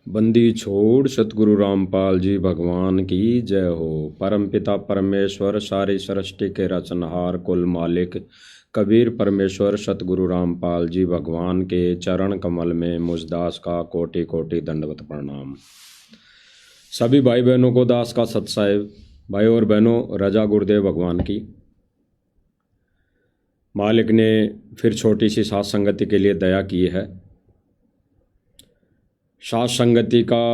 बंदी छोड़ सतगुरु रामपाल जी भगवान की जय हो। परमपिता परमेश्वर सारी सृष्टि के रचनहार कुल मालिक कबीर परमेश्वर सतगुरु रामपाल जी भगवान के चरण कमल में मुझदास का कोटि कोटि दंडवत प्रणाम। सभी भाई बहनों को दास का सत साहिब। भाई और बहनों, रजा गुरुदेव भगवान की। मालिक ने फिर छोटी सी साथ संगति के लिए दया की है। साथ संगति का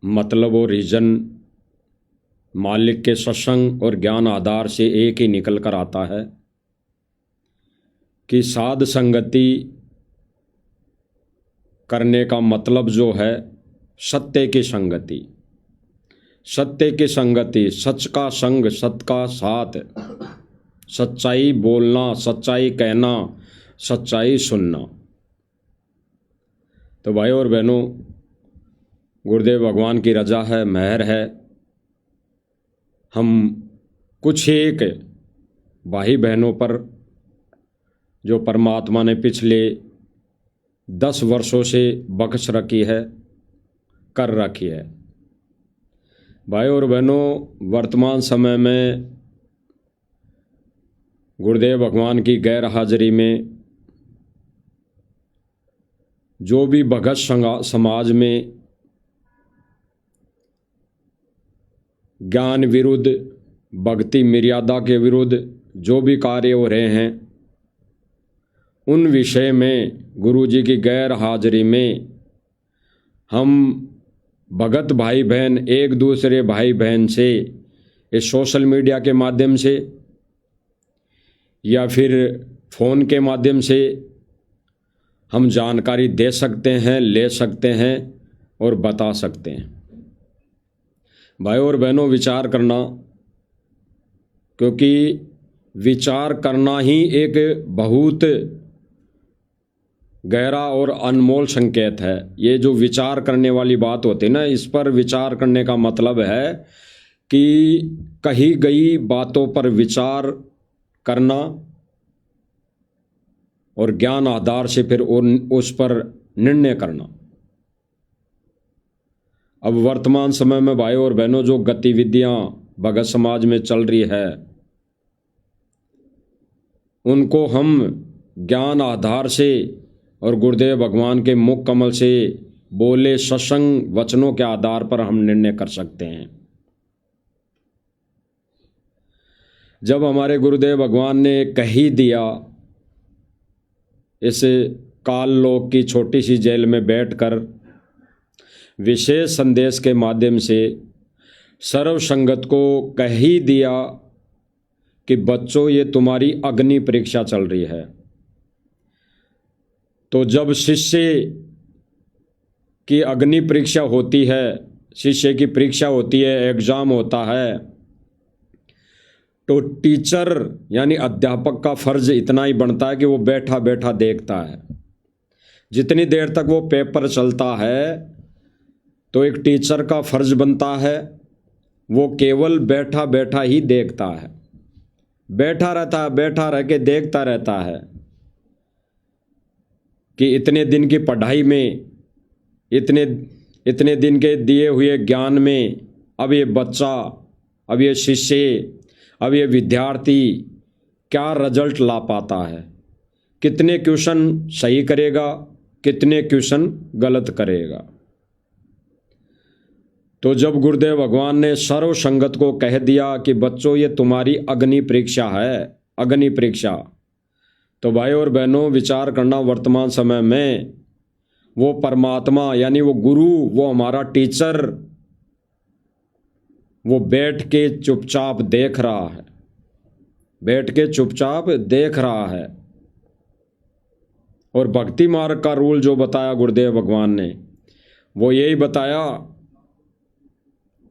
मतलब और रीजन मालिक के सत्संग और ज्ञान आधार से एक ही निकल कर आता है कि साध संगति करने का मतलब जो है सत्य की संगति। सत्य की संगति, सच का संग, सत का साथ, सच्चाई बोलना, सच्चाई कहना, सच्चाई सुनना। तो भाई और बहनों, गुरुदेव भगवान की रजा है, मेहर है। हम कुछ एक भाई बहनों पर जो परमात्मा ने पिछले 10 वर्षों से बख्श रखी है, कर रखी है। भाई और बहनों, वर्तमान समय में गुरुदेव भगवान की गैर हाजिरी में जो भी भगत समाज में ज्ञान विरुद्ध, भक्ति मर्यादा के विरुद्ध जो भी कार्य हो रहे हैं, उन विषय में गुरुजी की गैर हाजिरी में हम भगत भाई बहन एक दूसरे भाई बहन से इस सोशल मीडिया के माध्यम से या फिर फ़ोन के माध्यम से हम जानकारी दे सकते हैं, ले सकते हैं और बता सकते हैं। भाई और बहनों, विचार करना, क्योंकि विचार करना ही एक बहुत गहरा और अनमोल संकेत है। ये जो विचार करने वाली बात होती है ना, इस पर विचार करने का मतलब है कि कही गई बातों पर विचार करना और ज्ञान आधार से फिर उस पर निर्णय करना। अब वर्तमान समय में भाई और बहनों, जो गतिविधियां भगत समाज में चल रही है, उनको हम ज्ञान आधार से और गुरुदेव भगवान के मुख कमल से बोले सत्संग वचनों के आधार पर हम निर्णय कर सकते हैं। जब हमारे गुरुदेव भगवान ने कह ही दिया, इस काल लोक की छोटी सी जेल में बैठकर विशेष संदेश के माध्यम से सर्व संगत को कह ही दिया कि बच्चों, ये तुम्हारी अग्नि परीक्षा चल रही है। तो जब शिष्य की अग्नि परीक्षा होती है, शिष्य की परीक्षा होती है, एग्जाम होता है, तो टीचर यानी अध्यापक का फर्ज इतना ही बनता है कि वो बैठा बैठा देखता है। जितनी देर तक वो पेपर चलता है, तो एक टीचर का फर्ज बनता है वो केवल बैठा बैठा ही देखता है, बैठा रहता है, बैठा रह के देखता रहता है कि इतने दिन की पढ़ाई में, इतने दिन के दिए हुए ज्ञान में अब ये बच्चा, अब ये शिष्य, अब ये विद्यार्थी क्या रिजल्ट ला पाता है, कितने क्वेश्चन सही करेगा, कितने क्वेश्चन गलत करेगा। तो जब गुरुदेव भगवान ने सर्व संगत को कह दिया कि बच्चों, ये तुम्हारी अग्नि परीक्षा है, अग्नि परीक्षा, तो भाई और बहनों, विचार करना, वर्तमान समय में वो परमात्मा यानी वो गुरु, वो हमारा टीचर, वो बैठ के चुपचाप देख रहा है, बैठ के चुपचाप देख रहा है। और भक्ति मार्ग का रूल जो बताया गुरुदेव भगवान ने, वो यही बताया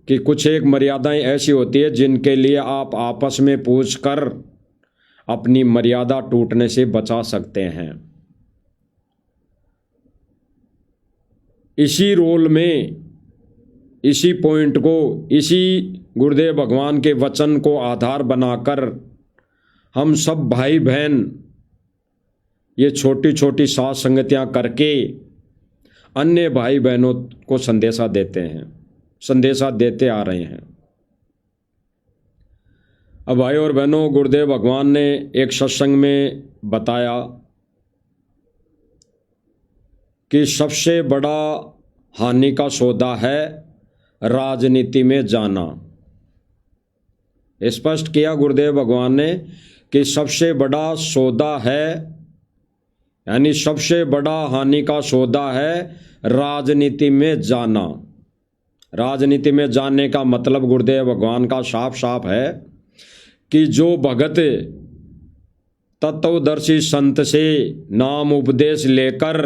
कि कुछ एक मर्यादाएं ऐसी होती है जिनके लिए आप आपस में पूछकर अपनी मर्यादा टूटने से बचा सकते हैं। इसी रोल में, इसी पॉइंट को, इसी गुरुदेव भगवान के वचन को आधार बनाकर हम सब भाई बहन ये छोटी छोटी साथ संगतियां करके अन्य भाई बहनों को संदेशा देते हैं, संदेशा देते आ रहे हैं। अब भाई और बहनों, गुरुदेव भगवान ने एक सत्संग में बताया कि सबसे बड़ा हानि का सौदा है राजनीति में जाना। स्पष्ट किया गुरुदेव भगवान ने कि सबसे बड़ा सौदा है, यानी सबसे बड़ा हानि का सौदा है राजनीति में जाना। राजनीति में जाने का मतलब गुरुदेव भगवान का साफ साफ है कि जो भगत तत्वदर्शी संत से नाम उपदेश लेकर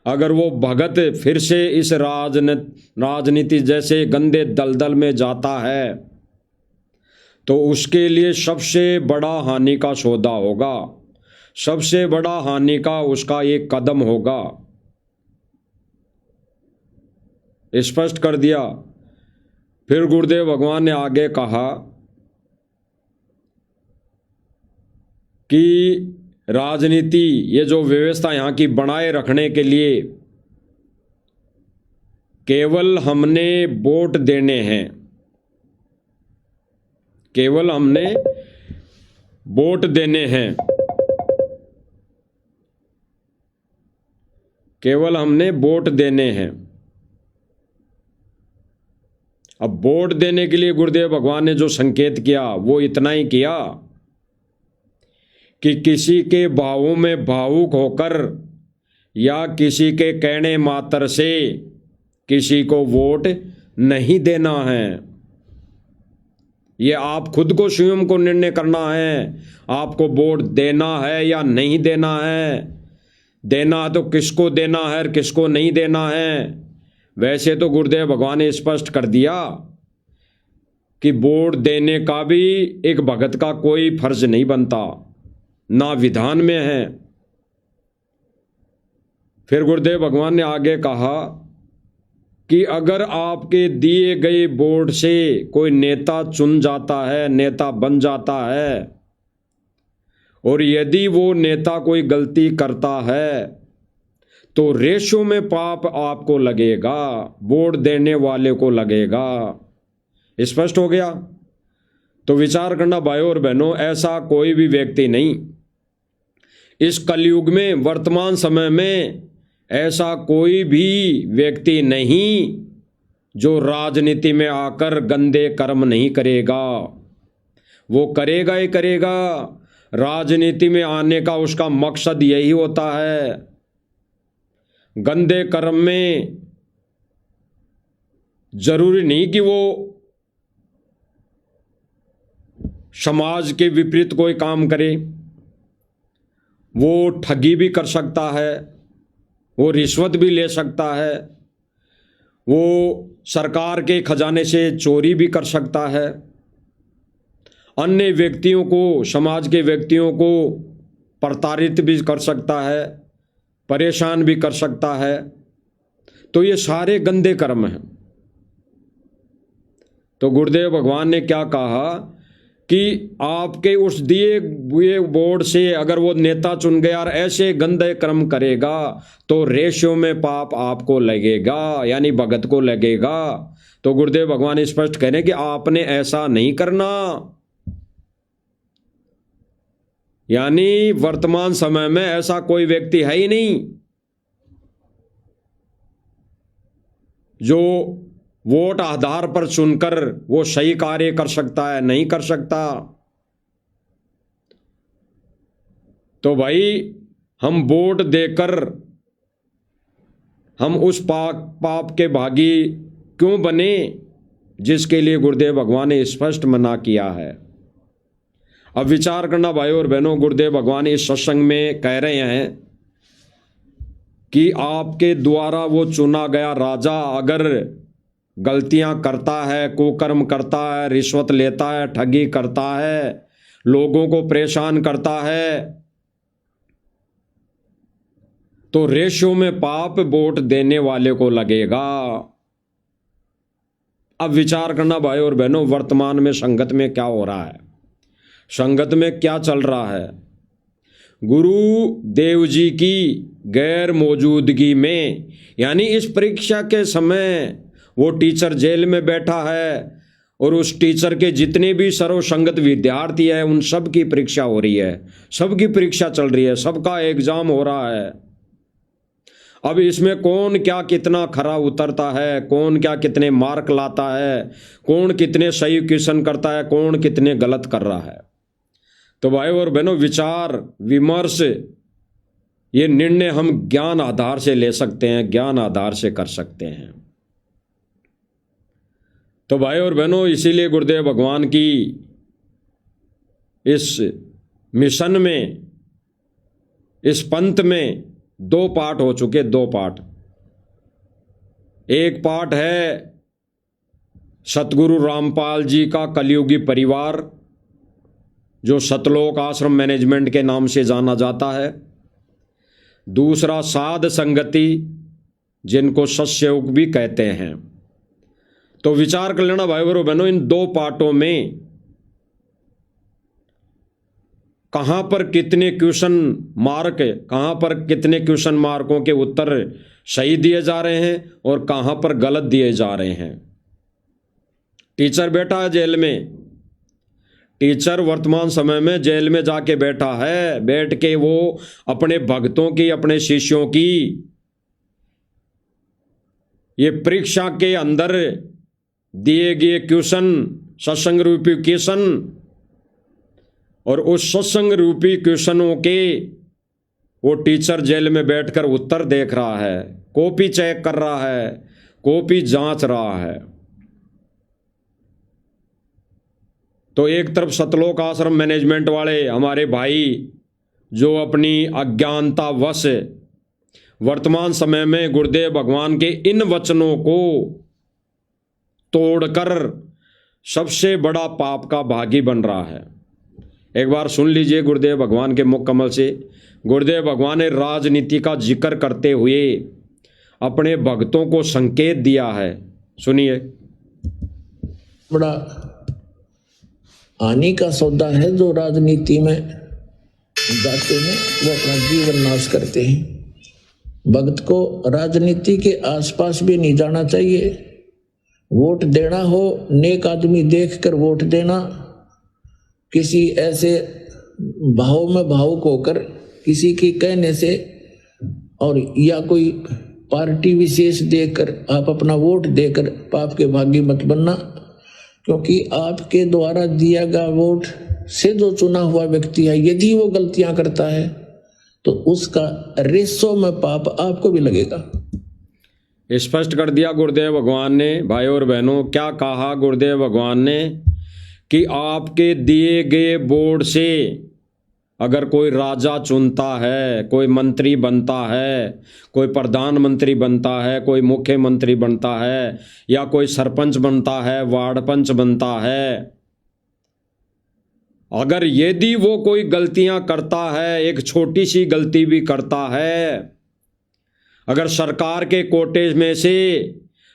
अगर वो भगत फिर से इस राजनीति जैसे गंदे दलदल में जाता है तो उसके लिए सबसे बड़ा हानि का सौदा होगा, सबसे बड़ा हानि का उसका एक कदम होगा। स्पष्ट कर दिया। फिर गुरुदेव भगवान ने आगे कहा कि राजनीति, ये जो व्यवस्था यहाँ की बनाए रखने के लिए केवल हमने वोट देने हैं, केवल हमने वोट देने हैं, केवल हमने वोट देने हैं। अब वोट देने के लिए गुरुदेव भगवान ने जो संकेत किया वो इतना ही किया कि किसी के भावों में भावुक होकर या किसी के कहने मात्र से किसी को वोट नहीं देना है। ये आप खुद को स्वयं को निर्णय करना है, आपको वोट देना है या नहीं देना है। देना है तो किसको देना है और किसको नहीं देना है। वैसे तो गुरुदेव भगवान ने स्पष्ट कर दिया कि वोट देने का भी एक भगत का कोई फर्ज नहीं बनता, ना विधान में है। फिर गुरुदेव भगवान ने आगे कहा कि अगर आपके दिए गए वोट से कोई नेता चुन जाता है, नेता बन जाता है, और यदि वो नेता कोई गलती करता है तो रेशों में पाप आपको लगेगा, वोट देने वाले को लगेगा। स्पष्ट हो गया। तो विचार करना भाइयों और बहनों, ऐसा कोई भी व्यक्ति नहीं इस कलयुग में, वर्तमान समय में ऐसा कोई भी व्यक्ति नहीं जो राजनीति में आकर गंदे कर्म नहीं करेगा। वो करेगा ही करेगा। राजनीति में आने का उसका मकसद यही होता है, गंदे कर्म में। जरूरी नहीं कि वो समाज के विपरीत कोई काम करे, वो ठगी भी कर सकता है, वो रिश्वत भी ले सकता है, वो सरकार के खजाने से चोरी भी कर सकता है, अन्य व्यक्तियों को, समाज के व्यक्तियों को प्रताड़ित भी कर सकता है, परेशान भी कर सकता है। तो ये सारे गंदे कर्म हैं। तो गुरुदेव भगवान ने क्या कहा कि आपके उस दिए हुए वोट से अगर वो नेता चुन गया और ऐसे गंदे कर्म करेगा तो रेशों में पाप आपको लगेगा, यानी भगत को लगेगा। तो गुरुदेव भगवान स्पष्ट कह रहे हैं कि आपने ऐसा नहीं करना। यानी वर्तमान समय में ऐसा कोई व्यक्ति है ही नहीं जो वोट आधार पर चुनकर वो सही कार्य कर सकता है, नहीं कर सकता। तो भाई हम वोट देकर हम उस पाप के भागी क्यों बने जिसके लिए गुरुदेव भगवान ने स्पष्ट मना किया है। अब विचार करना भाइयों और बहनों, गुरुदेव भगवान इस सत्संग में कह रहे हैं कि आपके द्वारा वो चुना गया राजा अगर गलतियां करता है, कुकर्म करता है, रिश्वत लेता है, ठगी करता है, लोगों को परेशान करता है, तो रेशों में पाप वोट देने वाले को लगेगा। अब विचार करना भाई और बहनों, वर्तमान में संगत में क्या हो रहा है, संगत में क्या चल रहा है। गुरुदेव जी की गैर मौजूदगी में, यानी इस परीक्षा के समय वो टीचर जेल में बैठा है और उस टीचर के जितने भी सर्वसंगत विद्यार्थी हैं उन सब की परीक्षा हो रही है, सबकी परीक्षा चल रही है, सबका एग्जाम हो रहा है। अब इसमें कौन क्या कितना खरा उतरता है, कौन क्या कितने मार्क लाता है, कौन कितने सही क्वेश्चन करता है, कौन कितने गलत कर रहा है। तो भाई और बहनों, विचार विमर्श ये निर्णय हम ज्ञान आधार से ले सकते हैं, ज्ञान आधार से कर सकते हैं। तो भाई और बहनों, इसीलिए गुरुदेव भगवान की इस मिशन में, इस पंथ में 2 पाठ हो चुके, 2 पाठ। एक पाठ है सतगुरु रामपाल जी का कलयुगी परिवार, जो सतलोक आश्रम मैनेजमेंट के नाम से जाना जाता है। दूसरा साध संगति, जिनको सत्सयोग भी कहते हैं। तो विचार कर लेना भाई और बहनों, इन 2 पाठों में कहां पर कितने क्वेश्चन मार्क, कहां पर कितने क्वेश्चन मार्कों के उत्तर सही दिए जा रहे हैं और कहां पर गलत दिए जा रहे हैं। टीचर बैठा है जेल में, टीचर वर्तमान समय में जेल में जाके बैठा है, बैठ के वो अपने भक्तों की, अपने शिष्यों की ये परीक्षा के अंदर दिए गए क्वेश्चन, सत्संग रूपी क्वेश्चन, और उस सत्संग रूपी क्वेश्चनों के वो टीचर जेल में बैठकर उत्तर देख रहा है, कॉपी चेक कर रहा है, कॉपी जांच रहा है। तो एक तरफ सतलोक आश्रम मैनेजमेंट वाले हमारे भाई जो अपनी अज्ञानता वश वर्तमान समय में गुरुदेव भगवान के इन वचनों को तोड़कर सबसे बड़ा पाप का भागी बन रहा है। एक बार सुन लीजिए गुरुदेव भगवान के मुख कमल से। गुरुदेव भगवान ने राजनीति का जिक्र करते हुए अपने भक्तों को संकेत दिया है, सुनिए। बड़ा हानि का सौदा है जो राजनीति में जाते हैं, वो अपना जीवन नाश करते हैं। भक्त को राजनीति के आसपास भी नहीं जाना चाहिए। वोट देना हो, नेक आदमी देखकर वोट देना, किसी ऐसे भाव में भावुक होकर किसी के कहने से और या कोई पार्टी विशेष देखकर आप अपना वोट देकर पाप के भागी मत बनना, क्योंकि आपके द्वारा दिया गया वोट से जो चुना हुआ व्यक्ति है, यदि वो गलतियां करता है तो उसका रेसों में पाप आपको भी लगेगा। स्पष्ट कर दिया गुरुदेव भगवान ने। भाई और बहनों, क्या कहा गुरुदेव भगवान ने कि आपके दिए गए बोर्ड से अगर कोई राजा चुनता है, कोई मंत्री बनता है, कोई प्रधानमंत्री बनता है, कोई मुख्यमंत्री बनता है, या कोई सरपंच बनता है, वार्ड पंच बनता है, अगर यदि वो कोई गलतियां करता है, एक छोटी सी गलती भी करता है, अगर सरकार के कोटे में से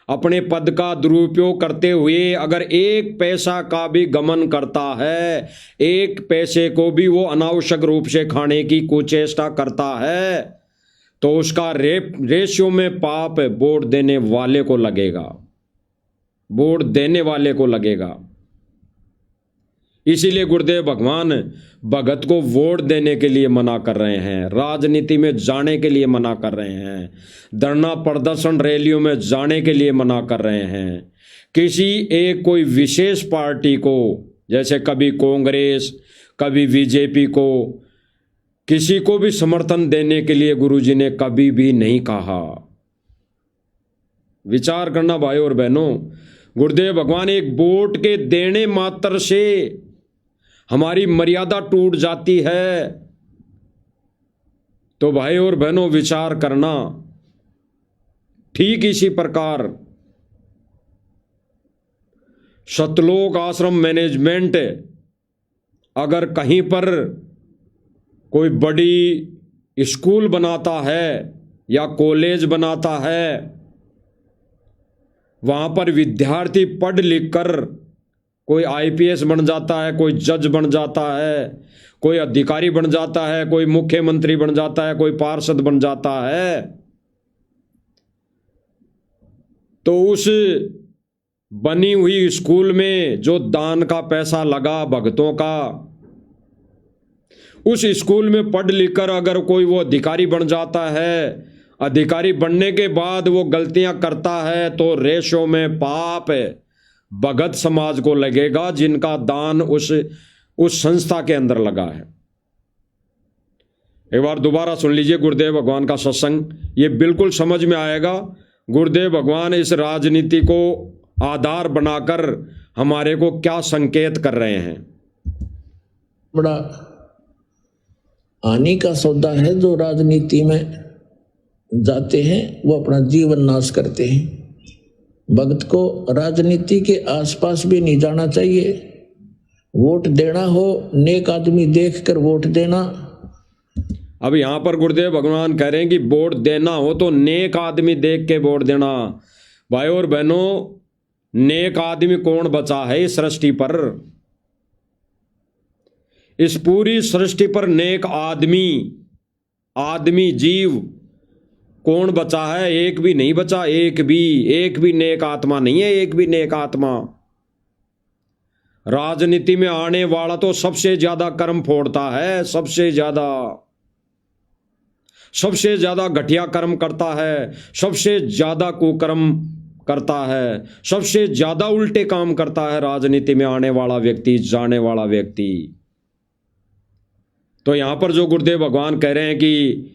अपने पद का दुरुपयोग करते हुए अगर 1 पैसा का भी गमन करता है, 1 पैसे को भी वो अनावश्यक रूप से खाने की कुचेष्टा करता है, तो उसका रेशियो में पाप वोट देने वाले को लगेगा, वोट देने वाले को लगेगा। इसीलिए गुरुदेव भगवान भगत को वोट देने के लिए मना कर रहे हैं, राजनीति में जाने के लिए मना कर रहे हैं, धरना प्रदर्शन रैलियों में जाने के लिए मना कर रहे हैं। किसी एक कोई विशेष पार्टी को, जैसे कभी कांग्रेस, कभी बीजेपी को, किसी को भी समर्थन देने के लिए गुरुजी ने कभी भी नहीं कहा। विचार करना भाई और बहनों, गुरुदेव भगवान एक वोट के देने मात्र से हमारी मर्यादा टूट जाती है। तो भाई और बहनों, विचार करना। ठीक इसी प्रकार सतलोक आश्रम मैनेजमेंट अगर कहीं पर कोई बड़ी स्कूल बनाता है या कॉलेज बनाता है, वहां पर विद्यार्थी पढ़ लिख कर कोई आईपीएस बन जाता है, कोई जज बन जाता है, कोई अधिकारी बन जाता है, कोई मुख्यमंत्री बन जाता है, कोई पार्षद बन जाता है, तो उस बनी हुई स्कूल में जो दान का पैसा लगा भक्तों का, उस स्कूल में पढ़ लिख कर अगर कोई वो अधिकारी बन जाता है, अधिकारी बनने के बाद वो गलतियां करता है, तो रेशों में पाप भगत समाज को लगेगा जिनका दान उस संस्था के अंदर लगा है। एक बार दोबारा सुन लीजिए गुरुदेव भगवान का सत्संग, ये बिल्कुल समझ में आएगा। गुरुदेव भगवान इस राजनीति को आधार बनाकर हमारे को क्या संकेत कर रहे हैं। बड़ा हानि का सौदा है जो राजनीति में जाते हैं, वो अपना जीवन नाश करते हैं। भक्त को राजनीति के आसपास भी नहीं जाना चाहिए। वोट देना हो, नेक आदमी देखकर वोट देना। अब यहां पर गुरुदेव भगवान कह रहे हैं कि वोट देना हो तो नेक आदमी देख के वोट देना। भाई और बहनों, नेक आदमी कौन बचा है इस सृष्टि पर? इस पूरी सृष्टि पर नेक आदमी जीव कौन बचा है? एक भी नहीं बचा। एक भी नेक आत्मा नहीं है। एक भी नेक आत्मा। राजनीति में आने वाला तो सबसे ज्यादा कर्म फोड़ता है, सबसे ज्यादा घटिया कर्म करता है, सबसे ज्यादा कुकर्म करता है, सबसे ज्यादा उल्टे काम करता है राजनीति में आने वाला व्यक्ति, जाने वाला व्यक्ति। तो यहां पर जो गुरुदेव भगवान कह रहे हैं कि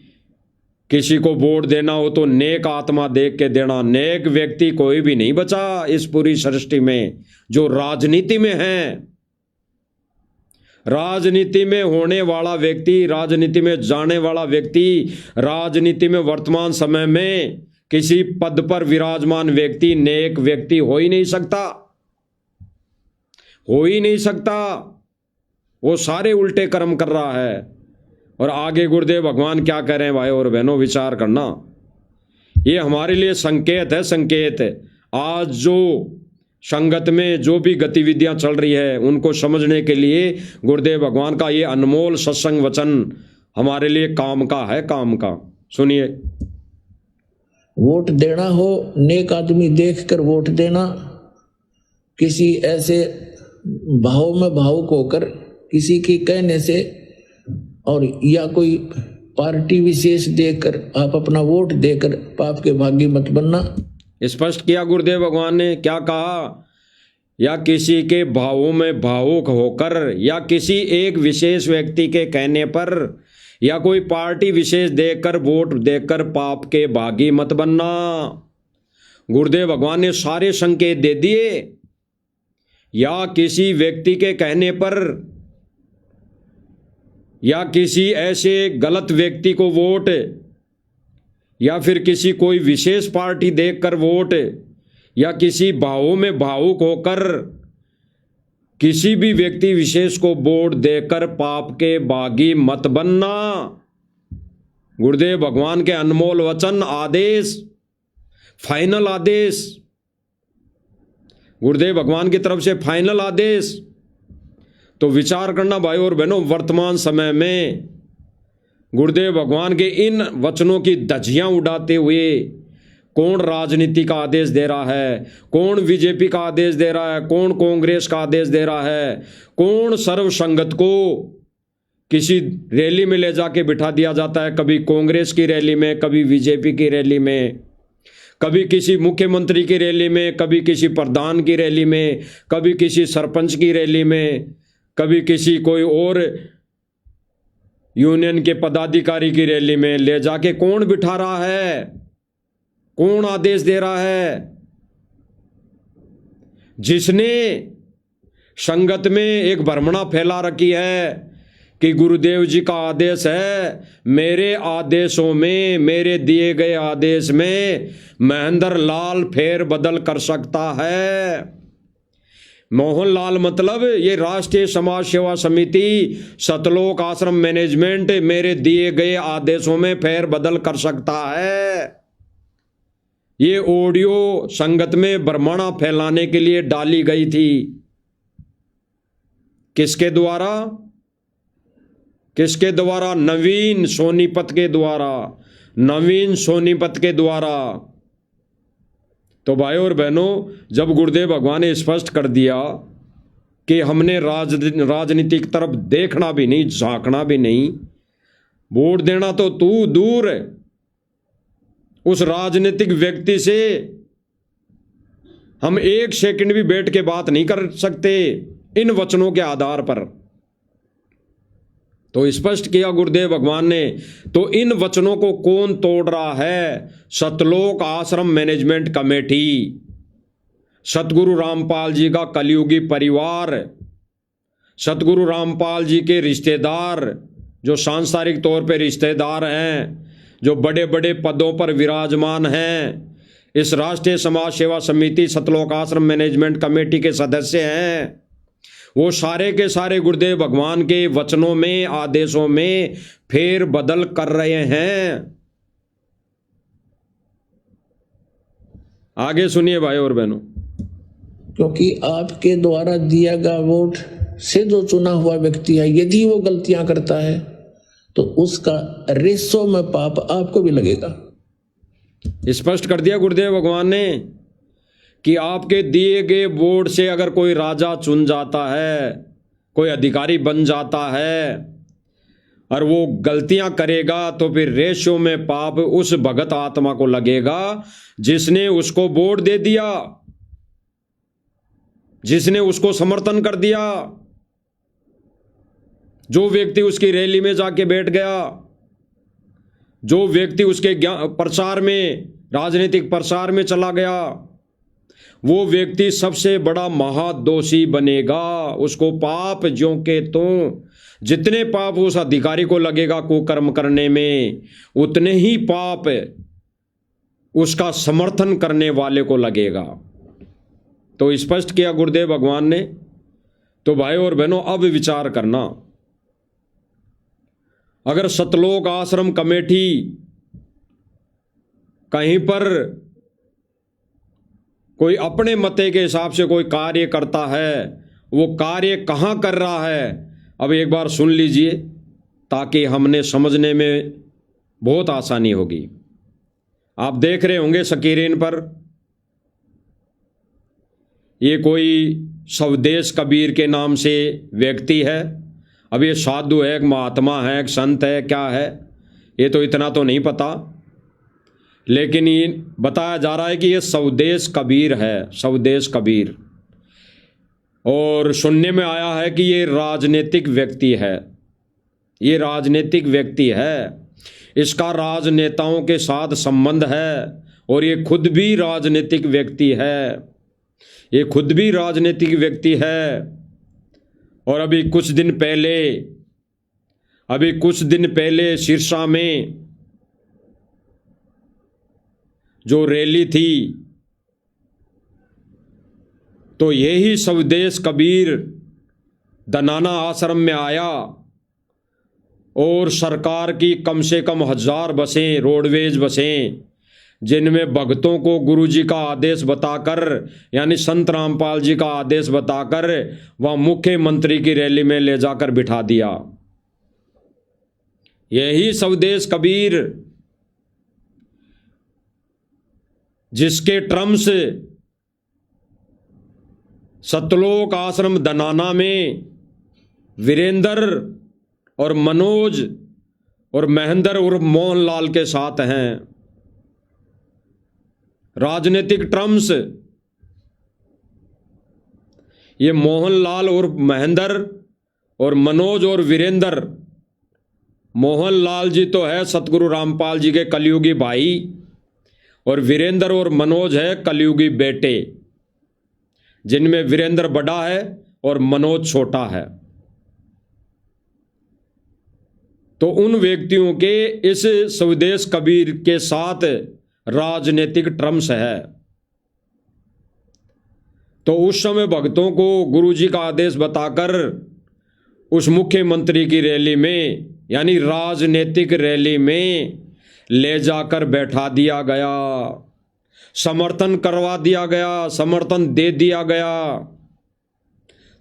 किसी को वोट देना हो तो नेक आत्मा देख के देना। नेक व्यक्ति कोई भी नहीं बचा इस पूरी सृष्टि में जो राजनीति में है। राजनीति में होने वाला व्यक्ति, राजनीति में जाने वाला व्यक्ति, राजनीति में वर्तमान समय में किसी पद पर विराजमान व्यक्ति नेक व्यक्ति हो ही नहीं सकता। वो सारे उल्टे कर्म कर रहा है। और आगे गुरुदेव भगवान क्या कह रहे हैं भाई और बहनों, विचार करना। ये हमारे लिए संकेत है, संकेत। आज जो संगत में जो भी गतिविधियां चल रही है उनको समझने के लिए गुरुदेव भगवान का ये अनमोल सत्संग वचन हमारे लिए काम का है, काम का। सुनिए। वोट देना हो, नेक आदमी देखकर वोट देना। किसी ऐसे भाव में भावुक होकर किसी के कहने से और या कोई पार्टी विशेष देखकर आप अपना वोट देकर पाप के भागी मत बनना। स्पष्ट किया गुरुदेव भगवान ने। क्या कहा? या किसी के भावों में भावुक होकर, या किसी एक विशेष व्यक्ति के कहने पर, या कोई पार्टी विशेष देखकर वोट देकर पाप के भागी मत बनना। गुरुदेव भगवान ने सारे संकेत दे दिए। या किसी व्यक्ति के कहने पर, या किसी ऐसे गलत व्यक्ति को वोट, या फिर किसी कोई विशेष पार्टी देखकर वोट, या किसी भावों में भावुक होकर किसी भी व्यक्ति विशेष को वोट देकर पाप के बागी मत बनना। गुरुदेव भगवान के अनमोल वचन, आदेश, फाइनल आदेश, गुरुदेव भगवान की तरफ से फाइनल आदेश। तो विचार करना भाई और बहनों, वर्तमान समय में गुरुदेव भगवान के इन वचनों की धज्जियां उड़ाते हुए कौन राजनीति का आदेश दे रहा है, कौन बीजेपी का आदेश दे रहा है, कौन कांग्रेस का आदेश दे रहा है, कौन सर्व संगत को किसी रैली में ले जाके बिठा दिया जाता है, कभी कांग्रेस की रैली में, कभी बीजेपी की रैली में, कभी किसी मुख्यमंत्री की रैली में, कभी किसी प्रधान की रैली में, कभी किसी सरपंच की रैली में, कभी किसी कोई और यूनियन के पदाधिकारी की रैली में ले जाके कौन बिठा रहा है, कौन आदेश दे रहा है? जिसने संगत में एक भ्रमणा फैला रखी है कि गुरुदेव जी का आदेश है, मेरे आदेशों में, मेरे दिए गए आदेश में महेंद्र लाल फेर बदल कर सकता है। मोहनलाल मतलब ये राष्ट्रीय समाज सेवा समिति, सतलोक आश्रम मैनेजमेंट मेरे दिए गए आदेशों में फेर बदल कर सकता है। ये ऑडियो संगत में भ्रमणा फैलाने के लिए डाली गई थी। किसके द्वारा? किसके द्वारा? नवीन सोनीपत के द्वारा, नवीन सोनीपत के द्वारा। तो भाई और बहनों, जब गुरुदेव भगवान ने स्पष्ट कर दिया कि हमने राजनीति की तरफ देखना भी नहीं, झांकना भी नहीं, वोट देना तो तू दूर है, उस राजनीतिक व्यक्ति से हम एक सेकंड भी बैठ के बात नहीं कर सकते इन वचनों के आधार पर। तो स्पष्ट किया गुरुदेव भगवान ने। तो इन वचनों को कौन तोड़ रहा है? सतलोक आश्रम मैनेजमेंट कमेटी, सतगुरु रामपाल जी का कलयुगी परिवार, सतगुरु रामपाल जी के रिश्तेदार, जो सांसारिक तौर पे रिश्तेदार हैं, जो बड़े बड़े पदों पर विराजमान हैं, इस राष्ट्रीय समाज सेवा समिति सतलोक आश्रम मैनेजमेंट कमेटी के सदस्य हैं, वो सारे के सारे गुरुदेव भगवान के वचनों में, आदेशों में फेर बदल कर रहे हैं। आगे सुनिए भाई और बहनों। क्योंकि आपके द्वारा दिया गया वोट से जो चुना हुआ व्यक्ति है, यदि वो गलतियां करता है तो उसका रेसो में पाप आपको भी लगेगा। स्पष्ट कर दिया गुरुदेव भगवान ने कि आपके दिए गए वोट से अगर कोई राजा चुन जाता है, कोई अधिकारी बन जाता है और वो गलतियां करेगा, तो फिर रेशो में पाप उस भगत आत्मा को लगेगा जिसने उसको वोट दे दिया, जिसने उसको समर्थन कर दिया, जो व्यक्ति उसकी रैली में जाके बैठ गया, जो व्यक्ति उसके प्रचार में, राजनीतिक प्रचार में चला गया, वो व्यक्ति सबसे बड़ा महादोषी बनेगा। उसको पाप ज्यों के त्यों, जितने पाप उस अधिकारी को लगेगा कुकर्म करने में, उतने ही पाप उसका समर्थन करने वाले को लगेगा। तो स्पष्ट किया गुरुदेव भगवान ने। तो भाई और बहनों, अब विचार करना, अगर सतलोक आश्रम कमेटी कहीं पर कोई अपने मते के हिसाब से कोई कार्य करता है, वो कार्य कहाँ कर रहा है, अब एक बार सुन लीजिए ताकि हमने समझने में बहुत आसानी होगी। आप देख रहे होंगे स्क्रीन पर, ये कोई स्वदेश कबीर के नाम से व्यक्ति है। अब ये साधु है, एक महात्मा है, एक संत है, क्या है, ये तो इतना तो नहीं पता, लेकिन ये बताया जा रहा है कि ये स्वदेश कबीर है, स्वदेश कबीर। और सुनने में आया है कि ये राजनीतिक व्यक्ति है, ये राजनीतिक व्यक्ति है, इसका राजनेताओं के साथ संबंध है, और ये खुद भी राजनीतिक व्यक्ति है, ये खुद भी राजनीतिक व्यक्ति है। और अभी कुछ दिन पहले सिरसा में जो रैली थी, तो यही स्वदेश कबीर दनाना आश्रम में आया और सरकार की कम से कम 1000 बसें, रोडवेज बसें, जिनमें भक्तों को गुरुजी का आदेश बताकर, यानी संत रामपाल जी का आदेश बताकर, वह मुख्यमंत्री की रैली में ले जाकर बिठा दिया। यही स्वदेश कबीर, जिसके ट्रम्स सतलोक आश्रम दनाना में वीरेंद्र और मनोज और महेंद्र उर्फ मोहनलाल के साथ हैं, राजनीतिक ट्रम्स, ये मोहनलाल उर्फ महेंद्र और मनोज और वीरेंद्र। मोहनलाल जी तो है सतगुरु रामपाल जी के कलयुगी भाई, और वीरेंद्र और मनोज है कलयुगी बेटे, जिनमें वीरेंद्र बड़ा है और मनोज छोटा है। तो उन व्यक्तियों के इस स्वदेश कबीर के साथ राजनीतिक ट्रम्स है। तो उस समय भक्तों को गुरुजी का आदेश बताकर उस मुख्यमंत्री की रैली में, यानी राजनीतिक रैली में ले जाकर बैठा दिया गया, समर्थन करवा दिया गया, समर्थन दे दिया गया।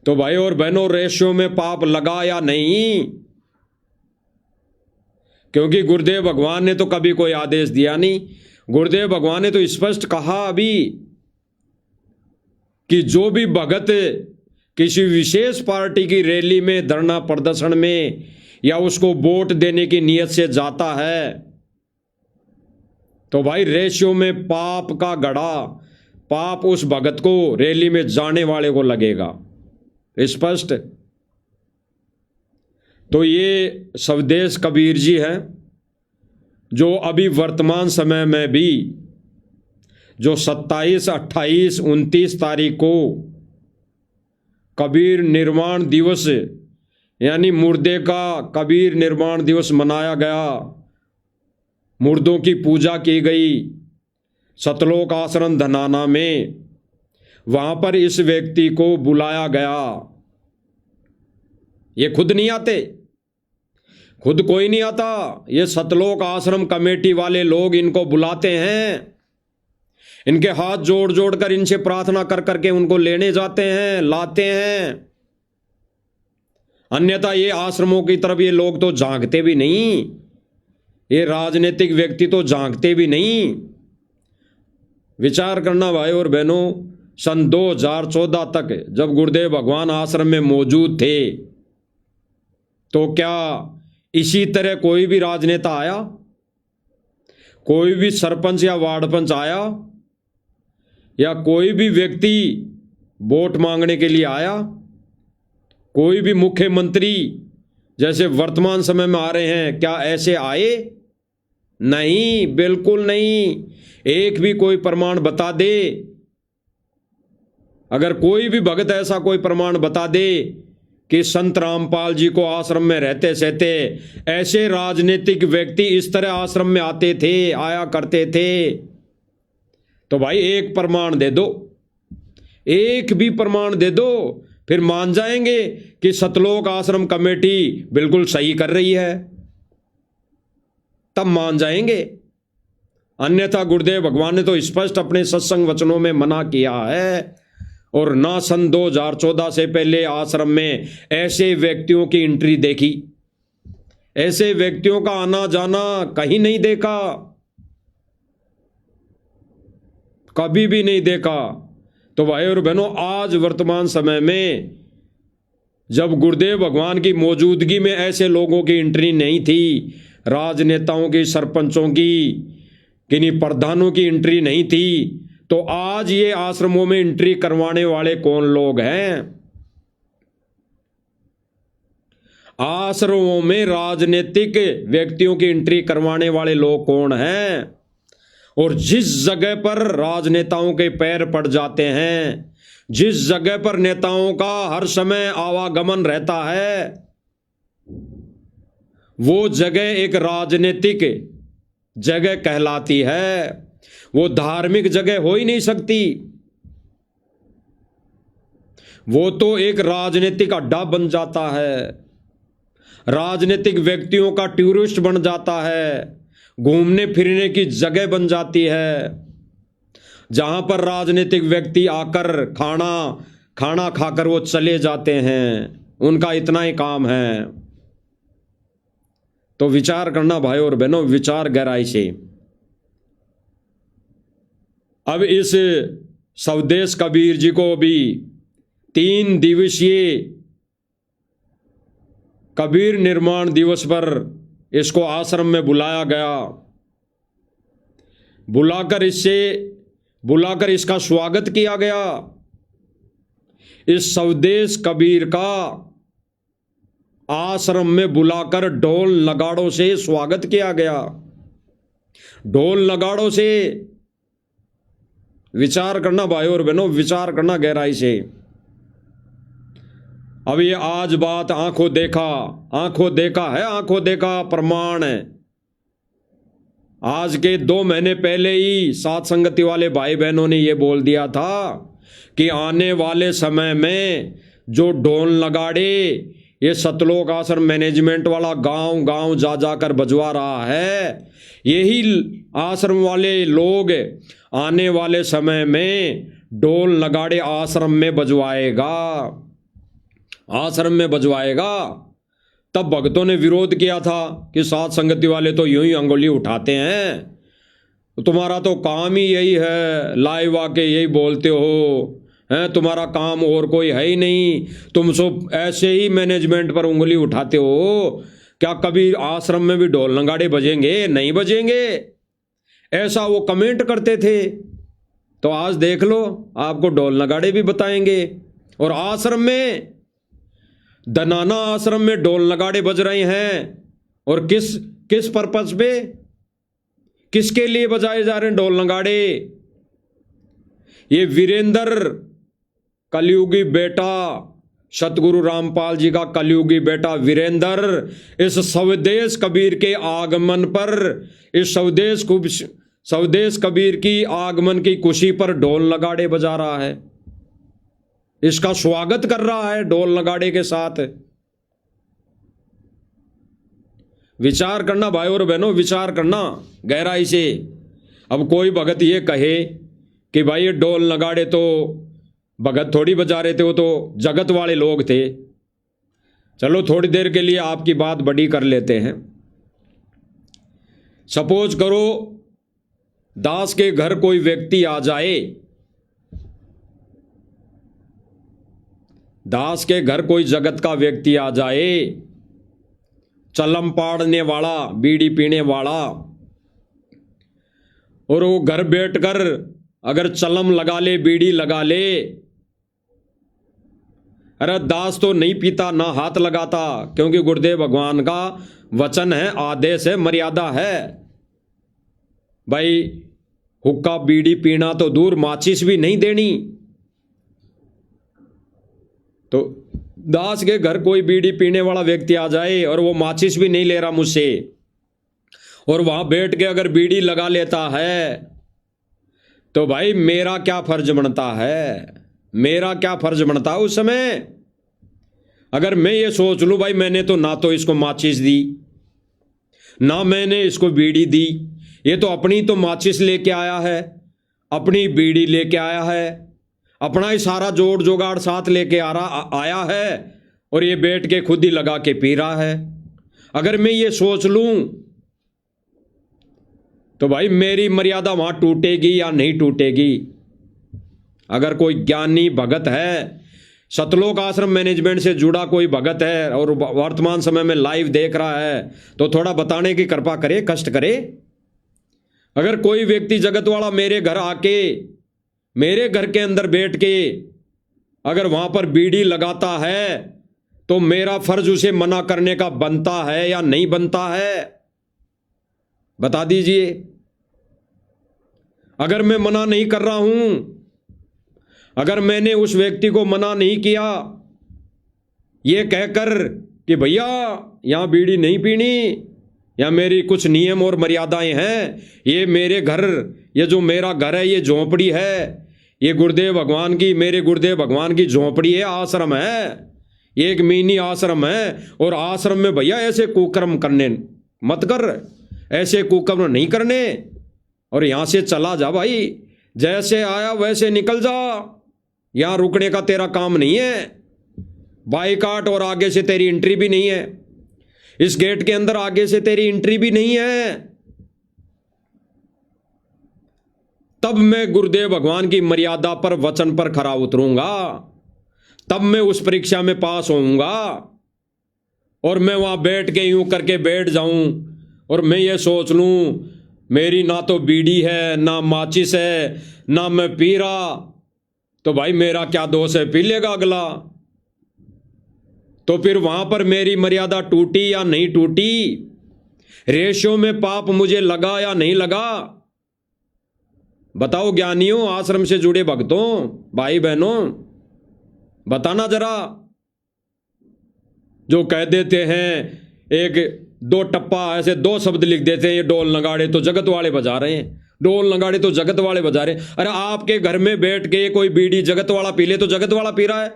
तो भाई और बहनों, रेशियो में पाप लगा या नहीं? क्योंकि गुरुदेव भगवान ने तो कभी कोई आदेश दिया नहीं। गुरुदेव भगवान ने तो स्पष्ट कहा अभी कि जो भी भगत किसी विशेष पार्टी की रैली में, धरना प्रदर्शन में या उसको वोट देने की नीयत से जाता है तो भाई रेशियो में पाप का गड़ा, पाप उस भगत को, रैली में जाने वाले को लगेगा। स्पष्ट। तो ये स्वदेश कबीर जी हैं जो अभी वर्तमान समय में भी, जो 27, 28, 29 तारीख को कबीर निर्माण दिवस यानी मुर्दे का कबीर निर्माण दिवस मनाया गया, मुर्दों की पूजा की गई सतलोक आश्रम धनाना में। वहां पर इस व्यक्ति को बुलाया गया। ये खुद नहीं आते, खुद कोई नहीं आता, ये सतलोक आश्रम कमेटी वाले लोग इनको बुलाते हैं, इनके हाथ जोड़ जोड़ कर इनसे प्रार्थना कर करके उनको लेने जाते हैं, लाते हैं। अन्यथा ये आश्रमों की तरफ ये लोग तो झांकते भी नहीं, ये राजनीतिक व्यक्ति तो झांकते भी नहीं। विचार करना भाई और बहनों, सन 2014 तक जब गुरुदेव भगवान आश्रम में मौजूद थे तो क्या इसी तरह कोई भी राजनेता आया, कोई भी सरपंच या वार्ड पंच आया, या कोई भी व्यक्ति वोट मांगने के लिए आया, कोई भी मुख्यमंत्री जैसे वर्तमान समय में आ रहे हैं, क्या ऐसे आए? नहीं, बिल्कुल नहीं। एक भी कोई प्रमाण बता दे, अगर कोई भी भगत ऐसा कोई प्रमाण बता दे कि संत रामपाल जी को आश्रम में रहते सहते ऐसे राजनीतिक व्यक्ति इस तरह आश्रम में आते थे, आया करते थे, तो भाई एक प्रमाण दे दो, एक भी प्रमाण दे दो, फिर मान जाएंगे कि सतलोक आश्रम कमेटी बिल्कुल सही कर रही है, तब मान जाएंगे। अन्यथा गुरुदेव भगवान ने तो स्पष्ट अपने सत्संग वचनों में मना किया है, और ना सन 2014 से पहले आश्रम में ऐसे व्यक्तियों की एंट्री देखी, ऐसे व्यक्तियों का आना जाना कहीं नहीं देखा, कभी भी नहीं देखा। तो भाई और बहनों, आज वर्तमान समय में जब गुरुदेव भगवान की मौजूदगी में ऐसे लोगों की एंट्री नहीं थी, राजनेताओं की, सरपंचों की, किन्हीं प्रधानों की एंट्री नहीं थी, तो आज ये आश्रमों में एंट्री करवाने वाले कौन लोग हैं? आश्रमों में राजनीतिक व्यक्तियों की एंट्री करवाने वाले लोग कौन हैं? और जिस जगह पर राजनेताओं के पैर पड़ जाते हैं, जिस जगह पर नेताओं का हर समय आवागमन रहता है, वो जगह एक राजनीतिक जगह कहलाती है, वो धार्मिक जगह हो ही नहीं सकती, वो तो एक राजनीतिक अड्डा बन जाता है, राजनीतिक व्यक्तियों का टूरिस्ट बन जाता है, घूमने फिरने की जगह बन जाती है, जहां पर राजनीतिक व्यक्ति आकर खाना खाकर वो चले जाते हैं, उनका इतना ही काम है। तो विचार करना भाई और बहनों, विचार गहराई से। अब इस स्वदेश कबीर जी को भी 3 दिवसीय कबीर निर्माण दिवस पर इसको आश्रम में बुलाया गया, बुलाकर इसका स्वागत किया गया। इस स्वदेश कबीर का आश्रम में बुलाकर ढोल नगाड़ों से स्वागत किया गया, ढोल नगाड़ों से। विचार करना भाई और बहनों, विचार करना गहराई से। अब ये आज बात आंखों देखा है, आंखों देखा प्रमाण है। आज के 2 महीने पहले ही साथ संगति वाले भाई बहनों ने ये बोल दिया था कि आने वाले समय में जो ढोल नगाड़े ये सतलोक आश्रम मैनेजमेंट वाला गांव गांव जा जाकर बजवा रहा है, यही आश्रम वाले लोग आने वाले समय में ढोल नगाड़े आश्रम में बजवाएगा, आश्रम में बजवाएगा। तब भक्तों ने विरोध किया था कि सात संगति वाले तो यूं ही अंगुली उठाते हैं, तुम्हारा तो काम ही यही है, लाइव आके यही बोलते हो हैं, तुम्हारा काम और कोई है ही नहीं, तुम सब ऐसे ही मैनेजमेंट पर उंगली उठाते हो। क्या कभी आश्रम में भी ढोल नगाड़े बजेंगे? नहीं बजेंगे। ऐसा वो कमेंट करते थे। तो आज देख लो, आपको ढोल नगाड़े भी बताएंगे। और आश्रम में, दनाना आश्रम में ढोल नगाड़े बज रहे हैं, और किस पर्पस पे, किसके लिए बजाए जा रहे हैं ढोल नगाड़े? ये वीरेंद्र कलयुगी बेटा, सतगुरु रामपाल जी का कलयुगी बेटा वीरेंद्र, इस स्वदेश कबीर के आगमन पर, इस स्वदेश कबीर की आगमन की खुशी पर ढोल नगाड़े बजा रहा है, इसका स्वागत कर रहा है ढोल नगाड़े के साथ। विचार करना भाई और बहनों, विचार करना गहराई से। अब कोई भगत ये कहे कि भाई ये ढोल नगाड़े तो भगत थोड़ी बजा रहे थे, वो तो जगत वाले लोग थे। चलो थोड़ी देर के लिए आपकी बात बड़ी कर लेते हैं। सपोज करो दास के घर कोई व्यक्ति आ जाए, दास के घर कोई जगत का व्यक्ति आ जाए, चलम पाड़ने वाला, बीड़ी पीने वाला, और वो घर बैठकर अगर चलम लगा ले, बीड़ी लगा ले, अरे दास तो नहीं पीता, ना हाथ लगाता, क्योंकि गुरुदेव भगवान का वचन है, आदेश है, मर्यादा है। भाई हुक्का बीड़ी पीना तो दूर, माचिस भी नहीं देनी। तो दास के घर कोई बीड़ी पीने वाला व्यक्ति आ जाए और वो माचिस भी नहीं ले रहा मुझसे, और वहां बैठ के अगर बीड़ी लगा लेता है, तो भाई मेरा क्या फर्ज बनता है? मेरा क्या फर्ज बनता है उस समय? अगर मैं ये सोच लूं भाई मैंने तो ना तो इसको माचिस दी, ना मैंने इसको बीड़ी दी, ये तो अपनी तो माचिस लेके आया है, अपनी बीड़ी लेके आया है, अपना ही सारा जोड़ जोगाड़ साथ लेके आया है, और ये बैठ के खुद ही लगा के पी रहा है। अगर मैं ये सोच लूं तो भाई मेरी मर्यादा वहां टूटेगी या नहीं टूटेगी? अगर कोई ज्ञानी भगत है, सतलोक आश्रम मैनेजमेंट से जुड़ा कोई भगत है और वर्तमान समय में लाइव देख रहा है, तो थोड़ा बताने की कृपा करे, कष्ट करे। अगर कोई व्यक्ति जगत वाला मेरे घर आके, मेरे घर के अंदर बैठ के अगर वहां पर बीड़ी लगाता है, तो मेरा फर्ज उसे मना करने का बनता है या नहीं बनता है? बता दीजिए। अगर मैं मना नहीं कर रहा हूं, अगर मैंने उस व्यक्ति को मना नहीं किया ये कहकर कि भैया यहां बीड़ी नहीं पीनी, या मेरी कुछ नियम और मर्यादाएं हैं, ये मेरे घर, ये जो मेरा घर है ये झोंपड़ी है, ये गुरुदेव भगवान की, मेरे गुरुदेव भगवान की झोंपड़ी है, आश्रम है, ये एक मिनी आश्रम है, और आश्रम में भैया ऐसे कुकर्म करने मत कर, ऐसे कुकर्म नहीं करने, और यहां से चला जा भाई, जैसे आया वैसे निकल जा, यहां रुकने का तेरा काम नहीं है। बाइकाट और आगे से तेरी एंट्री भी नहीं है, इस गेट के अंदर आगे से तेरी एंट्री भी नहीं है। तब मैं गुरुदेव भगवान की मर्यादा पर, वचन पर खरा उतरूंगा, तब मैं उस परीक्षा में पास होऊंगा। और मैं वहां बैठ के यूं करके बैठ जाऊं और मैं ये सोच लूं मेरी ना तो बीड़ी है, ना माचिस है, ना मैं पी रहा, तो भाई मेरा क्या दोष है? पी लेगा अगला। तो फिर वहां पर मेरी मर्यादा टूटी या नहीं टूटी? रेशों में पाप मुझे लगा या नहीं लगा? बताओ ज्ञानियों, आश्रम से जुड़े भक्तों, भाई बहनों, बताना जरा। जो कह देते हैं, एक दो टप्पा ऐसे दो शब्द लिख देते हैं, ये ढोल नगाड़े तो जगत वाले बजा रहे हैं, ढोल नगाड़े तो जगत वाले बजा रहे हैं। अरे आपके घर में बैठ के कोई बीड़ी जगत वाला पी ले तो जगत वाला पी रहा है,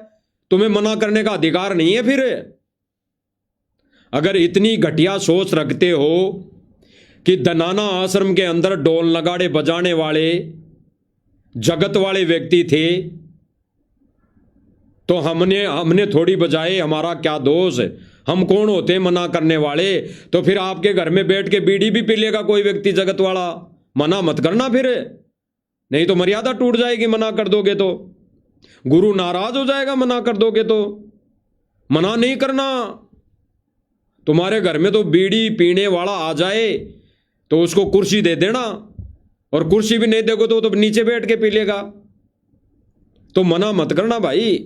तुम्हें मना करने का अधिकार नहीं है। फिर अगर इतनी घटिया सोच रखते हो कि दनाना आश्रम के अंदर ढोल नगाड़े बजाने वाले जगत वाले व्यक्ति थे, तो हमने थोड़ी बजाए, हमारा क्या दोष है? हम कौन होते हैं मना करने वाले? तो फिर आपके घर में बैठ के बीड़ी भी पी लेगा कोई व्यक्ति जगत वाला, मना मत करना फिर, नहीं तो मर्यादा टूट जाएगी मना कर दोगे तो। गुरु नाराज हो जाएगा मना कर दोगे तो। मना नहीं करना। तुम्हारे घर में तो बीड़ी पीने वाला आ जाए तो उसको कुर्सी दे देना, और कुर्सी भी नहीं दोगे तो नीचे बैठ के पी लेगा। तो मना मत करना भाई।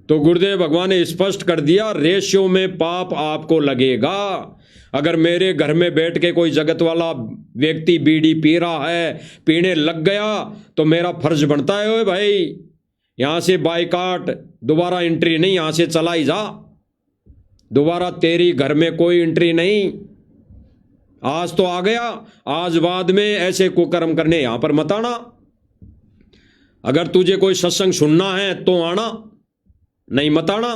तो गुरुदेव भगवान ने स्पष्ट कर दिया, रेशियो में पाप आपको लगेगा। अगर मेरे घर में बैठ के कोई जगत वाला व्यक्ति बीड़ी पी रहा है, पीने लग गया, तो मेरा फर्ज बनता है, ओए भाई यहां से बाइकाट, दोबारा एंट्री नहीं, यहां से चला ही जा, दोबारा तेरी घर में कोई एंट्री नहीं। आज तो आ गया, आज बाद में ऐसे कुकर्म करने यहां पर मत आना। अगर तुझे कोई सत्संग सुनना है तो आना, नहीं मत आना।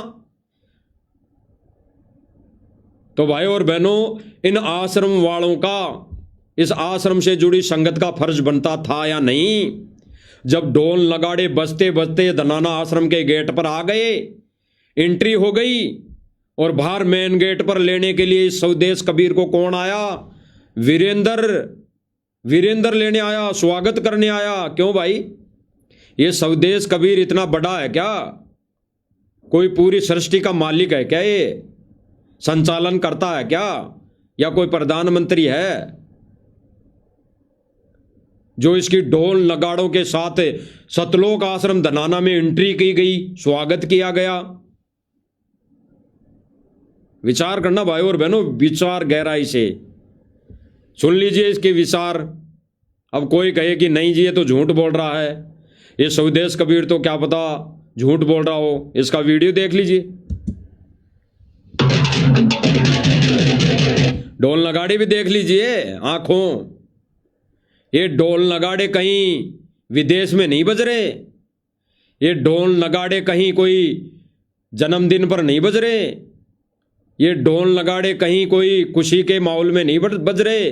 तो भाई और बहनों, इन आश्रम वालों का इस आश्रम से जुड़ी संगत का फर्ज बनता था या नहीं? जब ढोल नगाड़े बजते बजते धनाना आश्रम के गेट पर आ गए, एंट्री हो गई, और बाहर मेन गेट पर लेने के लिए स्वदेश कबीर को कौन आया? वीरेंद्र लेने आया, स्वागत करने आया। क्यों भाई? ये स्वदेश कबीर इतना बड़ा है क्या? कोई पूरी सृष्टि का मालिक है क्या? ये संचालन करता है क्या? या कोई प्रधानमंत्री है जो इसकी ढोल नगाड़ों के साथ सतलोक आश्रम धनाना में एंट्री की गई, स्वागत किया गया? विचार करना भाई और बहनों, विचार गहराई से सुन लीजिए इसके विचार। अब कोई कहे कि नहीं जी ये तो झूठ बोल रहा है, ये स्वदेश कबीर तो क्या पता झूठ बोल रहा हो, इसका वीडियो देख लीजिए। ढोल नगाड़े भी देख लीजिए आंखों। ये ढोल नगाड़े कहीं विदेश में नहीं बज रहे, ये ढोल नगाड़े कहीं कोई जन्मदिन पर नहीं बज रहे, ये ढोल नगाड़े कहीं कोई खुशी के माहौल में नहीं बज रहे,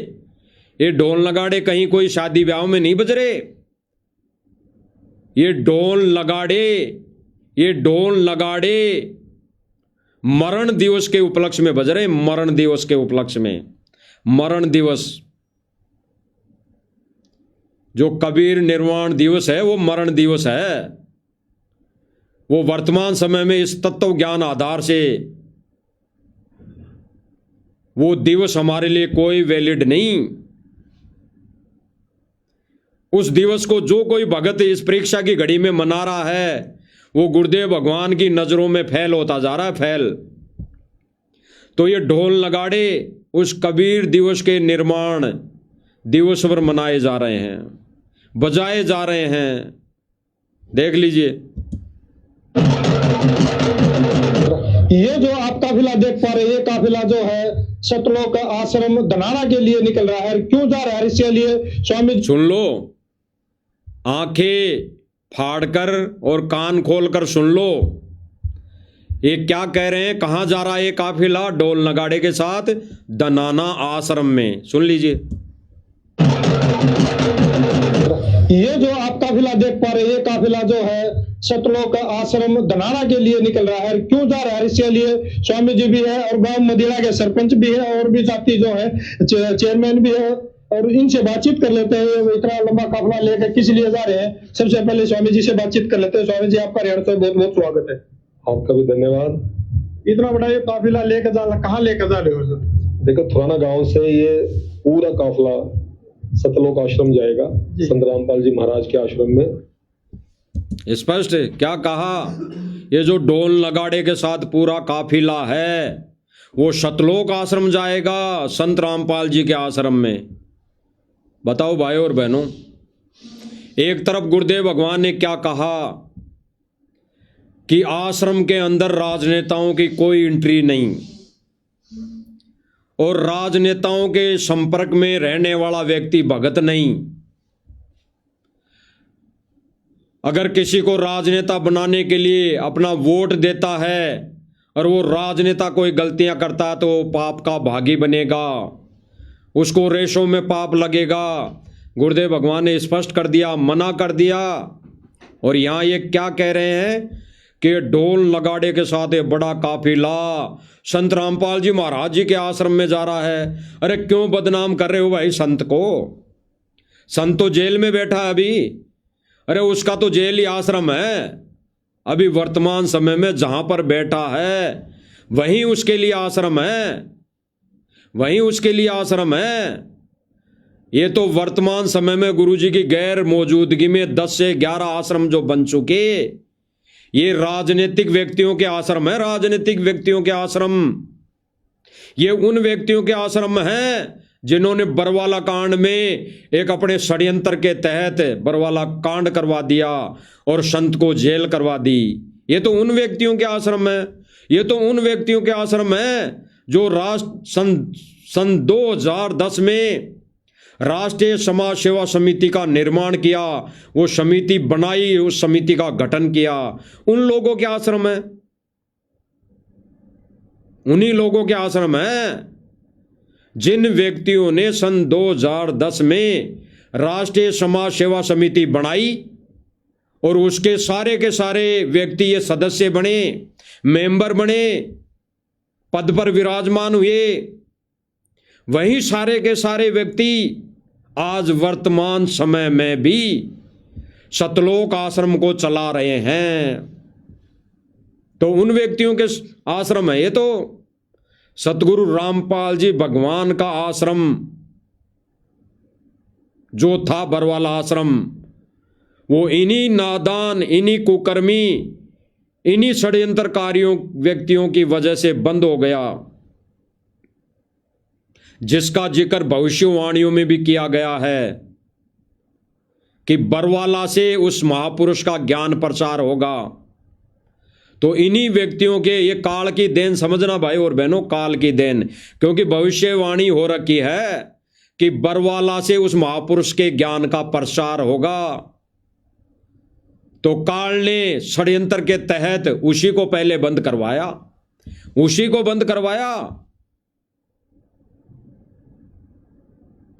ये ढोल नगाड़े कहीं कोई शादी ब्याह में नहीं बज रहे। ये ढोल नगाड़े मरण दिवस के उपलक्ष्य में बज रहे, मरण दिवस के उपलक्ष्य में। मरण दिवस, जो कबीर निर्वाण दिवस है वो मरण दिवस है। वो वर्तमान समय में इस तत्व ज्ञान आधार से वो दिवस हमारे लिए कोई वैलिड नहीं। उस दिवस को जो कोई भगत इस परीक्षा की घड़ी में मना रहा है, वो गुरुदेव भगवान की नजरों में फैल होता जा रहा है, फैल। तो ये ढोल नगाड़े उस कबीर दिवस के निर्माण दिवस पर मनाए जा रहे हैं, बजाए जा रहे हैं। देख लीजिए। ये जो आप काफिला देख पा रहे हैं, ये काफिला जो है सतलोक आश्रम धनाना के लिए निकल रहा है। क्यों जा रहा है? इसके लिए स्वामी सुन लो, आंखें फाड़कर और कान खोलकर सुन लो, ये क्या कह रहे हैं, कहां जा रहा है ये काफिला ढोल नगाड़े के साथ? धनाना आश्रम में। सुन लीजिए। ये जो आप काफिला देख पा रहे हैं, ये काफिला जो है सतलोक आश्रम धनाना के लिए निकल रहा है। क्यों जा रहा है? इसके लिए स्वामी जी भी है, और गांव मदिरा के सरपंच भी है, और भी साथी जो है चेयरमैन भी है, और इनसे बातचीत कर लेते हैं। इतना लंबा काफिला लेकर किस लिए जा रहे हैं, सबसे पहले स्वामी जी से बातचीत कर लेते हैं। स्वामी जी, आपका रेड से बहुत बहुत स्वागत है। आपका भी धन्यवाद। इतना बड़ा ये काफिला लेकर कहाँ लेकर जा रहे हो सर? देखो, थुराना गांव से ये पूरा काफिला सतलोक आश्रम जाएगा, संत रामपाल जी महाराज के आश्रम में। स्पष्ट क्या कहा? ये जो ढोल नगाड़े के साथ पूरा काफिला है वो सतलोक आश्रम जाएगा, संत रामपाल जी के आश्रम में। बताओ भाई और बहनों, एक तरफ गुरुदेव भगवान ने क्या कहा कि आश्रम के अंदर राजनेताओं की कोई एंट्री नहीं, और राजनेताओं के संपर्क में रहने वाला व्यक्ति भगत नहीं। अगर किसी को राजनेता बनाने के लिए अपना वोट देता है और वो राजनेता कोई गलतियां करता है तो वो पाप का भागी बनेगा, उसको रेशों में पाप लगेगा। गुरुदेव भगवान ने स्पष्ट कर दिया, मना कर दिया। और यहाँ ये क्या कह रहे हैं कि ढोल नगाड़े के साथ ये बड़ा काफिला संत रामपाल जी महाराज जी के आश्रम में जा रहा है। अरे क्यों बदनाम कर रहे हो भाई संत को? संत तो जेल में बैठा है अभी। अरे उसका तो जेल ही आश्रम है। अभी वर्तमान समय में जहां पर बैठा है वहीं उसके लिए आश्रम है, वहीं उसके लिए आश्रम है। ये तो वर्तमान समय में गुरुजी की गैर मौजूदगी में 10 से 11 आश्रम जो बन चुके, ये राजनीतिक व्यक्तियों के आश्रम है। राजनीतिक व्यक्तियों के आश्रम, ये उन व्यक्तियों के आश्रम हैं जिन्होंने बरवाला कांड में एक अपने षड्यंत्र के तहत बरवाला कांड करवा दिया और संत को जेल करवा दी। ये तो उन व्यक्तियों के आश्रम है। ये तो उन व्यक्तियों के आश्रम है जो सन 2010 में राष्ट्रीय समाज सेवा समिति का निर्माण किया, वो समिति बनाई, उस समिति का गठन किया। उन लोगों के आश्रम है, उन्हीं लोगों के आश्रम है जिन व्यक्तियों ने सन 2010 में राष्ट्रीय समाज सेवा समिति बनाई और उसके सारे के सारे व्यक्ति ये सदस्य बने, मेंबर बने, पद पर विराजमान हुए। वहीं सारे के सारे व्यक्ति आज वर्तमान समय में भी सतलोक आश्रम को चला रहे हैं। तो उन व्यक्तियों के आश्रम है ये तो। सतगुरु रामपाल जी भगवान का आश्रम जो था बरवाला आश्रम, वो इन्हीं नादान, इन्हीं कुकर्मी, इन्हीं षड्यंत्रकारियों व्यक्तियों की वजह से बंद हो गया, जिसका जिक्र भविष्यवाणियों में भी किया गया है कि बरवाला से उस महापुरुष का ज्ञान प्रचार होगा। तो इन्हीं व्यक्तियों के, ये काल की देन समझना भाई और बहनों, काल की देन, क्योंकि भविष्यवाणी हो रखी है कि बरवाला से उस महापुरुष के ज्ञान का प्रसार होगा। तो काल ने षड्यंत्र के तहत उसी को पहले बंद करवाया, उसी को बंद करवाया।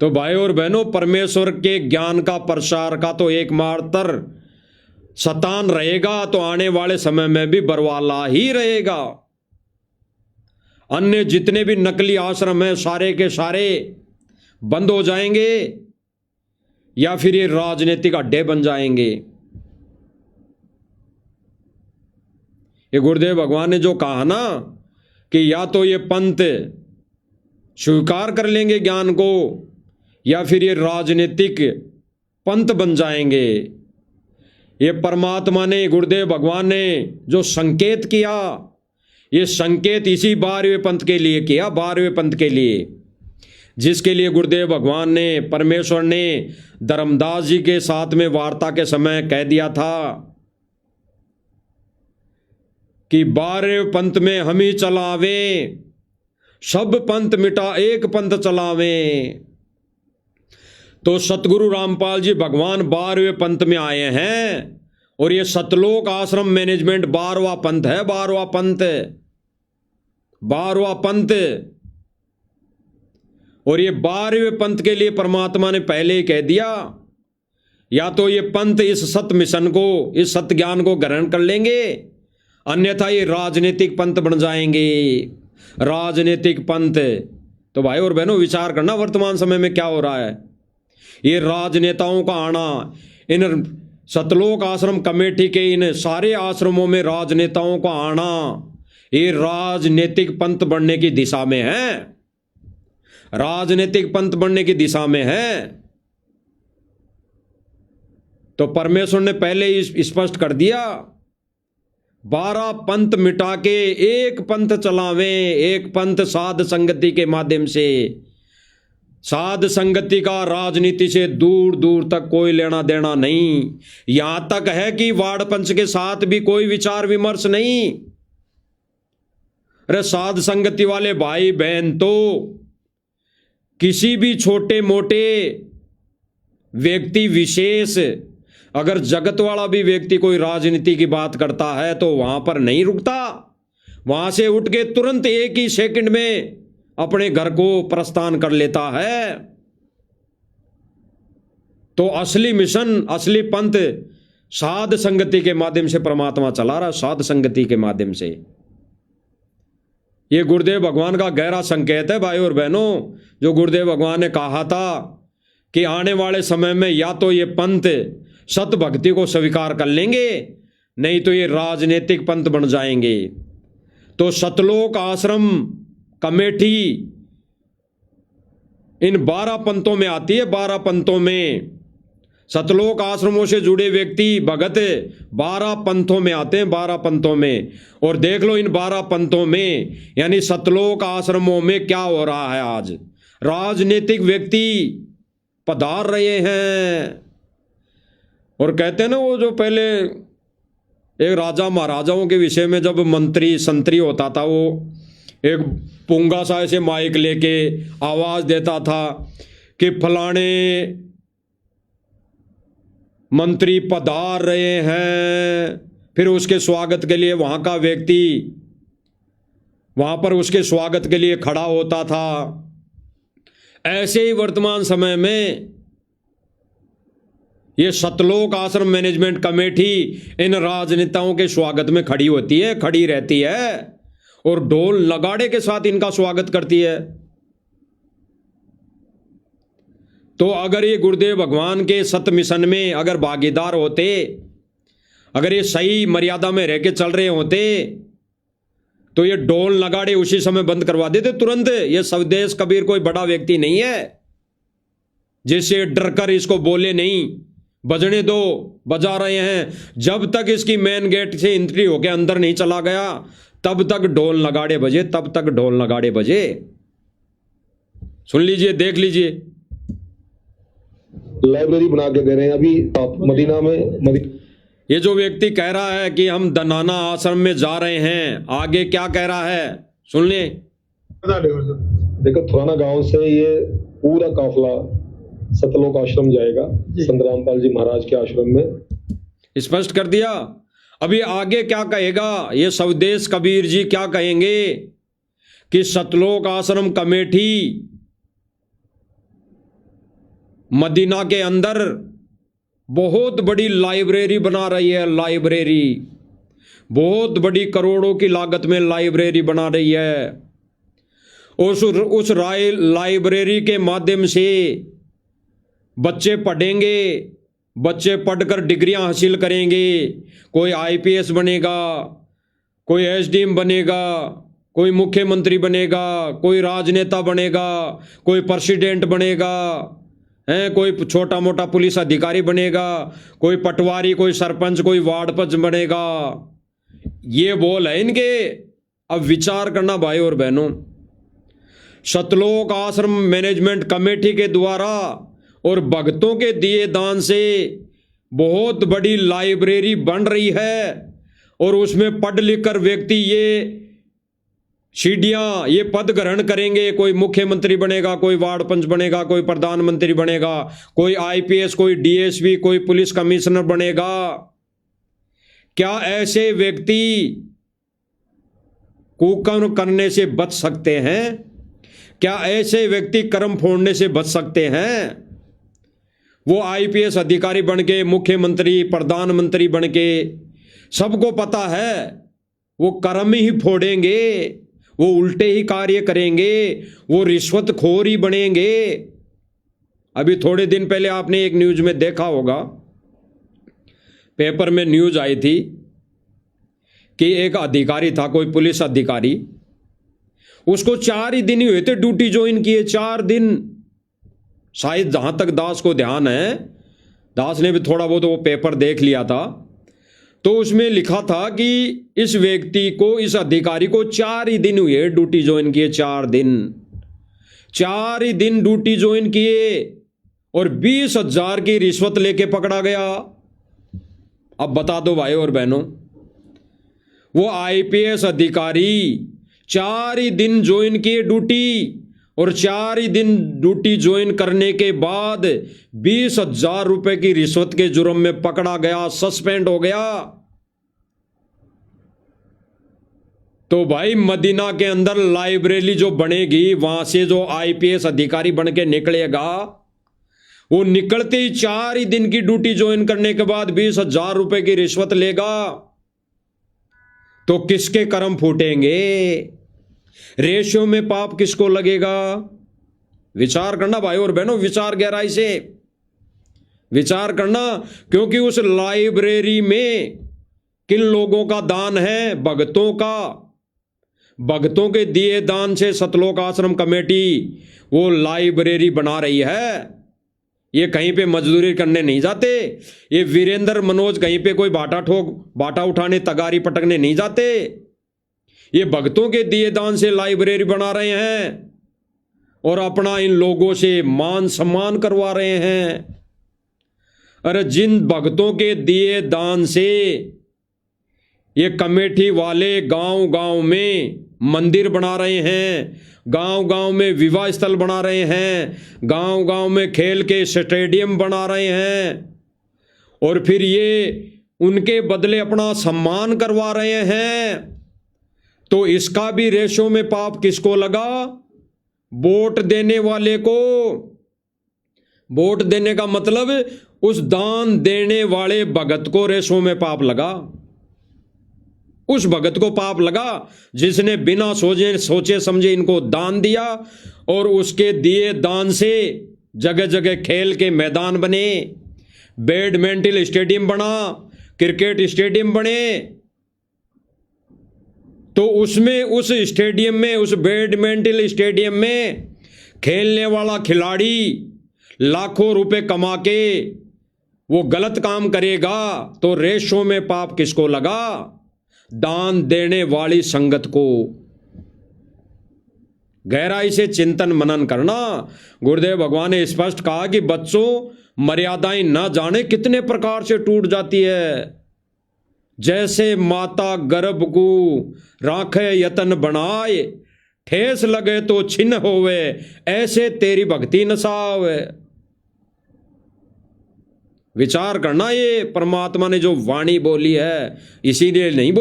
तो भाई और बहनों, परमेश्वर के ज्ञान का प्रसार का तो एकमात्र शतान रहेगा, तो आने वाले समय में भी बरवाला ही रहेगा। अन्य जितने भी नकली आश्रम हैं सारे के सारे बंद हो जाएंगे या फिर ये राजनीतिक अड्डे बन जाएंगे। ये गुरुदेव भगवान ने जो कहा ना कि या तो ये पंथ स्वीकार कर लेंगे ज्ञान को या फिर ये राजनीतिक पंथ बन जाएंगे। ये परमात्मा ने, गुरुदेव भगवान ने जो संकेत किया, ये संकेत इसी 12वें पंथ के लिए किया, 12वें पंथ के लिए, जिसके लिए गुरुदेव भगवान ने, परमेश्वर ने धर्मदास जी के साथ में वार्ता के समय कह दिया था कि 12वें पंथ में हम ही चलावे, सब पंथ मिटा एक पंथ चलावे। तो सतगुरु रामपाल जी भगवान 12वें पंथ में आए हैं और ये सतलोक आश्रम मैनेजमेंट 12वां पंथ है, 12वां पंथ, 12वां पंथ। और ये 12वें पंथ के लिए परमात्मा ने पहले ही कह दिया, या तो ये पंथ इस सत मिशन को, इस सत ज्ञान को ग्रहण कर लेंगे, अन्यथा ये राजनीतिक पंथ बन जाएंगे, राजनीतिक पंथ। तो भाई और बहनों, विचार करना वर्तमान समय में क्या हो रहा है। ये राजनेताओं का आना, इन सतलोक आश्रम कमेटी के इन सारे आश्रमों में राजनेताओं का आना, ये राजनीतिक पंथ बढ़ने की दिशा में है, राजनीतिक पंथ बढ़ने की दिशा में है। तो परमेश्वर ने पहले ही स्पष्ट कर दिया, 12 पंथ मिटा के एक पंथ चलावें, एक पंथ साध संगति के माध्यम से। साध संगति का राजनीति से दूर दूर तक कोई लेना देना नहीं। यहां तक है कि वार्ड पंच के साथ भी कोई विचार विमर्श नहीं। अरे साध संगति वाले भाई बहन तो किसी भी छोटे मोटे व्यक्ति विशेष, अगर जगत वाला भी व्यक्ति कोई राजनीति की बात करता है तो वहां पर नहीं रुकता, वहां से उठ के तुरंत एक ही सेकंड में अपने घर को प्रस्थान कर लेता है। तो असली मिशन, असली पंथ साध संगति के माध्यम से परमात्मा चला रहा, साध संगति के माध्यम से। ये गुरुदेव भगवान का गहरा संकेत है भाई और बहनों, जो गुरुदेव भगवान ने कहा था कि आने वाले समय में या तो ये पंथ सत भक्ति को स्वीकार कर लेंगे, नहीं तो ये राजनीतिक पंथ बन जाएंगे। तो सतलोक आश्रम कमेटी इन 12 पंथों में आती है। 12 पंथों में सतलोक आश्रमों से जुड़े व्यक्ति भगत 12 पंथों में आते हैं, 12 पंथों में। और देख लो इन 12 पंथों में यानी सतलोक आश्रमों में क्या हो रहा है आज। राजनीतिक व्यक्ति पधार रहे हैं। और कहते हैं ना, वो जो पहले एक राजा महाराजाओं के विषय में जब मंत्री संतरी होता था, वो एक पुंगा सा ऐसे माइक लेके आवाज देता था कि फलाने मंत्री पधार रहे हैं, फिर उसके स्वागत के लिए वहां का व्यक्ति वहां पर उसके स्वागत के लिए खड़ा होता था। ऐसे ही वर्तमान समय में ये सतलोक आश्रम मैनेजमेंट कमेटी इन राजनेताओं के स्वागत में खड़ी होती है, खड़ी रहती है और ढोल नगाड़े के साथ इनका स्वागत करती है। तो अगर ये गुरुदेव भगवान के सत मिशन में अगर भागीदार होते, अगर ये सही मर्यादा में रह के चल रहे होते, तो ये ढोल नगाड़े उसी समय बंद करवा देते तुरंत। ये स्वदेश कबीर कोई बड़ा व्यक्ति नहीं है जिससे डर कर इसको बोले नहीं, बजने दो, बजा रहे हैं। जब तक इसकी मेन गेट से एंट्री होके अंदर नहीं चला गया तब तक ढोल नगाड़े बजे, तब तक ढोल नगाड़े बजे। सुन लीजिए, देख लीजिए। लाइब्रेरी बना के दे रहे हैं अभी मदीना में। ये जो व्यक्ति कह रहा है कि हम दनाना आश्रम में जा रहे हैं, आगे क्या कह रहा है सुन ले। देखो, थुराना गांव से ये पूरा काफिला सतलोक आश्रम जाएगा, संत रामपाल जी महाराज के आश्रम में। स्पष्ट कर दिया। अभी आगे क्या कहेगा ये स्वदेश कबीर जी, क्या कहेंगे कि सतलोक आश्रम कमेटी मदीना के अंदर बहुत बड़ी लाइब्रेरी बना रही है। लाइब्रेरी बहुत बड़ी, करोड़ों की लागत में लाइब्रेरी बना रही है। उस लाइब्रेरी के माध्यम से बच्चे पढ़ेंगे, बच्चे पढ़कर डिग्रियां हासिल करेंगे। कोई आईपीएस बनेगा, कोई एसडीएम बनेगा, कोई मुख्यमंत्री बनेगा, कोई राजनेता बनेगा, कोई प्रेसिडेंट बनेगा, कोई छोटा मोटा पुलिस अधिकारी बनेगा, कोई पटवारी, कोई सरपंच, कोई वार्ड पंच बनेगा। ये बोल है इनके। अब विचार करना भाई और बहनों, सतलोक आश्रम मैनेजमेंट कमेटी के द्वारा और भक्तों के दिए दान से बहुत बड़ी लाइब्रेरी बन रही है और उसमें पढ़ लिख कर व्यक्ति ये सीढ़ियां, ये पद ग्रहण करेंगे। कोई मुख्यमंत्री बनेगा, कोई वार्ड पंच बनेगा, कोई प्रधानमंत्री बनेगा, कोई आईपीएस, कोई डीएसपी, कोई पुलिस कमिश्नर बनेगा। क्या ऐसे व्यक्ति कुकर्म करने से बच सकते हैं? क्या ऐसे व्यक्ति कर्म फोड़ने से बच सकते हैं? वो आईपीएस अधिकारी बन के, मुख्यमंत्री, प्रधानमंत्री बन के, सबको पता है वो कर्म ही फोड़ेंगे, वो उल्टे ही कार्य करेंगे, वो रिश्वतखोर ही बनेंगे। अभी थोड़े दिन पहले आपने एक न्यूज में देखा होगा, पेपर में न्यूज आई थी कि एक अधिकारी था, कोई पुलिस अधिकारी, उसको 4 ही दिन ही हुए थे ड्यूटी ज्वाइन किए। 4 दिन, शायद जहां तक दास को ध्यान है, दास ने भी थोड़ा बहुत वो पेपर देख लिया था, तो उसमें लिखा था कि इस व्यक्ति को, इस अधिकारी को 4 ही दिन हुए ड्यूटी ज्वाइन किए। 4 दिन, 4 ही दिन ड्यूटी ज्वाइन किए और 20,000 की रिश्वत लेके पकड़ा गया। अब बता दो भाई और बहनों, वो आईपीएस अधिकारी 4 ही दिन ज्वाइन किए ड्यूटी और 4 ही दिन ड्यूटी ज्वाइन करने के बाद 20,000 रुपए की रिश्वत के जुर्म में पकड़ा गया, सस्पेंड हो गया। तो भाई मदीना के अंदर लाइब्रेरी जो बनेगी, वहां से जो आईपीएस अधिकारी बन के निकलेगा वो निकलते ही 4 ही दिन की ड्यूटी ज्वाइन करने के बाद 20,000 रुपए की रिश्वत लेगा, तो किसके कर्म फूटेंगे? रेशियो में पाप किसको लगेगा? विचार करना भाई और बहनों, विचार गहराई से विचार करना। क्योंकि उस लाइब्रेरी में किन लोगों का दान है? भक्तों का। भक्तों के दिए दान से सतलोक आश्रम कमेटी वो लाइब्रेरी बना रही है। ये कहीं पे मजदूरी करने नहीं जाते। ये वीरेंद्र मनोज कहीं पे कोई बाटा उठाने तगारी पटकने नहीं जाते। ये भक्तों के दिए दान से लाइब्रेरी बना रहे हैं और अपना इन लोगों से मान सम्मान करवा रहे हैं। अरे जिन भक्तों के दिए दान से ये कमेटी वाले गांव गांव में मंदिर बना रहे हैं, गांव गांव में विवाह स्थल बना रहे हैं, गांव गांव में खेल के स्टेडियम बना रहे हैं, और फिर ये उनके बदले अपना सम्मान करवा रहे हैं, तो इसका भी रेशो में पाप किसको लगा? वोट देने वाले को। वोट देने का मतलब उस दान देने वाले भगत को रेशो में पाप लगा। उस भगत को पाप लगा जिसने बिना सोचे समझे इनको दान दिया, और उसके दिए दान से जगह जगह खेल के मैदान बने, बैडमिंटन स्टेडियम बना, क्रिकेट स्टेडियम बने। तो उसमें उस स्टेडियम में, उस बैडमिंटन स्टेडियम में खेलने वाला खिलाड़ी लाखों रुपए कमा के वो गलत काम करेगा, तो रेशो में पाप किसको लगा? दान देने वाली संगत को। गहराई से चिंतन मनन करना। गुरुदेव भगवान ने स्पष्ट कहा कि बच्चों, मर्यादाएं न जाने कितने प्रकार से टूट जाती है। जैसे माता गर्भ को राखे यतन बनाए, ठेस लगे तो छिन्न होवे, ऐसे तेरी भक्ति नसावे। विचार करना, ये परमात्मा ने जो वाणी बोली है इसीलिए नहीं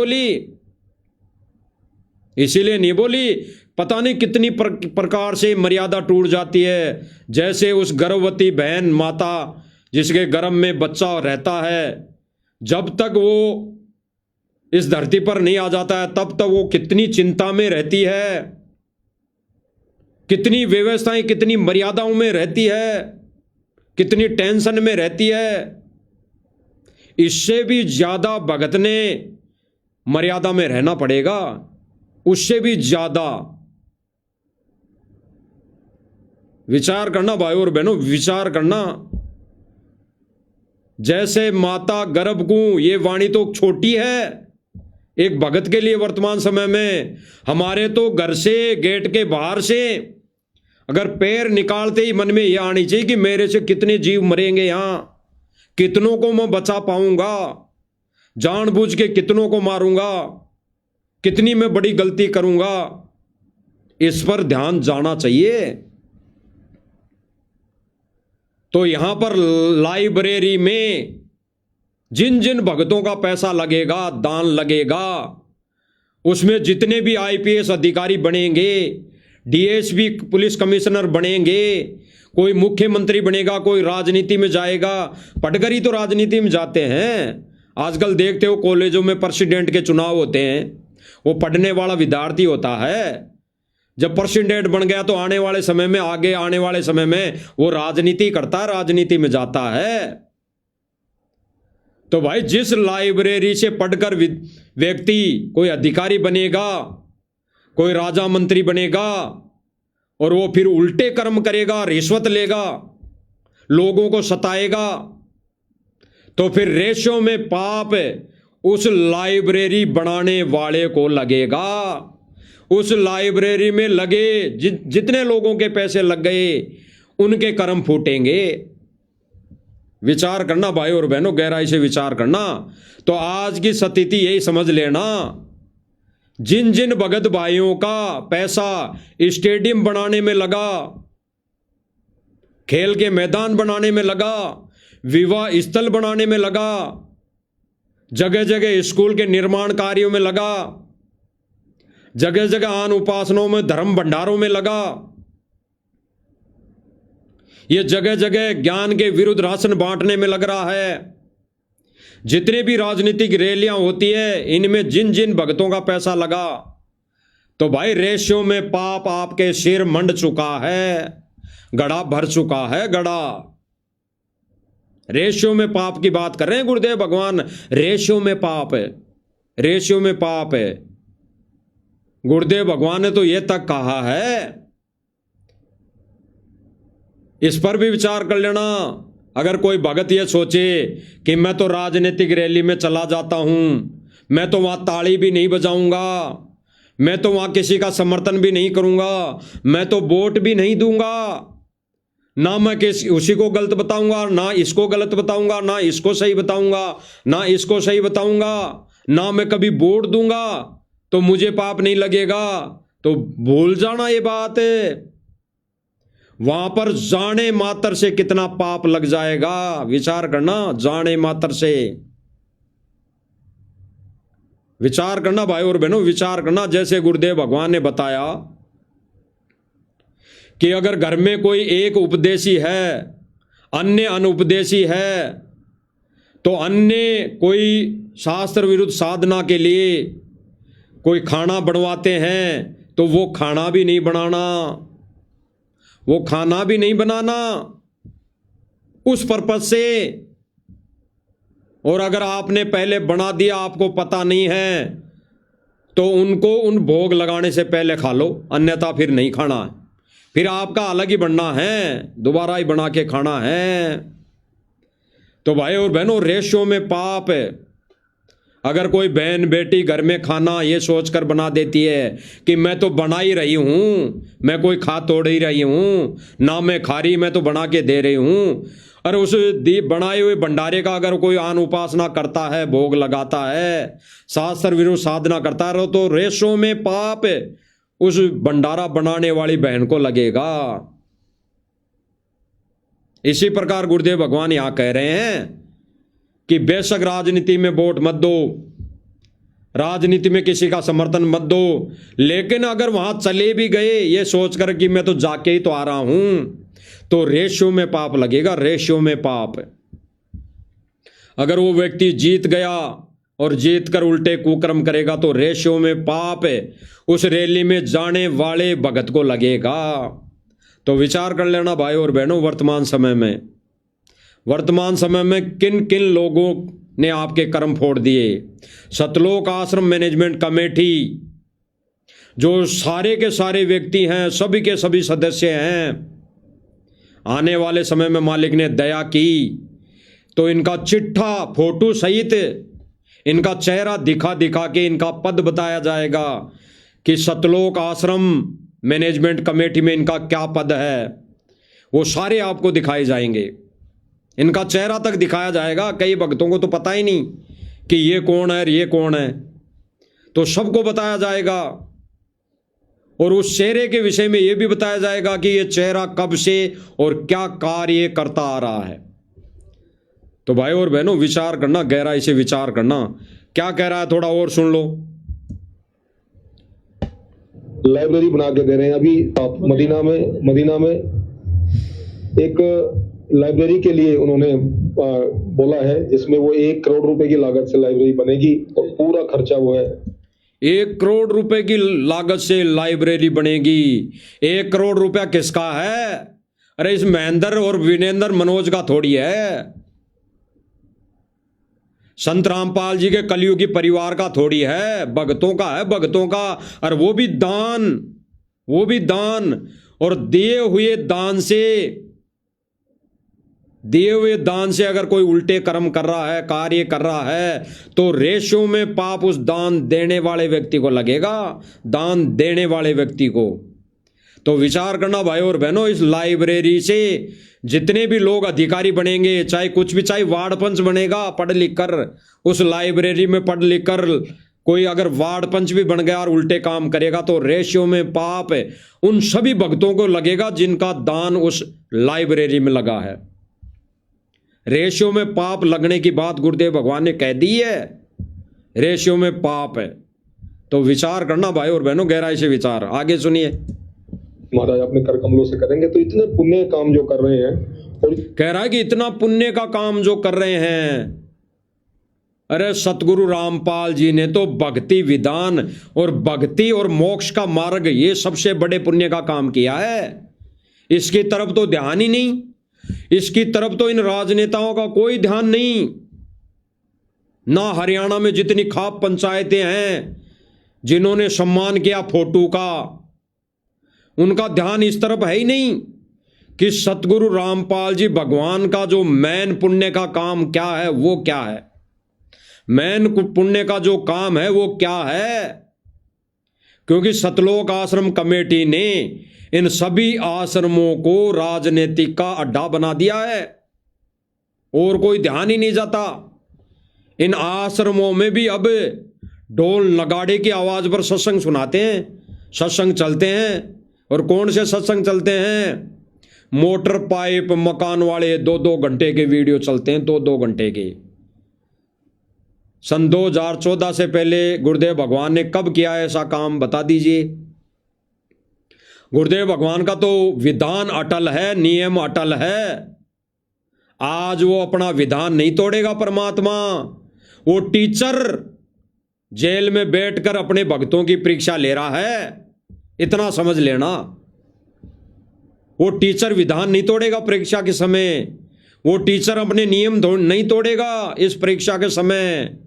बोली, पता नहीं कितनी प्रकार से मर्यादा टूट जाती है। जैसे उस गर्भवती बहन माता जिसके गर्भ में बच्चा रहता है, जब तक वो इस धरती पर नहीं आ जाता है तब तक वो कितनी चिंता में रहती है, कितनी व्यवस्थाएं, कितनी मर्यादाओं में रहती है, कितनी टेंशन में रहती है। इससे भी ज्यादा भगत ने मर्यादा में रहना पड़ेगा, उससे भी ज्यादा। विचार करना भाई और बहनों, विचार करना। जैसे माता गर्भ को, ये वाणी तो छोटी है एक भगत के लिए वर्तमान समय में। हमारे तो घर से, गेट के बाहर से अगर पैर निकालते ही मन में यह आनी चाहिए कि मेरे से कितने जीव मरेंगे, यहां कितनों को मैं बचा पाऊंगा, जानबूझ के कितनों को मारूंगा, कितनी मैं बड़ी गलती करूंगा। इस पर ध्यान जाना चाहिए। तो यहां पर लाइब्रेरी में जिन जिन भक्तों का पैसा लगेगा, दान लगेगा, उसमें जितने भी आईपीएस अधिकारी बनेंगे, डीएसपी पुलिस कमिश्नर बनेंगे, कोई मुख्यमंत्री बनेगा, कोई राजनीति में जाएगा। पटगरी तो राजनीति में जाते हैं। आजकल देखते हो कॉलेजों में प्रेसिडेंट के चुनाव होते हैं, वो पढ़ने वाला विद्यार्थी होता है। जब प्रेसिडेंट बन गया तो आने वाले समय में, आगे आने वाले समय में वो राजनीति करता है, राजनीति में जाता है। तो भाई जिस लाइब्रेरी से पढ़कर व्यक्ति कोई अधिकारी बनेगा, कोई राजा मंत्री बनेगा, और वो फिर उल्टे कर्म करेगा, रिश्वत लेगा, लोगों को सताएगा, तो फिर रेशो में पाप उस लाइब्रेरी बनाने वाले को लगेगा। उस लाइब्रेरी में लगे जितने लोगों के पैसे लग गए, उनके कर्म फूटेंगे। विचार करना भाई और बहनों, गहराई से विचार करना। तो आज की स्थिति यही समझ लेना, जिन जिन भगत भाइयों का पैसा स्टेडियम बनाने में लगा, खेल के मैदान बनाने में लगा, विवाह स्थल बनाने में लगा, जगह जगह स्कूल के निर्माण कार्यों में लगा, जगह जगह आन उपासनाओं में, धर्म भंडारों में लगा, ये जगह जगह ज्ञान के विरुद्ध राशन बांटने में लग रहा है। जितने भी राजनीतिक रैलियां होती है, इनमें जिन जिन भक्तों का पैसा लगा, तो भाई रेशियो में पाप आपके सिर मंड चुका है, गड़ा भर चुका है, गड़ा। रेशियो में पाप की बात कर रहे हैं गुरुदेव भगवान। रेशियो में पाप है, रेशियो में पाप है। गुरुदेव भगवान ने तो यह तक कहा है, इस पर भी विचार कर लेना। अगर कोई भगत ये सोचे कि मैं तो राजनीतिक रैली में चला जाता हूं, मैं तो वहां ताली भी नहीं बजाऊंगा, मैं तो वहां किसी का समर्थन भी नहीं करूंगा, मैं तो वोट भी नहीं दूंगा, ना मैं उसी को गलत बताऊंगा, ना इसको गलत बताऊंगा, ना इसको सही बताऊंगा, ना इसको सही बताऊंगा, ना मैं कभी वोट दूंगा, तो मुझे पाप नहीं लगेगा। तो भूल जाना ये बात है। वहां पर जाने मात्र से कितना पाप लग जाएगा, विचार करना। जाने मात्र से विचार करना भाई और बहनों, विचार करना। जैसे गुरुदेव भगवान ने बताया कि अगर घर में कोई एक उपदेशी है, अन्य अनुपदेशी है, तो अन्य कोई शास्त्र विरुद्ध साधना के लिए कोई खाना बनवाते हैं, तो वो खाना भी नहीं बनाना, वो खाना भी नहीं बनाना उस पर्पज से। और अगर आपने पहले बना दिया, आपको पता नहीं है, तो उनको उन भोग लगाने से पहले खा लो, अन्यथा फिर नहीं खाना है। फिर आपका अलग ही बनना है, दोबारा ही बना के खाना है। तो भाई और बहनों, रेशियो में पाप है। अगर कोई बहन बेटी घर में खाना ये सोचकर बना देती है कि मैं तो बना ही रही हूं, मैं कोई खा तोड़ ही रही हूं, ना मैं खा रही, मैं तो बना के दे रही हूं, और उस बनाए हुए भंडारे का अगर कोई आन उपासना करता है, भोग लगाता है, शास्त्र विरुद्ध साधना करता है, तो रेशों में पाप उस भंडारा बनाने वाली बहन को लगेगा। इसी प्रकार गुरुदेव भगवान यहां कह रहे हैं कि बेशक राजनीति में वोट मत दो, राजनीति में किसी का समर्थन मत दो, लेकिन अगर वहां चले भी गए ये सोचकर कि मैं तो जाके ही तो आ रहा हूं, तो रेशियो में पाप लगेगा, रेशियो में पाप। अगर वो व्यक्ति जीत गया और जीत कर उल्टे कुकर्म करेगा, तो रेशियो में पाप उस रैली में जाने वाले भगत को लगेगा। तो विचार कर लेना भाई और बहनों, वर्तमान समय में किन किन लोगों ने आपके कर्म फोड़ दिए। सतलोक आश्रम मैनेजमेंट कमेटी, जो सारे के सारे व्यक्ति हैं, सभी के सभी सदस्य हैं, आने वाले समय में मालिक ने दया की तो इनका चिट्ठा फोटो सहित इनका चेहरा दिखा दिखा के इनका पद बताया जाएगा कि सतलोक आश्रम मैनेजमेंट कमेटी में इनका क्या पद है। वो सारे आपको दिखाए जाएंगे, इनका चेहरा तक दिखाया जाएगा। कई भक्तों को तो पता ही नहीं कि ये कौन है और ये कौन है, तो सबको बताया जाएगा। और उस चेहरे के विषय में यह भी बताया जाएगा कि ये चेहरा कब से और क्या कार्य करता आ रहा है। तो भाई और बहनों, विचार करना, गहराई से विचार करना। क्या कह रहा है थोड़ा और सुन लो। लाइब्रेरी बना के दे रहे हैं अभी आप मदीना में एक लाइब्रेरी के लिए उन्होंने बोला है, जिसमें वो 1 करोड़ रुपए की लागत से लाइब्रेरी बनेगी और पूरा खर्चा वो है। 1 करोड़ रुपए की लागत से लाइब्रेरी बनेगी। 1 करोड़ रुपया किसका है? अरे इस महेंद्र और विनेंद्र मनोज का थोड़ी है, संत रामपाल जी के कलयुगी परिवार का थोड़ी है, भक्तों का है, भक्तों का। और वो भी दान और दिए हुए दान से अगर कोई उल्टे कर्म कर रहा है, कार्य कर रहा है, तो रेशों में पाप उस दान देने वाले व्यक्ति को लगेगा, दान देने वाले व्यक्ति को। तो विचार करना भाई और बहनों, इस लाइब्रेरी से जितने भी लोग अधिकारी बनेंगे, चाहे कुछ भी, चाहे वार्ड पंच बनेगा पढ़ लिख कर, उस लाइब्रेरी में पढ़ लिख कर कोई अगर वार्ड पंच भी बन गया और उल्टे काम करेगा, तो रेशियो में पाप उन सभी भक्तों को लगेगा जिनका दान उस लाइब्रेरी में लगा है। रेशियो में पाप लगने की बात गुरुदेव भगवान ने कह दी है, रेशियो में पाप है। तो विचार करना भाई और बहनों, गहराई से विचार। आगे सुनिए। महाराज अपने कर कमलों से करेंगे। तो इतने पुण्य काम जो कर रहे हैं, और कह रहा है कि इतना पुण्य का काम जो कर रहे हैं, अरे सतगुरु रामपाल जी ने तो भक्ति विधान और भक्ति और मोक्ष का मार्ग, ये सबसे बड़े पुण्य का काम किया है। इसकी तरफ तो ध्यान ही नहीं, इसकी तरफ तो इन राजनेताओं का कोई ध्यान नहीं। ना हरियाणा में जितनी खाप पंचायतें हैं जिन्होंने सम्मान किया फोटो का, उनका ध्यान इस तरफ है ही नहीं कि सतगुरु रामपाल जी भगवान का जो मैन पुण्य का काम क्या है, वो क्या है, मैन पुण्य का जो काम है वो क्या है। क्योंकि सतलोक आश्रम कमेटी ने इन सभी आश्रमों को राजनीतिक का अड्डा बना दिया है और कोई ध्यान ही नहीं जाता। इन आश्रमों में भी अब ढोल नगाड़े की आवाज पर सत्संग सुनाते हैं, सत्संग चलते हैं। और कौन से सत्संग चलते हैं? मोटर पाइप मकान वाले 2-2 घंटे के वीडियो चलते हैं, 2-2 घंटे के। सन 2014 से पहले गुरुदेव भगवान ने कब किया ऐसा काम, बता दीजिए। गुरुदेव भगवान का तो विधान अटल है, नियम अटल है। आज वो अपना विधान नहीं तोड़ेगा परमात्मा। वो टीचर जेल में बैठकर अपने भक्तों की परीक्षा ले रहा है, इतना समझ लेना। वो टीचर विधान नहीं तोड़ेगा परीक्षा के समय, वो टीचर अपने नियम नहीं तोड़ेगा इस परीक्षा के समय।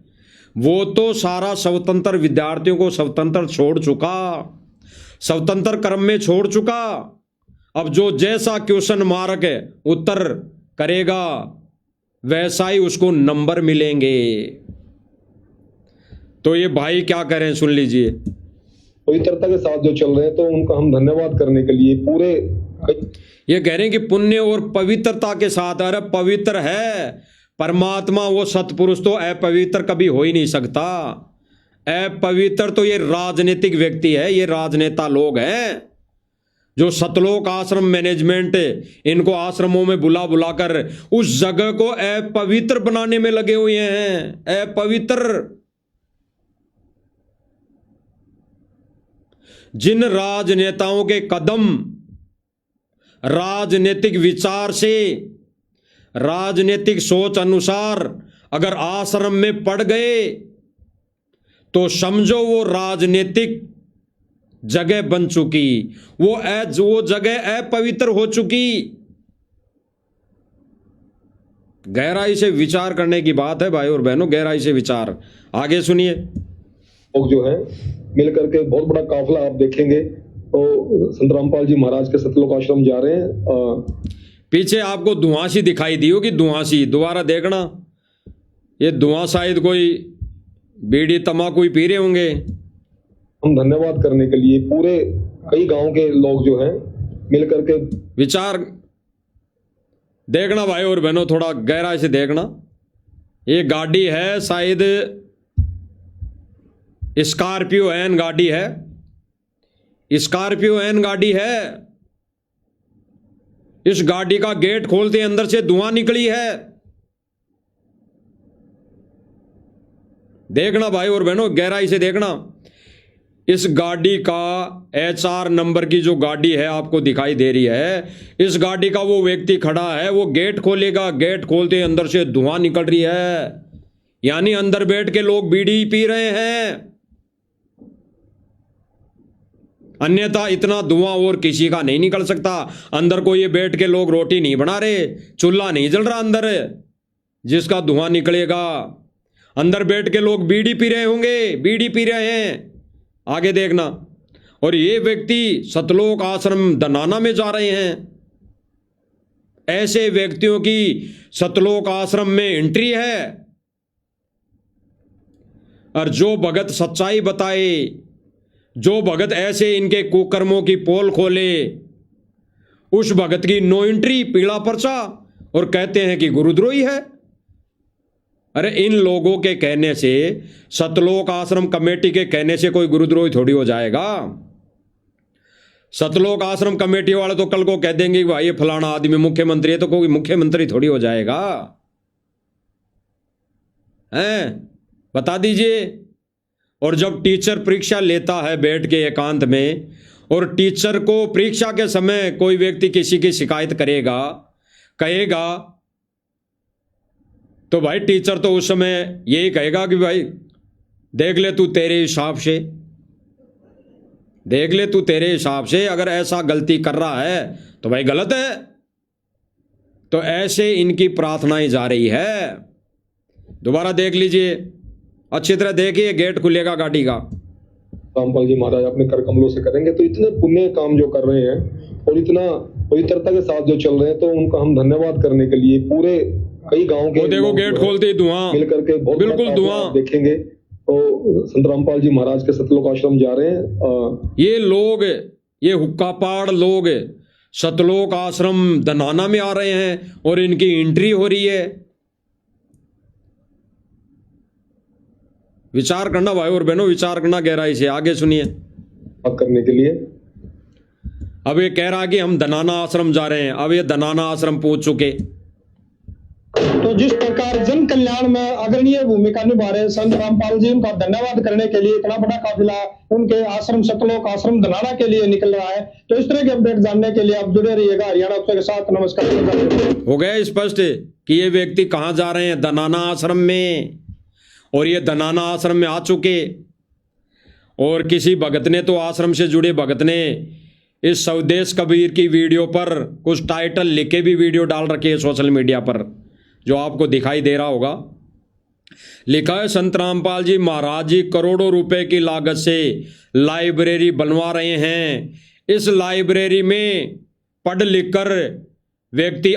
वो तो सारा स्वतंत्र विद्यार्थियों को स्वतंत्र छोड़ चुका, स्वतंत्र क्रम में छोड़ चुका। अब जो जैसा क्वेश्चन मार्क उत्तर करेगा वैसा ही उसको नंबर मिलेंगे। तो ये भाई क्या करें, सुन लीजिए। पवित्रता के साथ जो चल रहे हैं, तो उनका हम धन्यवाद करने के लिए पूरे, ये कह रहे हैं कि पुण्य और पवित्रता के साथ, अरे पवित्र है परमात्मा, वो सतपुरुष तो अपवित्र कभी हो ही नहीं सकता। अपवित्र तो ये राजनीतिक व्यक्ति है, ये राजनेता लोग हैं जो सतलोक आश्रम मैनेजमेंट इनको आश्रमों में बुला बुलाकर उस जगह को अपवित्र बनाने में लगे हुए हैं। अपवित्र। जिन राजनेताओं के कदम राजनीतिक विचार से, राजनीतिक सोच अनुसार अगर आश्रम में पड़ गए तो समझो वो राजनीतिक जगह बन चुकी, वो जगह अपवित्र हो चुकी। गहराई से विचार करने की बात है भाई और बहनों, गहराई से विचार। आगे सुनिए। लोग जो है मिलकर के बहुत बड़ा काफिला आप देखेंगे, तो संत रामपाल जी महाराज के सतलोक आश्रम जा रहे हैं। पीछे आपको धुआं सी दिखाई दी होगी, धुआं सी, दोबारा देखना। ये धुआं शायद कोई बीड़ी तम्बाकू ही पी रहे होंगे। हम धन्यवाद करने के लिए पूरे कई गांव के लोग जो हैं मिलकर के विचार देखना भाई और बहनों, थोड़ा गहराई से देखना। ये गाड़ी है शायद स्कॉर्पियो एन गाड़ी है, स्कॉर्पियो एन गाड़ी है। इस गाड़ी का गेट खोलते अंदर से धुआं निकली है। देखना भाई और बहनों, गहराई से देखना। इस गाड़ी का HR नंबर की जो गाड़ी है आपको दिखाई दे रही है, इस गाड़ी का वो व्यक्ति खड़ा है, वो गेट खोलेगा, गेट खोलते अंदर से धुआं निकल रही है। यानी अंदर बैठ के लोग बीड़ी पी रहे हैं। अन्यथा इतना धुआं और किसी का नहीं निकल सकता। अंदर को ये बैठ के लोग रोटी नहीं बना रहे, चूल्हा नहीं जल रहा अंदर जिसका धुआं निकलेगा। अंदर बैठ के लोग बीड़ी पी रहे होंगे, बीड़ी पी रहे हैं। आगे देखना। और ये व्यक्ति सतलोक आश्रम दनाना में जा रहे हैं। ऐसे व्यक्तियों की सतलोक आश्रम में एंट्री है। और जो भगत सच्चाई बताए, जो भगत ऐसे इनके कुकर्मों की पोल खोले, उस भगत की नो एंट्री, पीला पर्चा, और कहते हैं कि गुरुद्रोही है। अरे इन लोगों के कहने से, सतलोक आश्रम कमेटी के कहने से कोई गुरुद्रोही थोड़ी हो जाएगा। सतलोक आश्रम कमेटी वाले तो कल को कह देंगे कि भाई ये फलाना आदमी मुख्यमंत्री है, तो कोई मुख्यमंत्री थोड़ी हो जाएगा। हैं, बता दीजिए। और जब टीचर परीक्षा लेता है बैठ के एकांत में, और टीचर को परीक्षा के समय कोई व्यक्ति किसी की शिकायत कहेगा तो भाई टीचर तो उस समय यही कहेगा कि भाई देख ले तू तेरे हिसाब से, अगर ऐसा गलती कर रहा है तो भाई गलत है। तो ऐसे इनकी प्रार्थनाएं जा रही है। दोबारा देख लीजिए, अच्छी तरह देखिए, गेट खुलेगा गाड़ी का। रामपाल जी महाराज अपने कर कमलों से करेंगे तो इतने पुण्य काम जो कर रहे हैं और इतना पवित्रता के साथ जो चल रहे हैं, तो उनका हम धन्यवाद करने के लिए पूरे कई गांव के देखो गेट खोलते ही धुआं, मिल करके बिल्कुल धुआं देखेंगे। तो संत रामपाल जी महाराज के सतलोक आश्रम जा रहे हैं। ये लोग, ये हुक्कापाड़ लोग सतलोक आश्रम धनाना में आ रहे हैं और इनकी एंट्री हो रही है। विचार करना भाई और बहनों, विचार करना गहराई से। आगे सुनिए। करने के लिए अब ये कह रहा कि हम धनाना आश्रम जा रहे हैं। अब ये धनाना आश्रम पहुंच चुके। तो जिस प्रकार जन कल्याण में अग्रणीय भूमिका निभा रहे संत रामपाल जी, उनका धन्यवाद करने के लिए इतना बड़ा काफिला उनके आश्रम सतलोक आश्रम धनाना के लिए निकल रहा है। तो इस तरह के अपडेट जानने के लिए आप जुड़े रहिएगा हरियाणा उत्सव के साथ। नमस्कार। हो गया स्पष्ट कि ये व्यक्ति कहां जा रहे हैं? धनाना आश्रम में। और ये धनाना आश्रम में आ चुके। और किसी भगत ने, तो आश्रम से जुड़े भगत ने इस स्वदेश कबीर की वीडियो पर कुछ टाइटल लिख के भी वीडियो डाल रखे है सोशल मीडिया पर, जो आपको दिखाई दे रहा होगा। लिखा है, संत रामपाल जी महाराज जी करोड़ों रुपए की लागत से लाइब्रेरी बनवा रहे हैं। इस लाइब्रेरी में पढ़ लिख कर व्यक्ति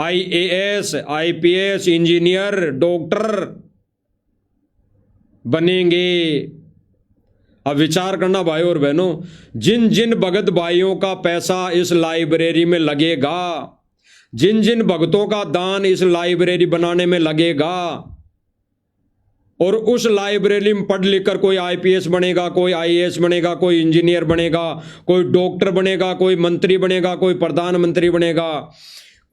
IAS, IPS, इंजीनियर, डॉक्टर बनेंगे। अब विचार करना भाई और बहनों, जिन जिन भगत भाइयों का पैसा इस लाइब्रेरी में लगेगा, जिन जिन भक्तों का दान इस लाइब्रेरी बनाने में लगेगा, और उस लाइब्रेरी में पढ़ लिख कर कोई IPS बनेगा, कोई IAS बनेगा, कोई इंजीनियर बनेगा, कोई डॉक्टर बनेगा, कोई मंत्री बनेगा, कोई प्रधानमंत्री बनेगा,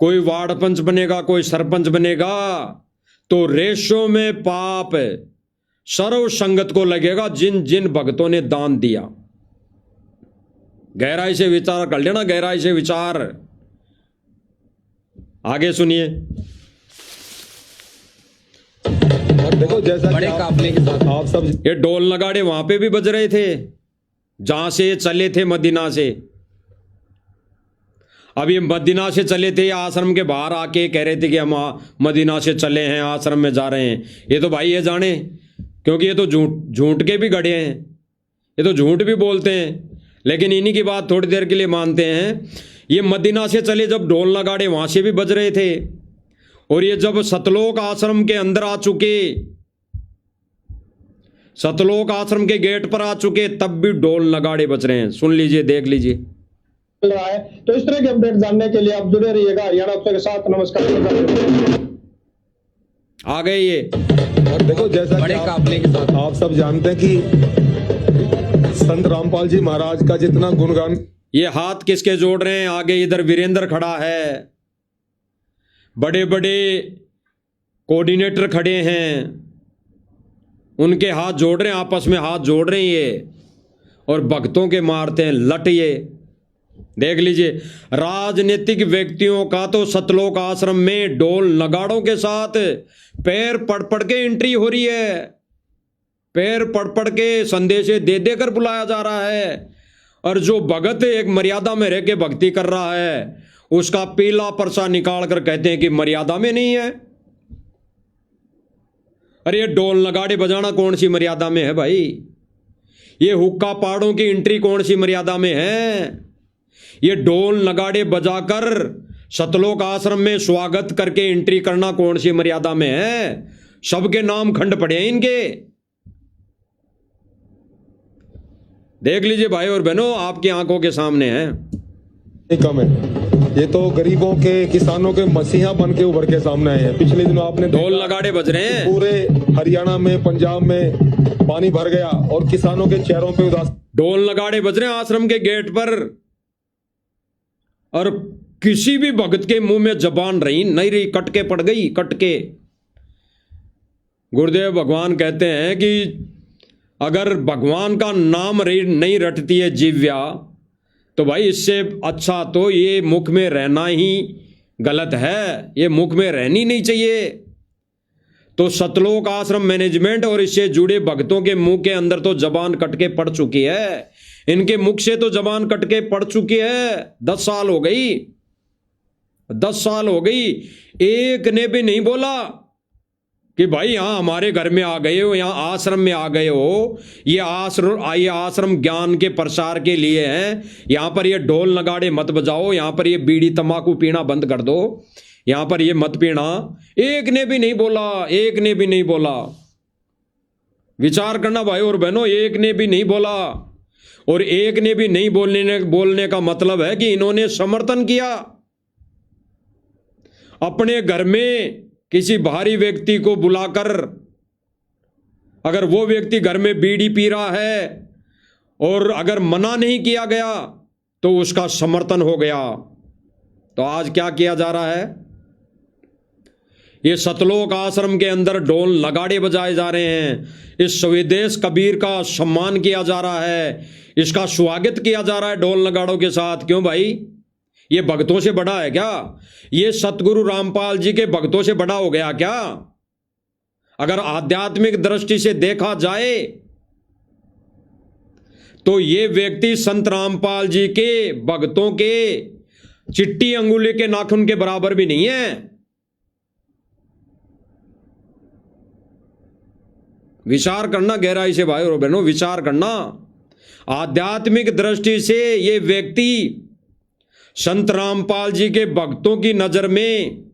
कोई वार्ड पंच बनेगा, कोई सरपंच बनेगा, तो रेशों में पाप सर्व संगत को लगेगा जिन जिन भक्तों ने दान दिया। गहराई से विचार कर लेना, गहराई से विचार। आगे सुनिए। देखो जैसा बड़े काफले के साथ आप सब, ये ढोल नगाड़े वहां पे भी बज रहे थे जहां से चले थे, मदीना से। अब ये मदीना से चले थे, आश्रम के बाहर आके कह रहे थे कि हम मदीना से चले हैं, आश्रम में जा रहे हैं। ये तो भाई ये जाने, क्योंकि ये तो झूठ के भी गड़े हैं, ये तो झूठ भी बोलते हैं, लेकिन इन्हीं की बात थोड़ी देर के लिए मानते हैं। ये मदीना से चले जब ढोल नगाड़े वहां से भी बज रहे थे, और ये जब सतलोक आश्रम के अंदर आ चुके, सतलोक आश्रम के गेट पर आ चुके, तब भी ढोल नगाड़े बज रहे हैं। सुन लीजिए, देख लीजिए। रहा है तो इस तरह के अपडेट जानने के लिए आप जुड़े रहिएगा हरियाणा उत्सव के साथ। नमस्कार। आ गए ये। और देखो जैसा बड़े काफले के साथ आप सब जानते हैं कि संत रामपाल जी महाराज का जितना गुणगान, ये हाथ किसके जोड़ रहे हैं? आगे इधर वीरेंद्र खड़ा है, बड़े बड़े कोऑर्डिनेटर खड़े हैं, उनके हाथ जोड़ रहे हैं, आपस में हाथ जोड़ रहे हैं ये, और भक्तों के मारते हैं लट। ये देख लीजिए, राजनीतिक व्यक्तियों का तो सतलोक आश्रम में ढोल नगाड़ों के साथ पैर पड़ पड़ के एंट्री हो रही है, पैर पड़ पड़ के संदेशे दे देकर बुलाया जा रहा है। और जो भगत एक मर्यादा में रह के भक्ति कर रहा है, उसका पीला परसा निकाल कर कहते हैं कि मर्यादा में नहीं है। अरे ये ढोल नगाड़े बजाना कौन सी मर्यादा में है भाई? ये हुक्का पाड़ों की एंट्री कौन सी मर्यादा में है? ये ढोल नगाड़े बजाकर सतलोक आश्रम में स्वागत करके एंट्री करना कौन सी मर्यादा में है? सबके नाम खंड पड़े हैं इनके। देख लीजिए भाई और बहनों, आपकी आंखों के सामने है। कम है, ये तो गरीबों के, किसानों के मसीहा बन के उभर के सामने आए हैं। पिछले दिनों आपने ढोल नगाड़े बज रहे हैं, पूरे हरियाणा में, पंजाब में पानी भर गया और किसानों के चेहरों पे उदास। ढोल नगाड़े बज रहे हैं आश्रम के गेट पर, और किसी भी भगत के मुंह में जबान रही नहीं रही, कटके पड़ गई, कटके। गुरुदेव भगवान कहते हैं कि अगर भगवान का नाम नहीं रटती है जिव्या, तो भाई इससे अच्छा तो ये मुख में रहना ही गलत है, ये मुख में रहनी नहीं चाहिए। तो सतलोक आश्रम मैनेजमेंट और इससे जुड़े भक्तों के मुंह के अंदर तो जबान कट के पड़ चुकी है, इनके मुख से तो जबान कट के पड़ चुकी है। 10 साल हो गई, 10 साल हो गई, एक ने भी नहीं बोला कि भाई यहाँ हमारे घर में आ गए हो, यहाँ आश्रम में आ गए हो, ये आश्रम ज्ञान के प्रसार के लिए है, यहाँ पर ये ढोल नगाड़े मत बजाओ, यहाँ पर ये बीड़ी तंबाकू पीना बंद कर दो, यहाँ पर ये मत पीना। एक ने भी नहीं बोला, एक ने भी नहीं बोला। विचार करना भाई और बहनों, एक ने भी नहीं बोला। और एक ने भी नहीं बोलने का मतलब है कि इन्होंने समर्थन किया। अपने घर में किसी बाहरी व्यक्ति को बुलाकर, अगर वो व्यक्ति घर में बीड़ी पी रहा है और अगर मना नहीं किया गया तो उसका समर्थन हो गया। तो आज क्या किया जा रहा है? ये सतलोक आश्रम के अंदर ढोल नगाड़े बजाए जा रहे हैं, इस स्वदेश कबीर का सम्मान किया जा रहा है, इसका स्वागत किया जा रहा है ढोल नगाड़ों के साथ। क्यों भाई? ये भक्तों से बड़ा है क्या? ये सतगुरु रामपाल जी के भक्तों से बड़ा हो गया क्या? अगर आध्यात्मिक दृष्टि से देखा जाए तो ये व्यक्ति संत रामपाल जी के भक्तों के चिट्टी अंगुली के नाखून के बराबर भी नहीं है। विचार करना गहराई से भाई और बहनों, विचार करना। आध्यात्मिक दृष्टि से ये व्यक्ति संत रामपाल जी के भक्तों की नजर में,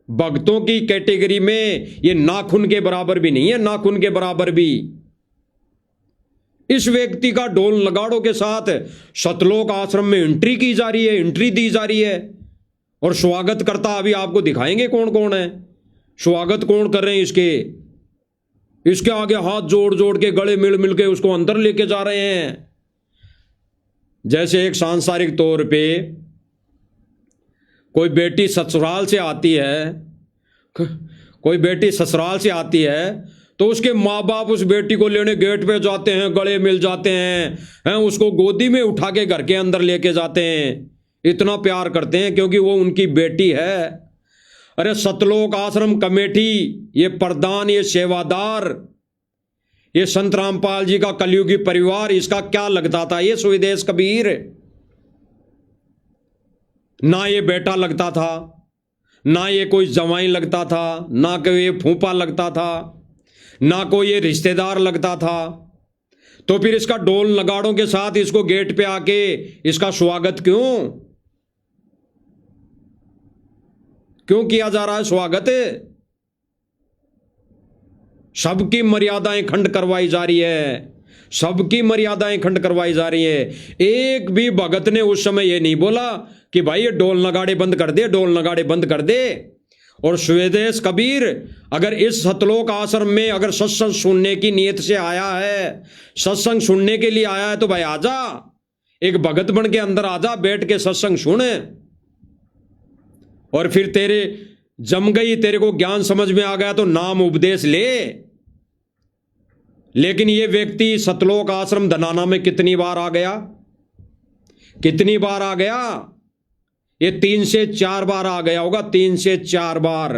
भक्तों की कैटेगरी में ये नाखून के बराबर भी नहीं है, नाखून के बराबर भी। इस व्यक्ति का ढोल नगाड़ों के साथ सतलोक आश्रम में एंट्री की जा रही है, एंट्री दी जा रही है। और स्वागत करता अभी आपको दिखाएंगे कौन कौन है, स्वागत कौन कर रहे हैं इसके आगे हाथ जोड़ जोड़ के गले मिल मिल के उसको अंदर लेके जा रहे हैं। जैसे एक सांसारिक तौर पे कोई बेटी ससुराल से आती है, कोई बेटी ससुराल से आती है तो उसके माँ बाप उस बेटी को लेने गेट पे जाते हैं, गले मिल जाते हैं, उसको गोदी में उठा के घर के अंदर लेके जाते हैं, इतना प्यार करते हैं क्योंकि वो उनकी बेटी है। अरे सतलोक आश्रम कमेटी, ये प्रधान, ये सेवादार, ये संत रामपाल जी का कलयुगी परिवार, इसका क्या लगता था ये स्वदेश कबीर? ना ये बेटा लगता था, ना ये कोई जवाई लगता था, ना कोई ये फूफा लगता था, ना कोई ये रिश्तेदार लगता था। तो फिर इसका ढोल नगाड़ों के साथ इसको गेट पे आके इसका स्वागत क्यों किया जा रहा है? स्वागत सबकी मर्यादाएं खंड करवाई जा रही है, सबकी मर्यादाएं खंड करवाई जा रही है। एक भी भगत ने उस समय ये नहीं बोला कि भाई ये ढोल नगाड़े बंद कर दे, ढोल नगाड़े बंद कर दे। और स्वदेश कबीर अगर इस सतलोक आश्रम में अगर सत्संग सुनने की नीयत से आया है, सत्संग सुनने के लिए आया है, तो भाई आजा, एक भगत बन के अंदर आजा, बैठ के सत्संग सुन। और फिर तेरे जम गई, तेरे को ज्ञान समझ में आ गया तो नाम उपदेश ले। लेकिन ये व्यक्ति सतलोक आश्रम धनाना में कितनी बार आ गया, कितनी बार आ गया? ये 3 से 4 बार आ गया होगा, 3 से 4 बार।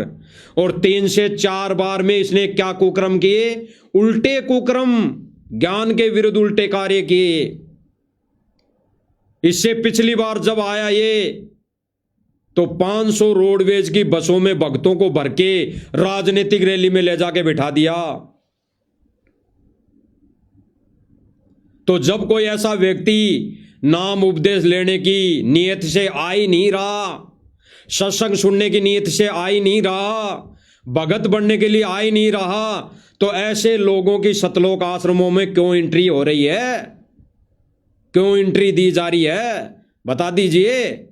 और 3 से 4 बार में इसने क्या कुकर्म किए? उल्टे कुकर्म, ज्ञान के विरुद्ध उल्टे कार्य किए। इससे पिछली बार जब आया ये तो 500 रोडवेज की बसों में भक्तों को भर के राजनीतिक रैली में ले जाके बिठा दिया। तो जब कोई ऐसा व्यक्ति नाम उपदेश लेने की नीयत से आ ही नहीं रहा, सत्संग सुनने की नीयत से आ ही नहीं रहा, भगत बनने के लिए आ ही नहीं रहा, तो ऐसे लोगों की सतलोक आश्रमों में क्यों एंट्री हो रही है, क्यों एंट्री दी जा रही है? बता दीजिए।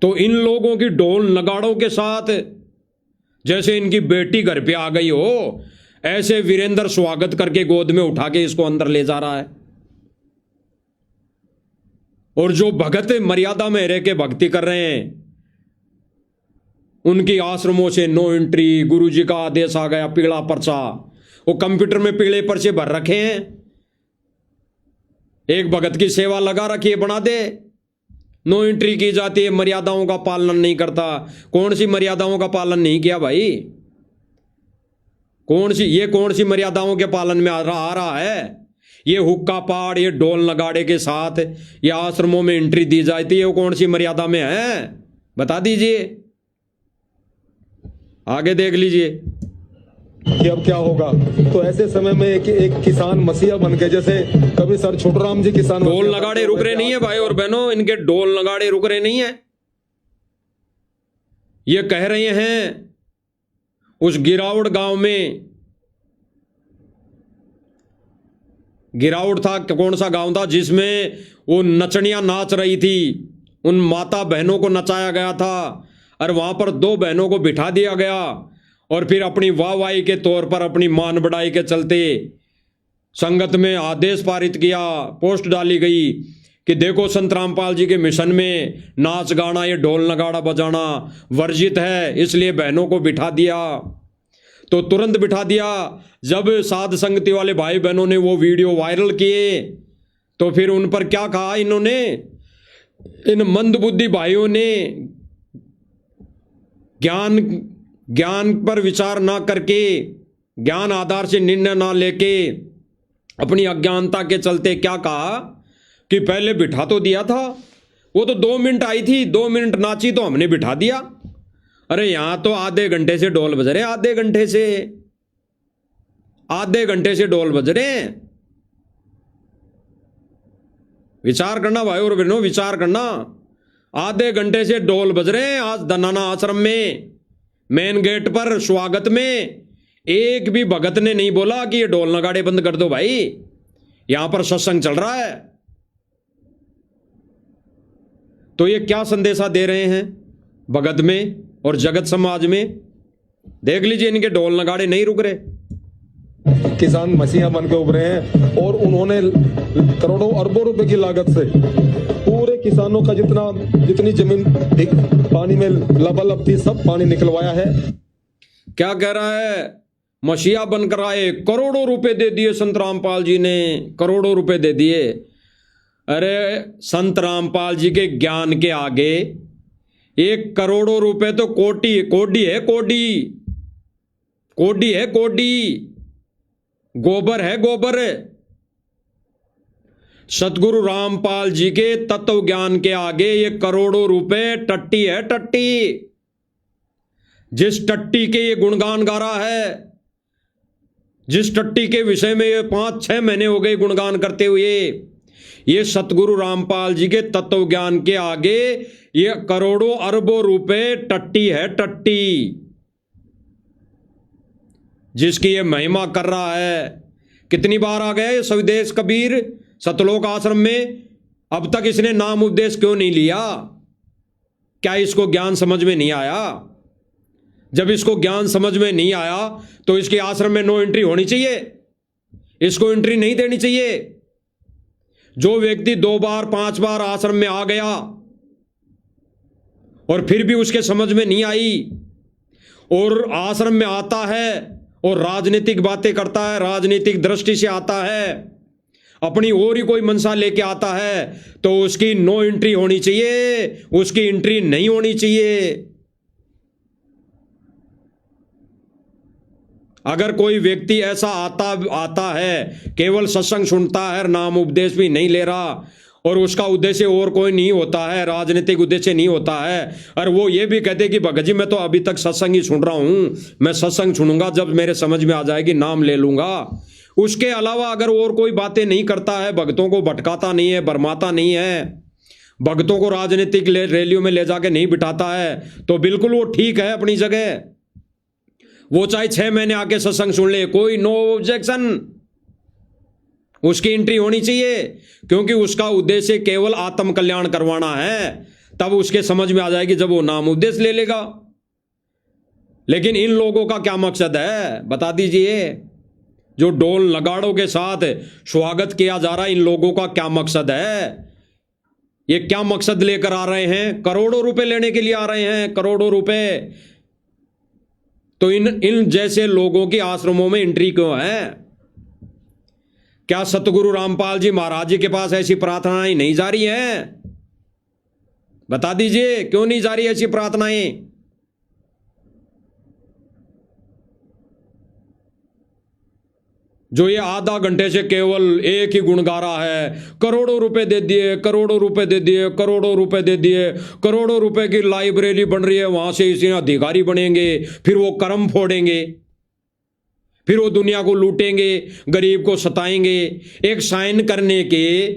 तो इन लोगों की ढोल नगाड़ों के साथ जैसे इनकी बेटी घर पे आ गई हो, ऐसे वीरेंद्र स्वागत करके गोद में उठा के इसको अंदर ले जा रहा है। और जो भगत मर्यादा में रह के भक्ति कर रहे हैं, उनकी आश्रमों से नो एंट्री, गुरुजी का आदेश आ गया, पीला पर्चा, वो कंप्यूटर में पीले पर्चे भर रखे हैं, एक भगत की सेवा लगा रखी है, बना दे, नो एंट्री की जाती है, मर्यादाओं का पालन नहीं करता। कौन सी मर्यादाओं का पालन नहीं किया भाई? कौन सी मर्यादाओं के पालन में आ रहा है? ये हुक्का पाड़, ये ढोल नगाड़े के साथ ये आश्रमों में एंट्री दी जाती है, वो कौन सी मर्यादा में है? बता दीजिए, आगे देख लीजिए कि अब क्या होगा। तो ऐसे समय में एक किसान मसीहा बन के, जैसे कभी सर छोटूराम जी किसान, ढोल नगाड़े रुक रहे नहीं है भाई और बहनों, इनके ढोल नगाड़े रुक रहे नहीं है। ये कह रहे हैं उस गिरावड़ गांव में, गिरावड़ था, कौन सा गांव था जिसमें वो नचनियां नाच रही थी, उन माता बहनों को नचाया गया था और वहां पर 2 बहनों को बिठा दिया गया और फिर अपनी वाहवाही के तौर पर, अपनी मान बढ़ाई के चलते संगत में आदेश पारित किया, पोस्ट डाली गई कि देखो संत रामपाल जी के मिशन में नाच गाना, ये ढोल नगाड़ा बजाना वर्जित है, इसलिए बहनों को बिठा दिया। तो तुरंत बिठा दिया। जब साध संगति वाले भाई बहनों ने वो वीडियो वायरल किए तो फिर उन पर क्या कहा इन्होंने, इन मंदबुद्धि भाइयों ने ज्ञान पर विचार ना करके, ज्ञान आधार से निर्णय ना लेके, अपनी अज्ञानता के चलते क्या कहा कि पहले बिठा तो दिया था, वो तो 2 मिनट आई थी, 2 मिनट नाची तो हमने बिठा दिया। अरे यहां तो आधे घंटे से ढोल बज रहे, आधे घंटे से ढोल बज रहे हैं। विचार करना भाई और बहनों, विचार करना। आधे घंटे से ढोल बज रहे हैं। आज धनाना आश्रम में मेन गेट पर स्वागत में एक भी भगत ने नहीं बोला कि ये ढोल नगाड़े बंद कर दो भाई, यहां पर सत्संग चल रहा है। तो ये क्या संदेशा दे रहे हैं भगत में और जगत समाज में? देख लीजिए, इनके ढोल नगाड़े नहीं रुक रहे। किसान मसीहा बन के उभरे हैं और उन्होंने करोड़ों अरबों रुपए की लागत से पूरे किसानों का जितनी जमीन पानी में लबालब थी, सब पानी निकलवाया है। क्या कह रहा है? मसीहा बनकर आए, करोड़ों रुपए दे दिए संत रामपाल जी ने, करोड़ों रुपए दे दिए। अरे संत रामपाल जी के ज्ञान के आगे 1 करोड़ों रुपए तो कोटी है, कोडी, गोबर है, गोबर। सतगुरु रामपाल जी के तत्व ज्ञान के आगे ये करोड़ों रुपए टट्टी है, टट्टी। जिस टट्टी के ये गुणगान गा रहा है, जिस टट्टी के विषय में ये 5-6 महीने हो गए गुणगान करते हुए, ये सतगुरु रामपाल जी के तत्व ज्ञान के आगे ये करोड़ों अरबों रुपए टट्टी है, टट्टी। जिसकी ये महिमा कर रहा है। कितनी बार आ गए स्वदेश कबीर सतलोक आश्रम में, अब तक इसने नाम उपदेश क्यों नहीं लिया? क्या इसको ज्ञान समझ में नहीं आया? जब इसको ज्ञान समझ में नहीं आया तो इसके आश्रम में नो एंट्री होनी चाहिए, इसको एंट्री नहीं देनी चाहिए। जो व्यक्ति 2 बार 5 बार आश्रम में आ गया और फिर भी उसके समझ में नहीं आई और आश्रम में आता है और राजनीतिक बातें करता है, राजनीतिक दृष्टि से आता है, अपनी और ही कोई मनसा लेके आता है, तो उसकी नो एंट्री होनी चाहिए, उसकी एंट्री नहीं होनी चाहिए। अगर कोई व्यक्ति ऐसा आता है, केवल सत्संग सुनता है, नाम उपदेश भी नहीं ले रहा और उसका उद्देश्य और कोई नहीं होता है, राजनीतिक उद्देश्य नहीं होता है, और वो ये भी कहते कि भगत जी मैं तो अभी तक सत्संग ही सुन रहा हूं, मैं सत्संग सुनूंगा, जब मेरे समझ में आ जाएगी नाम ले लूंगा। उसके अलावा अगर और कोई बातें नहीं करता है, भक्तों को भटकाता नहीं है, भरमाता नहीं है, भक्तों को राजनीतिक रैलियों में ले जाके नहीं बिठाता है, तो बिल्कुल वो ठीक है अपनी जगह। वो चाहे 6 महीने आके सत्संग सुन ले, कोई नो ऑब्जेक्शन, उसकी एंट्री होनी चाहिए, क्योंकि उसका उद्देश्य केवल आत्म कल्याण करवाना है। तब उसके समझ में आ जाएगी जब वो नाम उद्देश्य ले लेगा। लेकिन इन लोगों का क्या मकसद है बता दीजिए? जो ढोल नगाड़ों के साथ स्वागत किया जा रहा है, इन लोगों का क्या मकसद है? ये क्या मकसद लेकर आ रहे हैं? करोड़ों रुपए लेने के लिए आ रहे हैं, करोड़ों रुपए। तो इन जैसे लोगों की आश्रमों में एंट्री क्यों है? क्या सतगुरु रामपाल जी महाराज जी के पास ऐसी प्रार्थनाएं नहीं जारी हैं? बता दीजिए, क्यों नहीं जारी ऐसी प्रार्थनाएं? जो ये आधा घंटे से केवल एक ही गुण गा रहा है, करोड़ों रुपए दे दिए, करोड़ों रुपए दे दिए, करोड़ों रुपए दे दिए, करोड़ों रुपए की लाइब्रेरी बन रही है, वहां से इसी अधिकारी बनेंगे, फिर वो कर्म फोड़ेंगे, फिर वो दुनिया को लूटेंगे, गरीब को सताएंगे। एक साइन करने के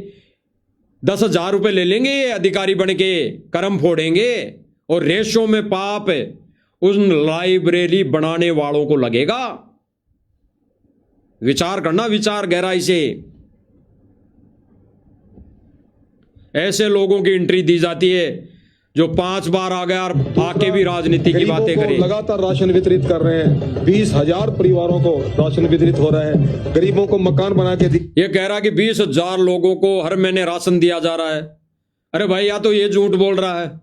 10,000 रुपए ले लेंगे अधिकारी बन के, कर्म फोड़ेंगे, और रेशों में पाप उन लाइब्रेरी बनाने वालों को लगेगा। विचार करना, विचार गहराई से। ऐसे लोगों की एंट्री दी जाती है जो 5 बार आ गया और आके भी राजनीति की बातें करे। लगातार राशन वितरित कर रहे हैं, 20,000 परिवारों को राशन वितरित हो रहा है, गरीबों को मकान बना के ये कह रहा कि 20,000 लोगों को हर महीने राशन दिया जा रहा है। अरे भाई, या तो ये झूठ बोल रहा है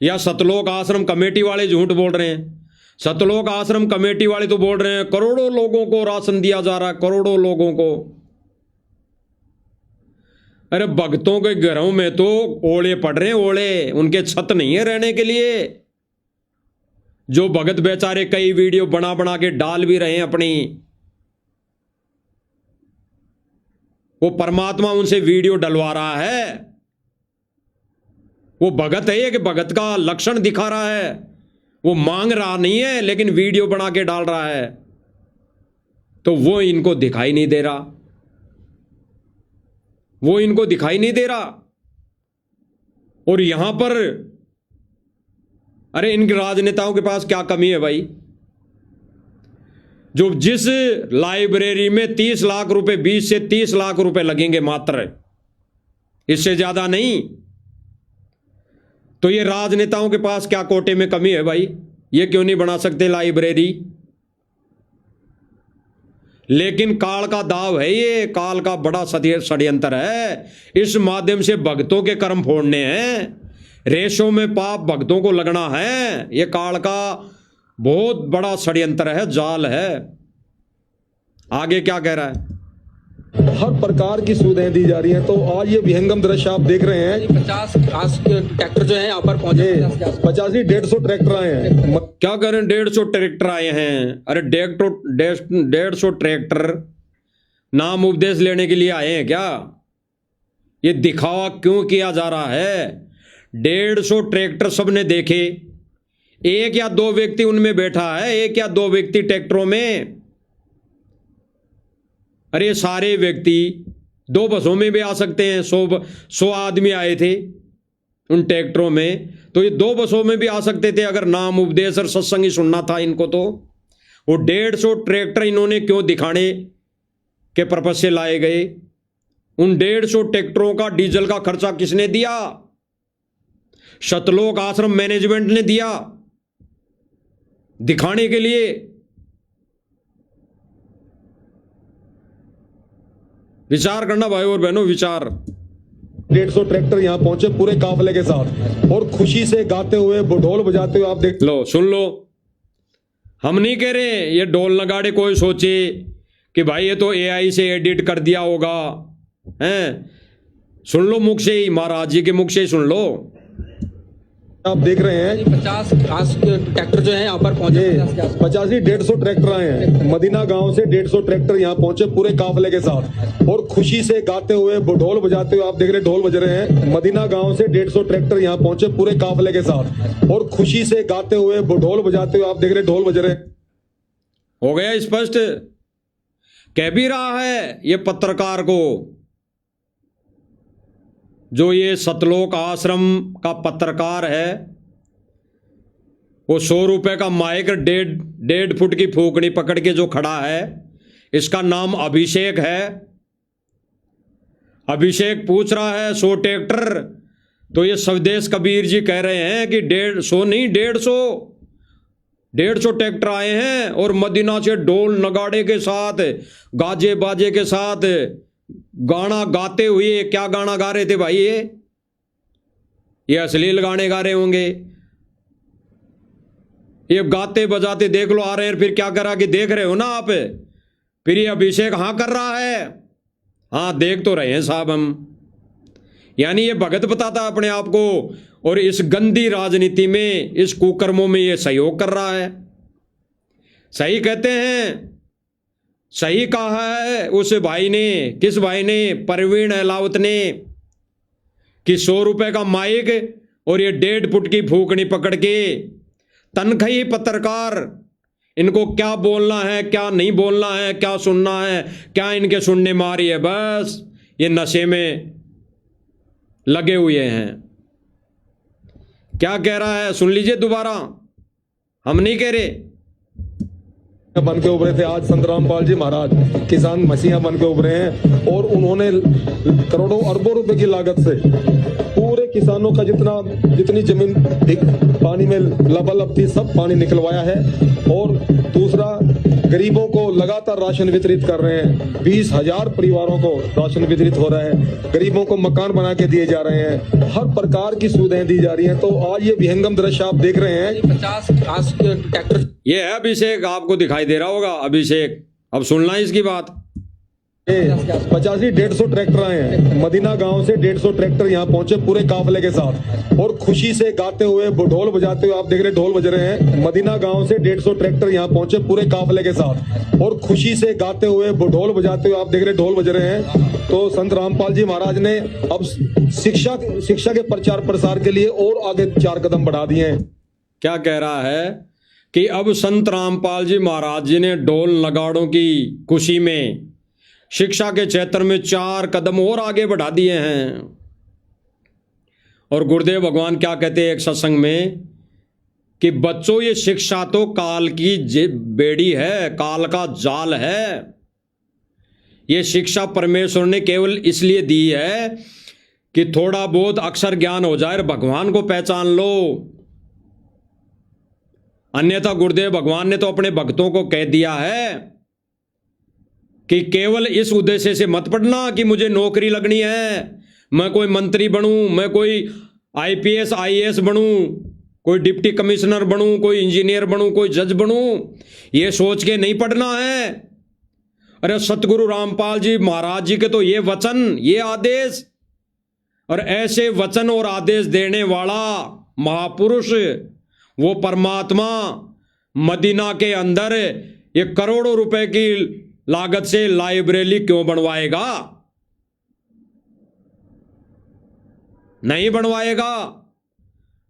या सतलोक आश्रम कमेटी वाले झूठ बोल रहे हैं। सतलोक आश्रम कमेटी वाले तो बोल रहे हैं करोड़ों लोगों को राशन दिया जा रहा है, करोड़ों लोगों को। अरे भक्तों के घरों में तो ओले पड़ रहे हैं, ओले, उनके छत नहीं है रहने के लिए। जो भगत बेचारे कई वीडियो बना बना के डाल भी रहे हैं अपनी, वो परमात्मा उनसे वीडियो डलवा रहा है। वो भगत है कि भगत का लक्षण दिखा रहा है, वो मांग रहा नहीं है लेकिन वीडियो बना के डाल रहा है, तो वो इनको दिखाई नहीं दे रहा, वो इनको दिखाई नहीं दे रहा। और यहां पर अरे इन राजनेताओं के पास क्या कमी है भाई? जो जिस लाइब्रेरी में 30 लाख रुपए, 20 से 30 लाख रुपए लगेंगे मात्र, इससे ज्यादा नहीं। तो ये राजनेताओं के पास क्या कोटे में कमी है भाई? ये क्यों नहीं बना सकते लाइब्रेरी? लेकिन काल का दाव है, ये काल का बड़ा षड्यंत्र है। इस माध्यम से भक्तों के कर्म फोड़ने हैं, रेशों में पाप भक्तों को लगना है। ये काल का बहुत बड़ा षड्यंत्र है, जाल है। आगे क्या कह रहा है? हर प्रकार की सुविधाएं दी जा रही हैं। तो आज ये विहंगम दृश्य आप देख रहे हैं, 50 ट्रैक्टर जो है यहाँ पर पहुंचे, 50-150 ट्रैक्टर आए हैं। क्या करें, 150 ट्रैक्टर आए हैं। अरे 150 ट्रैक्टर नाम उपदेश लेने के लिए आए हैं क्या? ये दिखावा क्यों किया जा रहा है? 150 ट्रैक्टर सबने देखे, एक या दो व्यक्ति उनमें बैठा है, एक या दो व्यक्ति ट्रैक्टरों में। अरे सारे व्यक्ति 2 बसों में भी आ सकते हैं। 100 आदमी आए थे उन ट्रैक्टरों में, तो ये 2 बसों में भी आ सकते थे अगर नाम उपदेश और सत्संग ही सुनना था इनको। तो वो 150 ट्रैक्टर इन्होंने क्यों दिखाने के पर्पज से लाए गए? उन 150 ट्रैक्टरों का डीजल का खर्चा किसने दिया? सतलोक आश्रम मैनेजमेंट ने दिया, दिखाने के लिए। विचार करना भाई और बहनों, विचार। 150 ट्रैक्टर यहाँ पहुंचे पूरे काफले के साथ, और खुशी से गाते हुए, ढोल बजाते हुए आप देख लो, सुन लो। हम नहीं कह रहे ये ढोल नगाड़े कोई सोचे कि भाई ये तो AI से एडिट कर दिया होगा, हैं? सुन लो मुख से ही, महाराज जी के मुख से ही सुन लो। आप देख रहे हैं 50 ट्रैक्टर जो है यहाँ पर पहुंचे, 50-150 ट्रैक्टर आए हैं। मदीना गांव से 150 ट्रैक्टर यहाँ पहुंचे पूरे काफले के साथ, और खुशी से गाते हुए, ढोल बजाते हुए आप देख रहे हैं, ढोल बज रहे हैं। मदीना गांव से 150 ट्रैक्टर यहाँ पहुंचे पूरे काफले के साथ, और खुशी से गाते हुए, ढोल बजाते हुए आप देख रहे हैं, ढोल बज रहे हैं। हो गया स्पष्ट? कह भी रहा है ये पत्रकार को, जो ये सतलोक आश्रम का पत्रकार है, वो 100 रुपए का माइक 1.5 फुट की फूकनी पकड़ के जो खड़ा है, इसका नाम अभिषेक है। अभिषेक पूछ रहा है 100 ट्रैक्टर, तो ये स्वदेश कबीर जी कह रहे हैं कि 150 नहीं, 150 ट्रैक्टर आए हैं, और मदीना से ढोल नगाड़े के साथ, गाजे बाजे के साथ गाना गाते हुए। क्या गाना गा रहे थे भाई? ये ये अश्लील गाने गा रहे होंगे, ये गाते बजाते देख लो आ रहे हैं, फिर क्या करा कि देख रहे हो ना आप, फिर ये अभिषेक हाँ कर रहा है, हाँ देख तो रहे हैं साहब हम। यानी ये भगत बताता है अपने आप को, और इस गंदी राजनीति में, इस कुकर्मों में ये सहयोग कर रहा है। सही कहते हैं, सही कहा है उस भाई ने, किस भाई ने, परवीन अहलावत ने, कि 100 रुपए का माइक और ये 1.5 फुट की फूकनी पकड़ के तनख्वाही पत्रकार, इनको क्या बोलना है क्या नहीं बोलना है, क्या सुनना है क्या इनके सुनने में आ रही है, बस ये नशे में लगे हुए हैं। क्या कह रहा है सुन लीजिए दोबारा, हम नहीं कह रहे। बन के उभरे थे आज संत रामपाल जी महाराज, किसान मसीहा बन के उभरे हैं, और उन्होंने करोड़ों अरबों रुपए की लागत से पूरे किसानों का जितनी जमीन पानी में लबालब थी सब पानी निकलवाया है। और दूसरा, गरीबों को लगातार राशन वितरित कर रहे हैं, 20,000 परिवारों को राशन वितरित हो रहा है, गरीबों को मकान बना के दिए जा रहे हैं, हर प्रकार की सुविधाएं दी जा रही हैं। तो आज ये विहंगम दृश्य आप देख रहे हैं। 50 ट्रैक्टर, ये है अभिषेक, आपको दिखाई दे रहा होगा अभिषेक, अब सुनना इसकी बात। 85-150 ट्रैक्टर आए हैं मदीना गांव से, 150 ट्रैक्टर यहाँ पहुंचे पूरे काफिले के साथ, और खुशी से गाते हुए ढोल बजाते हुए, आप देख रहे ढोल बज रहे हैं। मदीना गांव से 150 ट्रैक्टर यहाँ पहुंचे पूरे काफिले के साथ, और खुशी से गाते हुए ढोल बजाते हुए, आप देख रहे ढोल बज रहे हैं। तो संत रामपाल जी महाराज ने अब शिक्षा के प्रचार प्रसार के लिए और आगे 4 कदम बढ़ा दिए हैं। क्या कह रहा है कि अब संत रामपाल जी महाराज जी ने ढोल नगाड़ों की खुशी में शिक्षा के क्षेत्र में 4 कदम और आगे बढ़ा दिए हैं। और गुरुदेव भगवान क्या कहते हैं एक सत्संग में कि बच्चों ये शिक्षा तो काल की बेड़ी है, काल का जाल है। ये शिक्षा परमेश्वर ने केवल इसलिए दी है कि थोड़ा बहुत अक्षर ज्ञान हो जाए और भगवान को पहचान लो। अन्यथा गुरुदेव भगवान ने तो अपने भक्तों को कह दिया है कि केवल इस उद्देश्य से मत पढ़ना कि मुझे नौकरी लगनी है, मैं कोई मंत्री बनूं, मैं कोई IPS IAS बनूं, कोई डिप्टी कमिश्नर बनूं, कोई इंजीनियर बनूं, कोई जज बनूं, ये सोच के नहीं पढ़ना है। अरे सतगुरु रामपाल जी महाराज जी के तो ये वचन, ये आदेश, और ऐसे वचन और आदेश देने वाला महापुरुष, वो परमात्मा मदीना के अंदर ये करोड़ों रुपए की लागत से लाइब्रेरी क्यों बनवाएगा? नहीं बनवाएगा।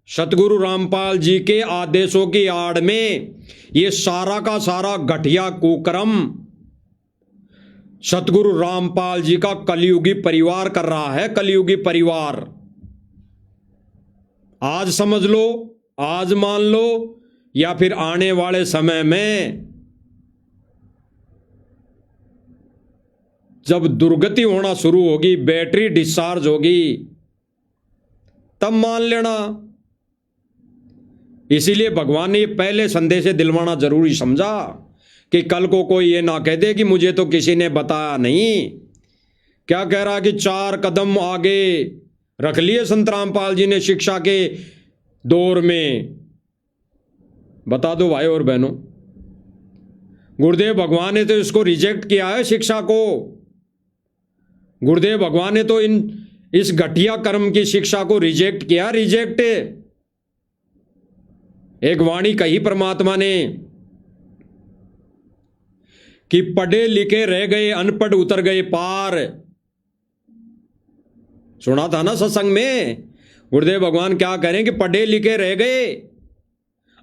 सतगुरु रामपाल जी के आदेशों की आड़ में ये सारा का सारा घटिया कुकर्म सतगुरु रामपाल जी का कलयुगी परिवार कर रहा है। कलयुगी परिवार, आज समझ लो, आज मान लो, या फिर आने वाले समय में जब दुर्गति होना शुरू होगी, बैटरी डिस्चार्ज होगी, तब मान लेना। इसीलिए भगवान ने पहले संदेश दिलवाना जरूरी समझा कि कल को कोई ये ना कह दे कि मुझे तो किसी ने बताया नहीं। क्या कह रहा कि 4 कदम आगे रख लिए संत रामपाल जी ने शिक्षा के दौर में। बता दो भाई और बहनों, गुरुदेव भगवान ने तो इसको रिजेक्ट किया है, शिक्षा को। गुरुदेव भगवान ने तो इस घटिया कर्म की शिक्षा को रिजेक्ट किया, रिजेक्ट। एक वाणी कही परमात्मा ने कि पढ़े लिखे रह गए, अनपढ़ उतर गए पार। सुना था ना सत्संग में, गुरुदेव भगवान क्या कह रहे हैं कि पढ़े लिखे रह गए,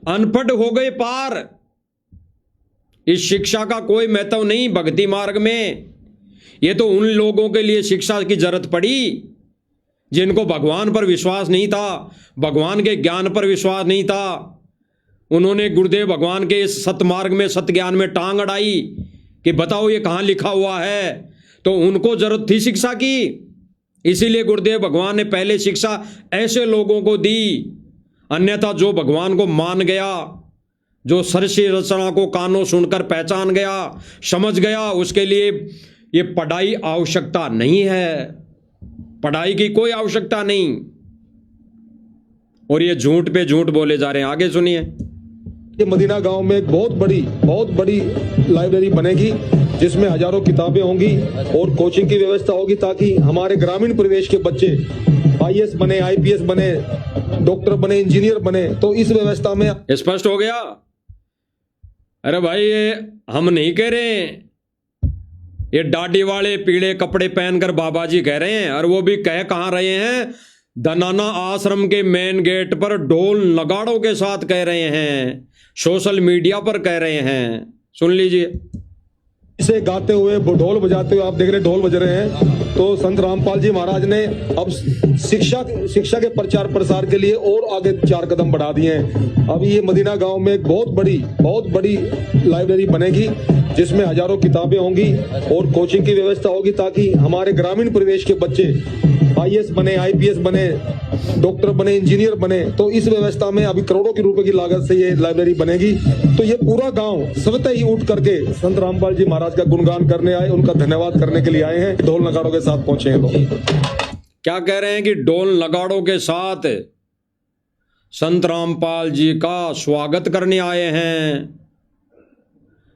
अनपढ़ हो गए पार। इस शिक्षा का कोई महत्व नहीं भक्ति मार्ग में। ये तो उन लोगों के लिए शिक्षा की जरूरत पड़ी जिनको भगवान पर विश्वास नहीं था, भगवान के ज्ञान पर विश्वास नहीं था। उन्होंने गुरुदेव भगवान के इस सतमार्ग में, सत्य ज्ञान में टांग अड़ाई कि बताओ ये कहाँ लिखा हुआ है। तो उनको जरूरत थी शिक्षा की, इसीलिए गुरुदेव भगवान ने पहले शिक्षा ऐसे लोगों को दी। अन्यथा जो भगवान को मान गया, जो सरसी रचना को कानों सुनकर पहचान गया, समझ गया, उसके लिए ये पढ़ाई आवश्यकता नहीं है। पढ़ाई की कोई आवश्यकता नहीं। और ये झूठ पे झूठ बोले जा रहे हैं। आगे सुनिए। ये मदीना गांव में एक बहुत बड़ी लाइब्रेरी बनेगी जिसमें हजारों किताबें होंगी और कोचिंग की व्यवस्था होगी ताकि हमारे ग्रामीण परिवेश के बच्चे आईएएस बने, आईपीएस बने, डॉक्टर बने, इंजीनियर बने। तो इस व्यवस्था में स्पष्ट हो गया। अरे भाई ये हम नहीं कह रहे हैं, ये दाढ़ी वाले पीले कपड़े पहनकर बाबा जी कह रहे हैं। और वो भी कह कहाँ रहे हैं? दनाना आश्रम के मेन गेट पर ढोल नगाड़ों के साथ कह रहे हैं, सोशल मीडिया पर कह रहे हैं। सुन लीजिए। इसे गाते हुए, ढोल बजाते हुए आप देख रहे ढोल बज रहे हैं। तो संत रामपाल जी महाराज ने अब शिक्षा के प्रचार प्रसार के लिए और आगे 4 कदम बढ़ा दिए हैं। अब ये मदीना गांव में एक बहुत बड़ी लाइब्रेरी बनेगी जिसमें हजारों किताबें होंगी और कोचिंग की व्यवस्था होगी ताकि हमारे ग्रामीण परिवेश के बच्चे आईएएस बने, आईपीएस बने, डॉक्टर बने, इंजीनियर बने। तो इस व्यवस्था में अभी करोड़ों की रुपए की लागत से ये लाइब्रेरी बनेगी। तो ये पूरा गांव स्वतः ही उठ करके संत रामपाल जी महाराज का गुणगान करने आए, उनका धन्यवाद करने के लिए आए हैं। ढोल नगाड़ों के साथ पहुंचे हैं लोग। क्या कह रहे हैं कि ढोल नगाड़ों के साथ संत रामपाल जी का स्वागत करने आए हैं।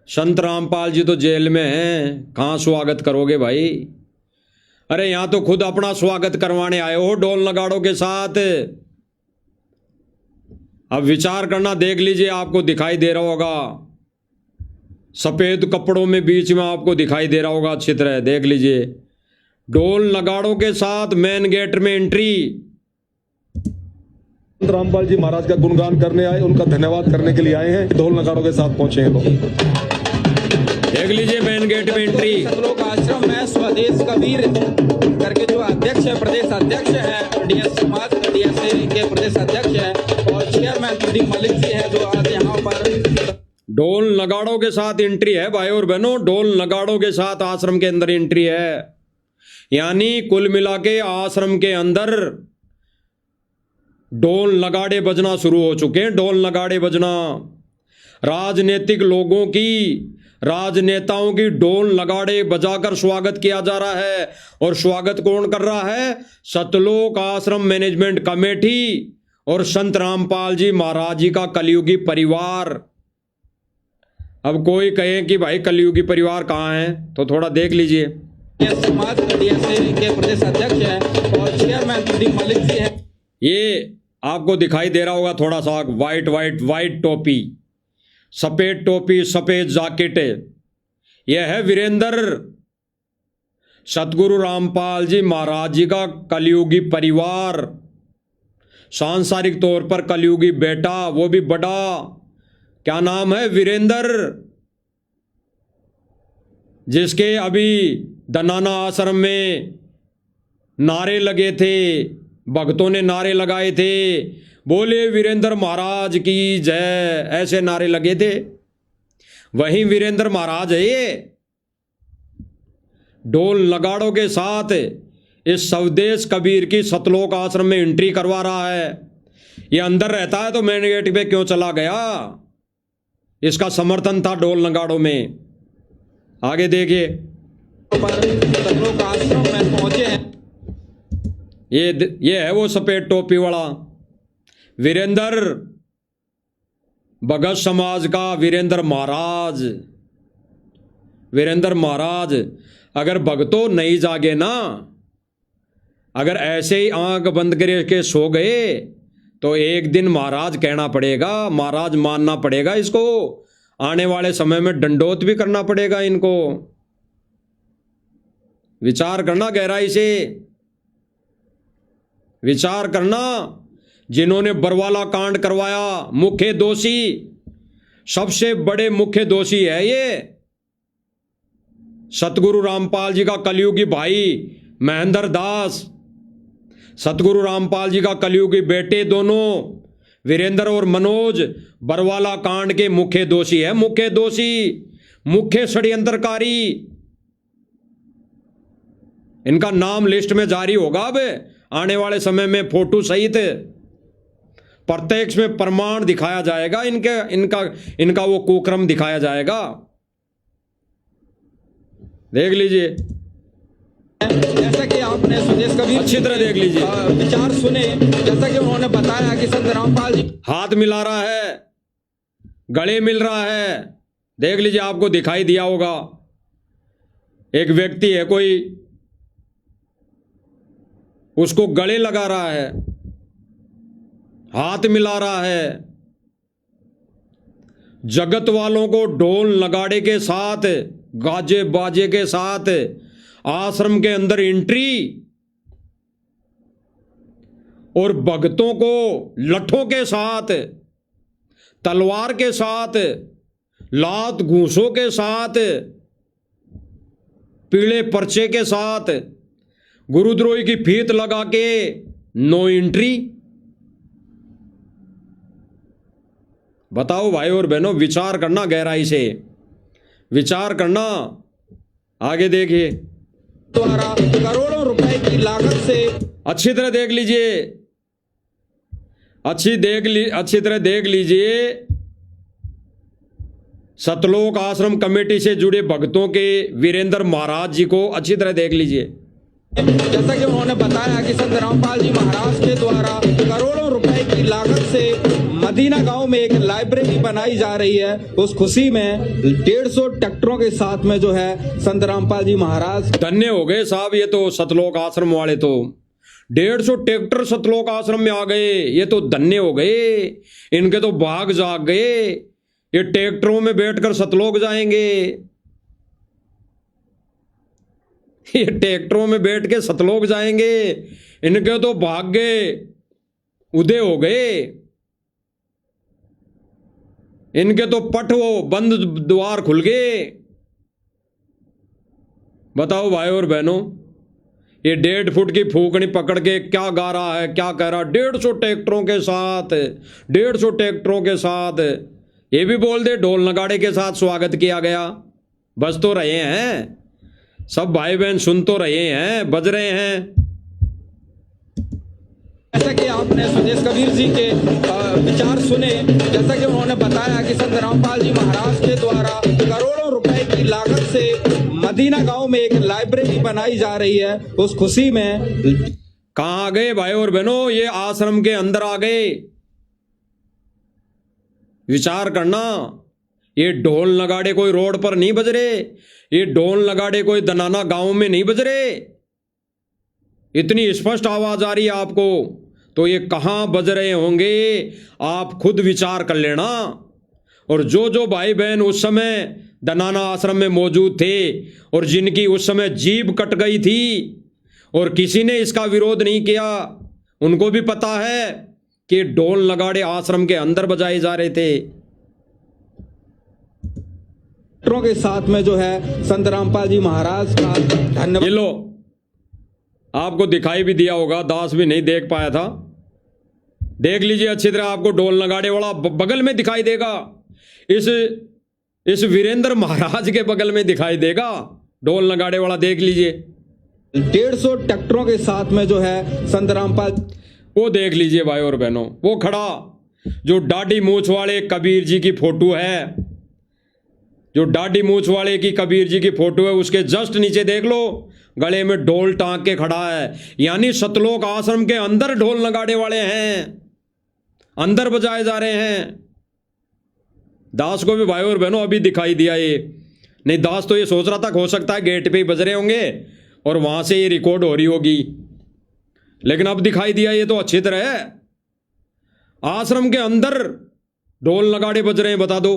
संत रामपाल जी तो जेल में हैं, कहाँ स्वागत करोगे भाई? अरे यहां तो खुद अपना स्वागत करवाने आए हो ढोल नगाड़ों के साथ। अब विचार करना, देख लीजिए, आपको दिखाई दे रहा होगा सफेद कपड़ों में बीच में आपको दिखाई दे रहा होगा अच्छी तरह, देख लीजिए। ढोल नगाड़ों के साथ मेन गेट में एंट्री। संत रामपाल जी महाराज का गुणगान करने आए, उनका धन्यवाद करने के लिए आए हैं। ढोल नगाड़ों के साथ पहुंचे हैं लोग। देख लीजिए मेन गेट में एंट्री। सतलोक आश्रम में स्वदेश कबीर करके जो अध्यक्ष है, प्रदेश अध्यक्ष है, डीएस समाज डीएसए के प्रदेश अध्यक्ष है और चेयरमैन प्रदीप मलिक जी है जो आज यहाँ पर ढोल नगाड़ों के साथ एंट्री है भाई और बहनों। ढोल नगाड़ों के साथ आश्रम के अंदर एंट्री है, यानी कुल मिला के आश्रम के अंदर ढोल नगाड़े बजना शुरू हो चुके हैं। ढोल नगाड़े बजना, राजनीतिक लोगों की, राजनेताओं की ढोल नगाड़े बजाकर स्वागत किया जा रहा है। और स्वागत कौन कर रहा है? सतलोक आश्रम मैनेजमेंट कमेटी और संत रामपाल जी महाराज जी का कलयुगी परिवार। अब कोई कहे कि भाई कलयुगी परिवार कहाँ है, तो थोड़ा देख लीजिए। समाज डीएसए के प्रदेश अध्यक्ष है और चेयरमैन प्रदीप मलिक जी है। ये आपको दिखाई दे रहा होगा थोड़ा सा वाइट टोपी, सफेद टोपी, सफेद जैकेट। यह है वीरेंद्र सतगुरु रामपाल जी महाराज जी का कलयुगी परिवार। सांसारिक तौर पर कलयुगी बेटा, वो भी बड़ा। क्या नाम है? वीरेंद्र, जिसके अभी दनाना आश्रम में नारे लगे थे, भक्तों ने नारे लगाए थे, बोले वीरेंद्र महाराज की जय, ऐसे नारे लगे थे। वही वीरेंद्र महाराज है ये। ढोल नगाड़ों के साथ इस स्वदेश कबीर की सतलोक आश्रम में एंट्री करवा रहा है। ये अंदर रहता है तो मेन गेट पे क्यों चला गया? इसका समर्थन था ढोल नगाड़ों में। आगे देखिए। सतलोक आश्रम में पहुंचे हैं। ये है वो सफेद टोपी वाला वीरेंद्र, भगत समाज का वीरेंद्र महाराज। वीरेंद्र महाराज अगर भगतों नहीं जागे ना, अगर ऐसे ही आंख बंद करके सो गए तो एक दिन महाराज कहना पड़ेगा, महाराज मानना पड़ेगा इसको। आने वाले समय में दंडोत भी करना पड़ेगा इनको। विचार करना गहराई से, विचार करना। जिन्होंने बरवाला कांड करवाया, मुख्य दोषी, सबसे बड़े मुख्य दोषी है ये सतगुरु रामपाल जी का कलयुगी भाई महेंद्र दास, सतगुरु रामपाल जी का कलयुगी बेटे दोनों वीरेंद्र और मनोज बरवाला कांड के मुख्य दोषी है। मुख्य दोषी, मुख्य षड्यंत्रकारी। इनका नाम लिस्ट में जारी होगा अब आने वाले समय में, फोटो सहित प्रत्यक्ष में प्रमाण दिखाया जाएगा। इनका वो कुक्रम दिखाया जाएगा। देख लीजिए। जैसा कि आपने सुदेश कबीर अच्छी तरह देख लीजिए। विचार सुने, जैसा कि उन्होंने बताया कि संत रामपाल जी हाथ मिला रहा है, गले मिल रहा है। देख लीजिए, आपको दिखाई दिया होगा, एक व्यक्ति है कोई, उसको गले लगा रहा है, हाथ मिला रहा है। जगत वालों को ढोल नगाड़े के साथ, गाजे बाजे के साथ आश्रम के अंदर एंट्री, और भक्तों को लठों के साथ, तलवार के साथ, लात घूंसों के साथ, पीले पर्चे के साथ, गुरुद्रोही की फीत लगा के नो एंट्री। बताओ भाई और बहनों, विचार करना, गहराई से विचार करना। आगे देखिए, द्वारा करोड़ों रुपए की लागत से अच्छी तरह देख लीजिए, अच्छी तरह देख लीजिए। सतलोक आश्रम कमेटी से जुड़े भक्तों के वीरेंद्र महाराज जी को अच्छी तरह देख लीजिए। जैसा कि उन्होंने बताया कि संत रामपाल जी महाराज के द्वारा करोड़ों रुपए की लागत से मदीना गांव में एक लाइब्रेरी बनाई जा रही है। उस खुशी में 150 ट्रैक्टरों के साथ में जो है संत रामपाल जी महाराज धन्य हो गए साहब, ये तो सतलोक आश्रम वाले तो 150 ट्रैक्टर सतलोक आश्रम में आ गए, ये तो धन्य हो गए, इनके तो भाग जाग गए। ये ट्रैक्टरों में बैठकर सतलोक जाएंगे, ये ट्रैक्टरों में बैठ के सतलोक जाएंगे, इनके तो भाग्य उदय हो गए, इनके तो पट वो बंद द्वार खुल गए। बताओ भाई और बहनों, ये 1.5 फुट की फूकनी पकड़ के क्या गा रहा है, क्या कह रहा है, 150 ट्रैक्टरों के साथ, 150 ट्रैक्टरों के साथ। ये भी बोल दे ढोल नगाड़े के साथ स्वागत किया गया। बज तो रहे हैं, सब भाई बहन सुन तो रहे हैं, बज रहे हैं। जैसा कि आपने सुदेश कबीर जी के विचार सुने, जैसा कि उन्होंने बताया कि संत रामपाल जी महाराज के द्वारा करोड़ों रुपए की लागत से मदीना गांव में एक लाइब्रेरी बनाई जा रही है। उस खुशी में कहाँ आ गए भाई और बहनों, ये आश्रम के अंदर आ गए। विचार करना, ये ढोल नगाड़े कोई रोड पर नहीं बज रहे, ये ढोल नगाड़े कोई दनाना गांव में नहीं बज रहे। इतनी स्पष्ट आवाज आ रही है आपको, तो ये कहां बज रहे होंगे आप खुद विचार कर लेना। और जो जो भाई बहन उस समय दनाना आश्रम में मौजूद थे और जिनकी उस समय जीभ कट गई थी और किसी ने इसका विरोध नहीं किया, उनको भी पता है कि ढोल नगाड़े आश्रम के अंदर बजाए जा रहे थे। के साथ में जो है संत रामपाल जी महाराज का धन्यवाद। ये लो, आपको दिखाई भी दिया होगा, दास भी नहीं देख पाया था, देख लीजिए अच्छी तरह, आपको ढोल नगाड़े वाला बगल में दिखाई देगा, इस वीरेंद्र महाराज के बगल में दिखाई देगा ढोल नगाड़े वाला, देख लीजिए। 150 ट्रैक्टरों के साथ में जो है संत रामपाल, वो देख लीजिए भाई और बहनों, वो खड़ा जो दाढ़ी मूछ वाले कबीर जी की फोटो है, जो दाढ़ी मूछ वाले की कबीर जी की फोटो है, उसके जस्ट नीचे देख लो, गले में ढोल टांग के खड़ा है। यानी सतलोक आश्रम के अंदर ढोल नगाड़े वाले हैं, अंदर बजाए जा रहे हैं। दास को भी भाई और बहनों अभी दिखाई दिया ये, नहीं दास तो ये सोच रहा था हो सकता है गेट पे ही बज रहे होंगे और वहां से ये रिकॉर्ड हो रही होगी, लेकिन अब दिखाई दिया ये तो अच्छी तरह है, आश्रम के अंदर ढोल नगाड़े बज रहे हैं। बता दो,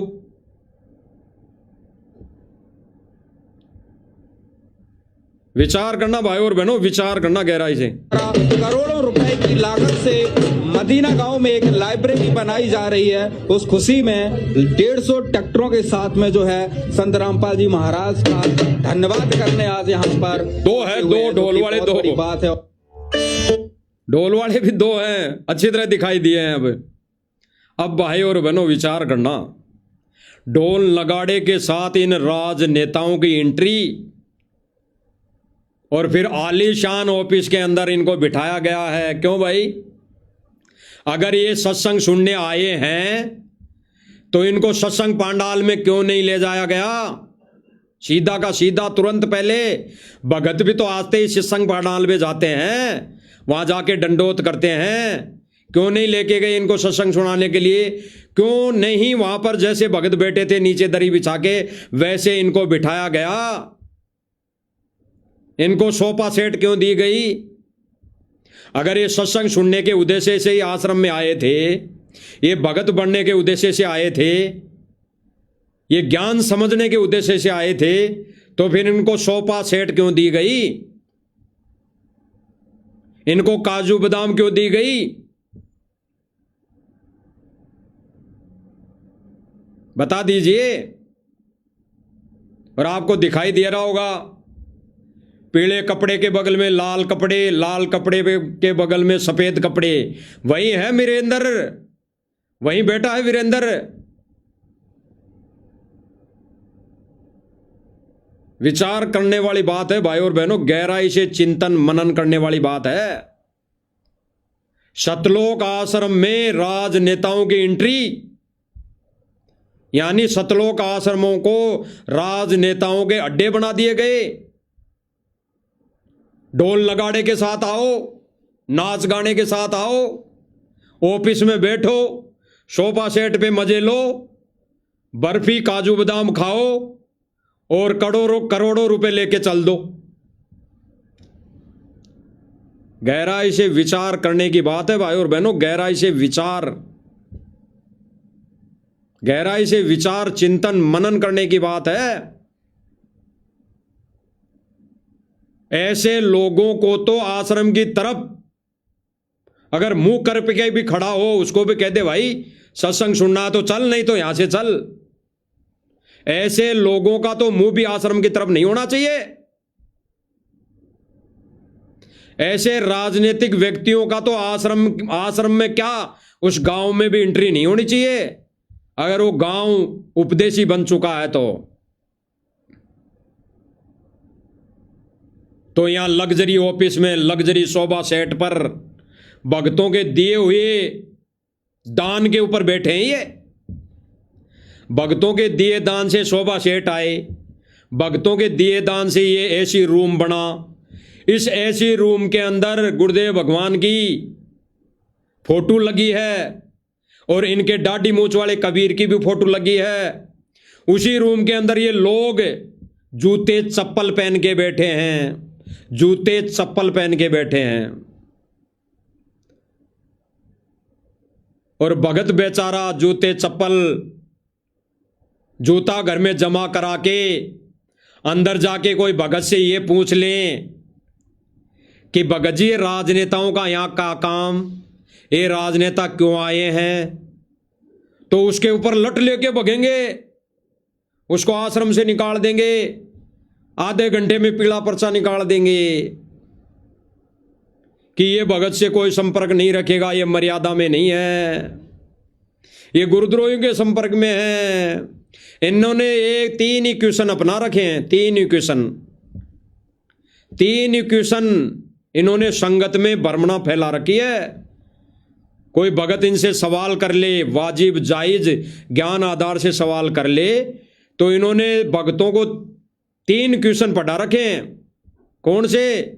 विचार करना भाई और बहनों, विचार करना गहराई से। करोड़ों रुपए की लागत से मदीना गांव में एक लाइब्रेरी बनाई जा रही है। उस खुशी में 150 ट्रैक्टरों के साथ में जो है संत रामपाल जी महाराज का धन्यवाद करने आज यहाँ पर दो है, दो ढोल वाले, दो बड़ी बात है। ढोल वाले भी दो हैं, अच्छी तरह दिखाई दिए हैं। अब भाई और बहनों विचार करना, ढोल नगाड़े के साथ इन राजनेताओं की एंट्री और फिर आलीशान ऑफिस के अंदर इनको बिठाया गया है। क्यों भाई? अगर ये सत्संग सुनने आए हैं तो इनको सत्संग पांडाल में क्यों नहीं ले जाया गया? सीधा का सीधा तुरंत पहले भगत भी तो आते ही सत्संग पंडाल में जाते हैं, वहां जाके दंडोत करते हैं। क्यों नहीं लेके गए इनको सत्संग सुनाने के लिए? क्यों नहीं वहां पर जैसे भगत बैठे थे नीचे दरी बिछा के वैसे इनको बिठाया गया? इनको सोफा सेट क्यों दी गई? अगर ये सत्संग सुनने के उद्देश्य से ही आश्रम में आए थे, ये भगत बनने के उद्देश्य से आए थे, ये ज्ञान समझने के उद्देश्य से आए थे, तो फिर इनको सोफा सेट क्यों दी गई? इनको काजू बादाम क्यों दी गई? बता दीजिए। और आपको दिखाई दे रहा होगा पीले कपड़े के बगल में लाल कपड़े, लाल कपड़े के बगल में सफेद कपड़े, वही है वीरेंद्र, वही बैठा है वीरेंद्र। विचार करने वाली बात है भाई और बहनों, गहराई से चिंतन मनन करने वाली बात है। सतलोक आश्रम में राजनेताओं की एंट्री, यानी सतलोक आश्रमों को राजनेताओं के अड्डे बना दिए गए। ढोल लगाड़े के साथ आओ, नाच गाने के साथ आओ, ऑफिस में बैठो, सोफा सेट पे मजे लो, बर्फी काजू बादाम खाओ और करोड़ों रुपए लेके चल दो। गहराई से विचार करने की बात है भाई और बहनों, गहराई से विचार चिंतन मनन करने की बात है। ऐसे लोगों को तो आश्रम की तरफ अगर मुंह कर के भी खड़ा हो उसको भी कह दे भाई सत्संग सुनना तो चल, नहीं तो यहां से चल। ऐसे लोगों का तो मुंह भी आश्रम की तरफ नहीं होना चाहिए। ऐसे राजनीतिक व्यक्तियों का तो आश्रम में क्या उस गांव में भी एंट्री नहीं होनी चाहिए, अगर वो गांव उपदेशी बन चुका है तो यहां लग्जरी ऑफिस में लग्जरी सोफा सेट पर भक्तों के दिए हुए दान के ऊपर बैठे हैं। ये भक्तों के दिए दान से सोफा सेट आए, भक्तों के दिए दान से ये एसी रूम बना। इस एसी रूम के अंदर गुरुदेव भगवान की फोटो लगी है और इनके दाढ़ी मूंछ वाले कबीर की भी फोटो लगी है। उसी रूम के अंदर ये लोग जूते चप्पल पहन के बैठे हैं, जूते चप्पल पहन के बैठे हैं। और भगत बेचारा जूते चप्पल जूता घर में जमा करा के अंदर जाके कोई भगत से ये पूछ लें कि भगत जी राजनेताओं का यहाँ का काम, ये राजनेता क्यों आए हैं, तो उसके ऊपर लट लेके भगेंगे, उसको आश्रम से निकाल देंगे, आधे घंटे में पीला पर्चा निकाल देंगे कि ये भगत से कोई संपर्क नहीं रखेगा, ये मर्यादा में नहीं है, ये गुरुद्रोहियों के संपर्क में है। इन्होंने एक 3 इक्वेशन अपना रखे हैं, 3 इक्वेशन इन्होंने संगत में भ्रमणा फैला रखी है। कोई भगत इनसे सवाल कर ले, वाजिब जायज ज्ञान आधार से सवाल कर ले, तो इन्होंने भक्तों को 3 क्वेश्चन पढ़ा रखे हैं। कौन से?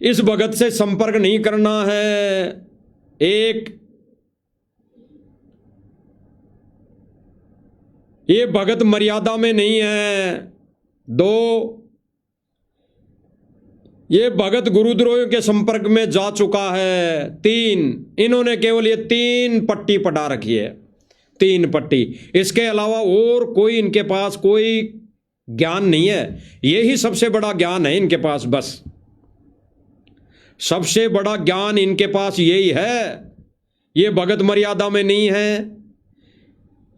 इस भगत से संपर्क नहीं करना है, 1, ये भगत मर्यादा में नहीं है, 2, ये भगत गुरुद्रोहियों के संपर्क में जा चुका है, 3, इन्होंने केवल ये 3 पट्टी पढ़ा रखी है, 3 पट्टी। इसके अलावा और कोई इनके पास कोई ज्ञान नहीं है। यही सबसे बड़ा ज्ञान है इनके पास, बस सबसे बड़ा ज्ञान इनके पास यही है। ये भगत मर्यादा में नहीं है,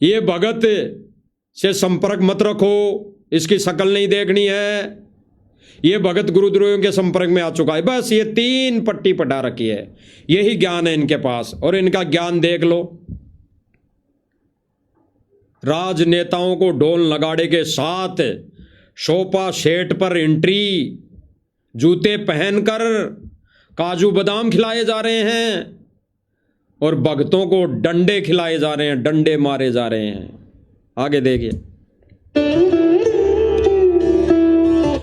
ये भगत से संपर्क मत रखो, इसकी शक्ल नहीं देखनी है, ये भगत गुरुद्रोहियों के संपर्क में आ चुका है, बस ये 3 पट्टी पढ़ा रखी है। यही ज्ञान है इनके पास। और इनका ज्ञान देख लो, राजनेताओं को ढोल नगाड़े के साथ सोफा सेट पर एंट्री, जूते पहनकर काजू बादाम खिलाए जा रहे हैं और भक्तों को डंडे खिलाए जा रहे हैं, डंडे मारे जा रहे हैं। आगे देखिए।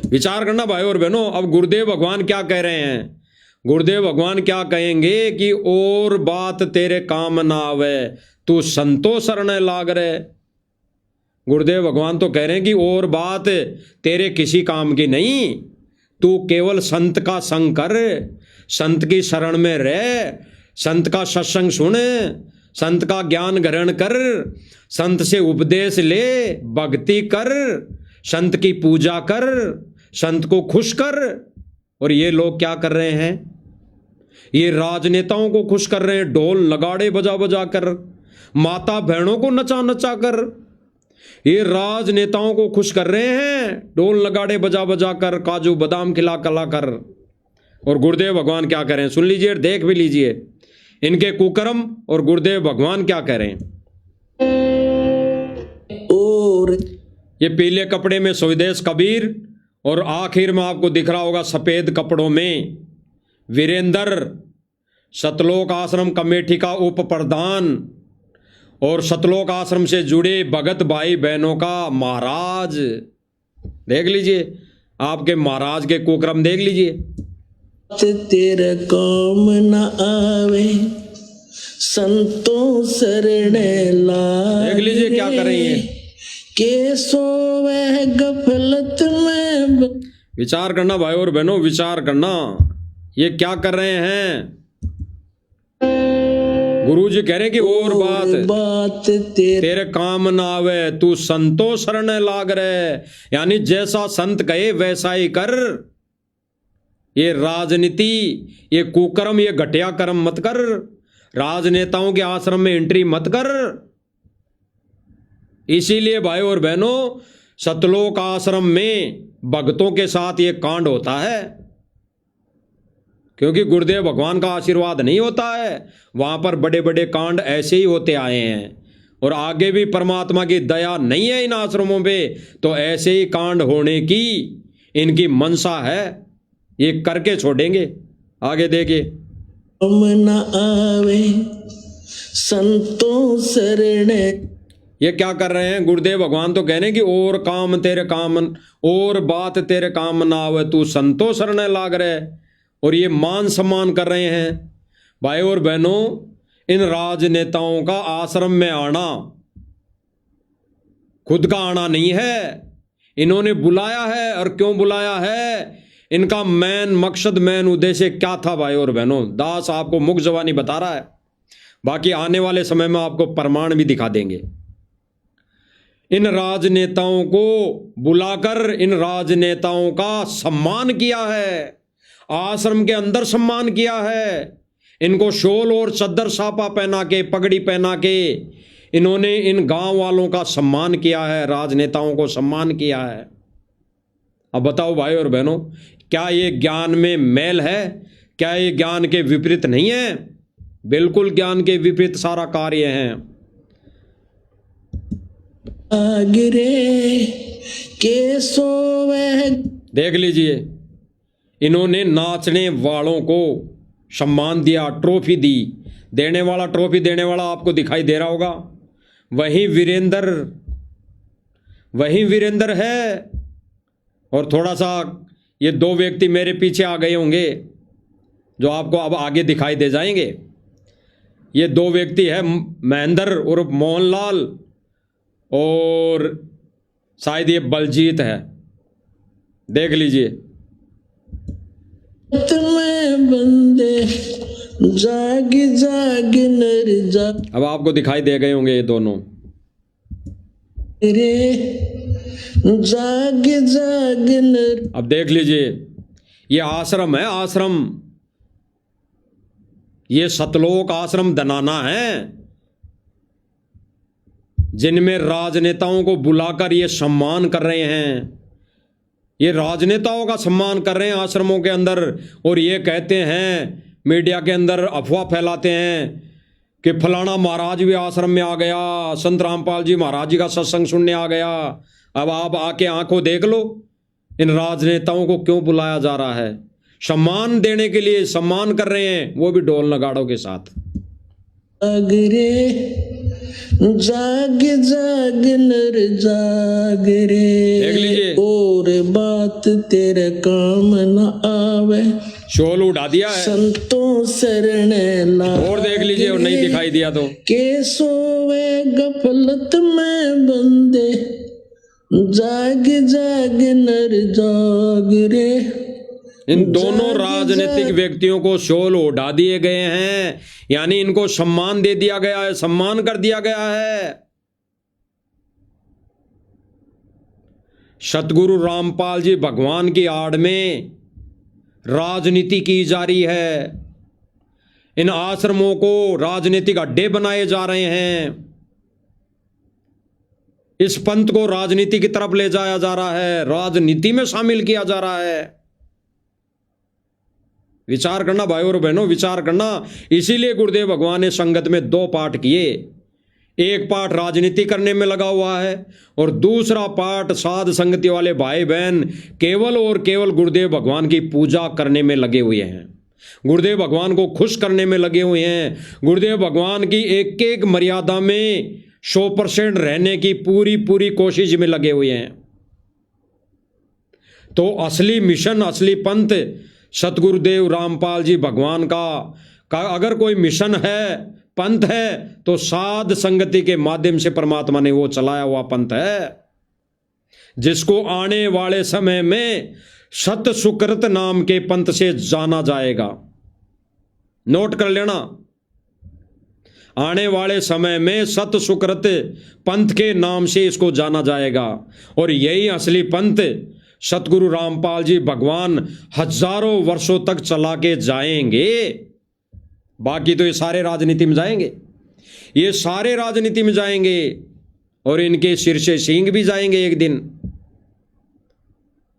विचार करना भाई और बहनों। अब गुरुदेव भगवान क्या कह रहे हैं? गुरुदेव भगवान क्या कहेंगे कि और बात तेरे काम ना आवे, तू संतो शरण लाग रहे। गुरुदेव भगवान तो कह रहे हैं कि और बात तेरे किसी काम की नहीं, तू केवल संत का संग कर, संत की शरण में रह, संत का सत्संग सुन, संत का ज्ञान ग्रहण कर, संत से उपदेश ले, भक्ति कर, संत की पूजा कर, संत को खुश कर। और ये लोग क्या कर रहे हैं? ये राजनेताओं को खुश कर रहे हैं, ढोल नगाड़े बजा बजा कर, माता बहनों को नचा नचा कर। ये राजनेताओं को खुश कर रहे हैं, ढोल नगाड़े बजा बजा कर, काजू बादाम खिला कला कर। और गुरुदेव भगवान क्या कह रहे हैं? सुन लीजिए, देख भी लीजिए इनके कुकर्म, और गुरुदेव भगवान क्या कह रहे हैं। और ये पीले कपड़े में स्वदेश कबीर, और आखिर में आपको दिख रहा होगा सफेद कपड़ों में वीरेंद्र, सतलोक आश्रम कमेटी का उप प्रधान, और सतलोक आश्रम से जुड़े भगत भाई बहनों का महाराज। देख लीजिए, आपके महाराज के कुकर्म देख लीजिए। तेरा काम न आवे, संतों शरण लागे। देख लीजिए क्या कर रही है। के सोवे गफलत में। विचार करना भाई और बहनों, विचार करना, ये क्या कर रहे हैं। गुरु जी कह रहे हैं कि और बात तेरे काम ना आवे, तू संतो शरण लाग रहे। यानी जैसा संत कहे वैसा ही कर। ये राजनीति, ये कुकर्म, ये घटिया कर्म मत कर। राजनेताओं के आश्रम में एंट्री मत कर। इसीलिए भाई और बहनों, सतलोक आश्रम में भक्तों के साथ ये कांड होता है, क्योंकि गुरुदेव भगवान का आशीर्वाद नहीं होता है। वहां पर बड़े बड़े कांड ऐसे ही होते आए हैं, और आगे भी परमात्मा की दया नहीं है इन आश्रमों पे, तो ऐसे ही कांड होने की इनकी मनसा है। ये करके छोड़ेंगे। आगे देखिए। न आवे संतों शरण। ये क्या कर रहे हैं? गुरुदेव भगवान तो कह रहे हैं कि और काम तेरे काम, और बात तेरे काम ना आवे, तू संतो शरण लाग रहे। और ये मान सम्मान कर रहे हैं। भाई और बहनों, इन राजनेताओं का आश्रम में आना खुद का आना नहीं है, इन्होंने बुलाया है। और क्यों बुलाया है? इनका मैन मकसद, मैन उद्देश्य क्या था भाई और बहनों? दास आपको मुख जबानी बता रहा है, बाकी आने वाले समय में आपको प्रमाण भी दिखा देंगे। इन राजनेताओं को बुलाकर इन राजनेताओं का सम्मान किया है, आश्रम के अंदर सम्मान किया है। इनको शोल और चद्दर सापा पहना के, पगड़ी पहना के इन्होंने इन गांव वालों का सम्मान किया है, राजनेताओं को सम्मान किया है। अब बताओ भाई और बहनों, क्या ये ज्ञान में मेल है? क्या ये ज्ञान के विपरीत नहीं है? बिल्कुल ज्ञान के विपरीत सारा कार्य है। गिरे के सोवे। देख लीजिए, इन्होंने नाचने वालों को सम्मान दिया, ट्रॉफी दी। देने वाला, ट्रॉफी देने वाला आपको दिखाई दे रहा होगा, वही वीरेंद्र है। और थोड़ा सा ये दो व्यक्ति मेरे पीछे आ गए होंगे, जो आपको अब आगे दिखाई दे जाएंगे। ये दो व्यक्ति है, महेंद्र और मोहनलाल, और शायद ये बलजीत है। देख लीजिए। बंदे जाग जाग नर जाग। अब आपको दिखाई दे गए होंगे ये दोनों। जाग जाग नर। अब देख लीजिए, ये आश्रम है, आश्रम, ये सतलोक आश्रम दनाना है, जिनमें राजनेताओं को बुलाकर ये सम्मान कर रहे हैं। ये राजनेताओं का सम्मान कर रहे हैं आश्रमों के अंदर, और ये कहते हैं, मीडिया के अंदर अफवाह फैलाते हैं कि फलाना महाराज भी आश्रम में आ गया, संत रामपाल जी महाराज जी का सत्संग सुनने आ गया। अब आप आके आंखों देख लो, इन राजनेताओं को क्यों बुलाया जा रहा है? सम्मान देने के लिए सम्मान कर रहे हैं, वो भी ढोल नगाड़ों के साथ। जाग जाग नर जाग रे। देख लीजिए। और बात बात तेरे काम न आवे, शोल उड़ा दिया है। संतों शरण लागे, और देख लीजिए और नहीं दिखाई दिया तो के सोवे गफलत में बंदे, जाग जाग नर जाग रे। इन दोनों राजनीतिक व्यक्तियों को शोल उड़ा दिए गए हैं, यानी इनको सम्मान दे दिया गया है, सम्मान कर दिया गया है। सतगुरु रामपाल जी भगवान की आड़ में राजनीति की जा रही है। इन आश्रमों को राजनीतिक अड्डे बनाए जा रहे हैं। इस पंथ को राजनीति की तरफ ले जाया जा रहा है, राजनीति में शामिल किया जा रहा है। विचार करना भाई और बहनों, विचार करना। इसीलिए गुरुदेव भगवान ने संगत में 2 पाठ किए। एक पाठ राजनीति करने में लगा हुआ है और दूसरा पाठ साध संगति वाले भाई बहन केवल और केवल गुरुदेव भगवान की पूजा करने में लगे हुए हैं, गुरुदेव भगवान को खुश करने में लगे हुए हैं, गुरुदेव भगवान की एक एक मर्यादा में 100% रहने की पूरी कोशिश में लगे हुए हैं। तो असली मिशन, असली पंथ सतगुरुदेव रामपाल जी भगवान का अगर कोई मिशन है, पंथ है, तो साध संगति के माध्यम से परमात्मा ने वो चलाया हुआ पंथ है, जिसको आने वाले समय में सत सुकृत नाम के पंथ से जाना जाएगा। नोट कर लेना, आने वाले समय में सत सुकृत पंथ के नाम से इसको जाना जाएगा। और यही असली पंथ सतगुरु रामपाल जी भगवान हजारों वर्षों तक चला के जाएंगे। बाकी तो ये सारे राजनीति में जाएंगे, ये सारे राजनीति में जाएंगे और इनके सिर से सींग भी जाएंगे एक दिन।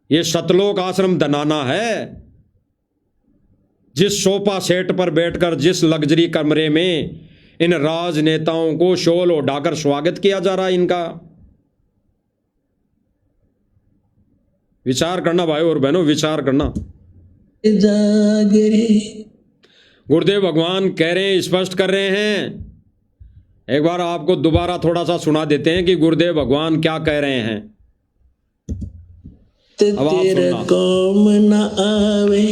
ये सतलोक आश्रम दनाना है, जिस सोफा सेट पर बैठकर जिस लग्जरी कमरे में इन राजनेताओं को शोल उड़ाकर स्वागत किया जा रहा है इनका। विचार करना भाई और बहनों, विचार करना। गुरुदेव भगवान कह रहे हैं, स्पष्ट कर रहे हैं। एक बार आपको दोबारा थोड़ा सा सुना देते हैं कि गुरुदेव भगवान क्या कह रहे हैं। तेरे काम न आवे,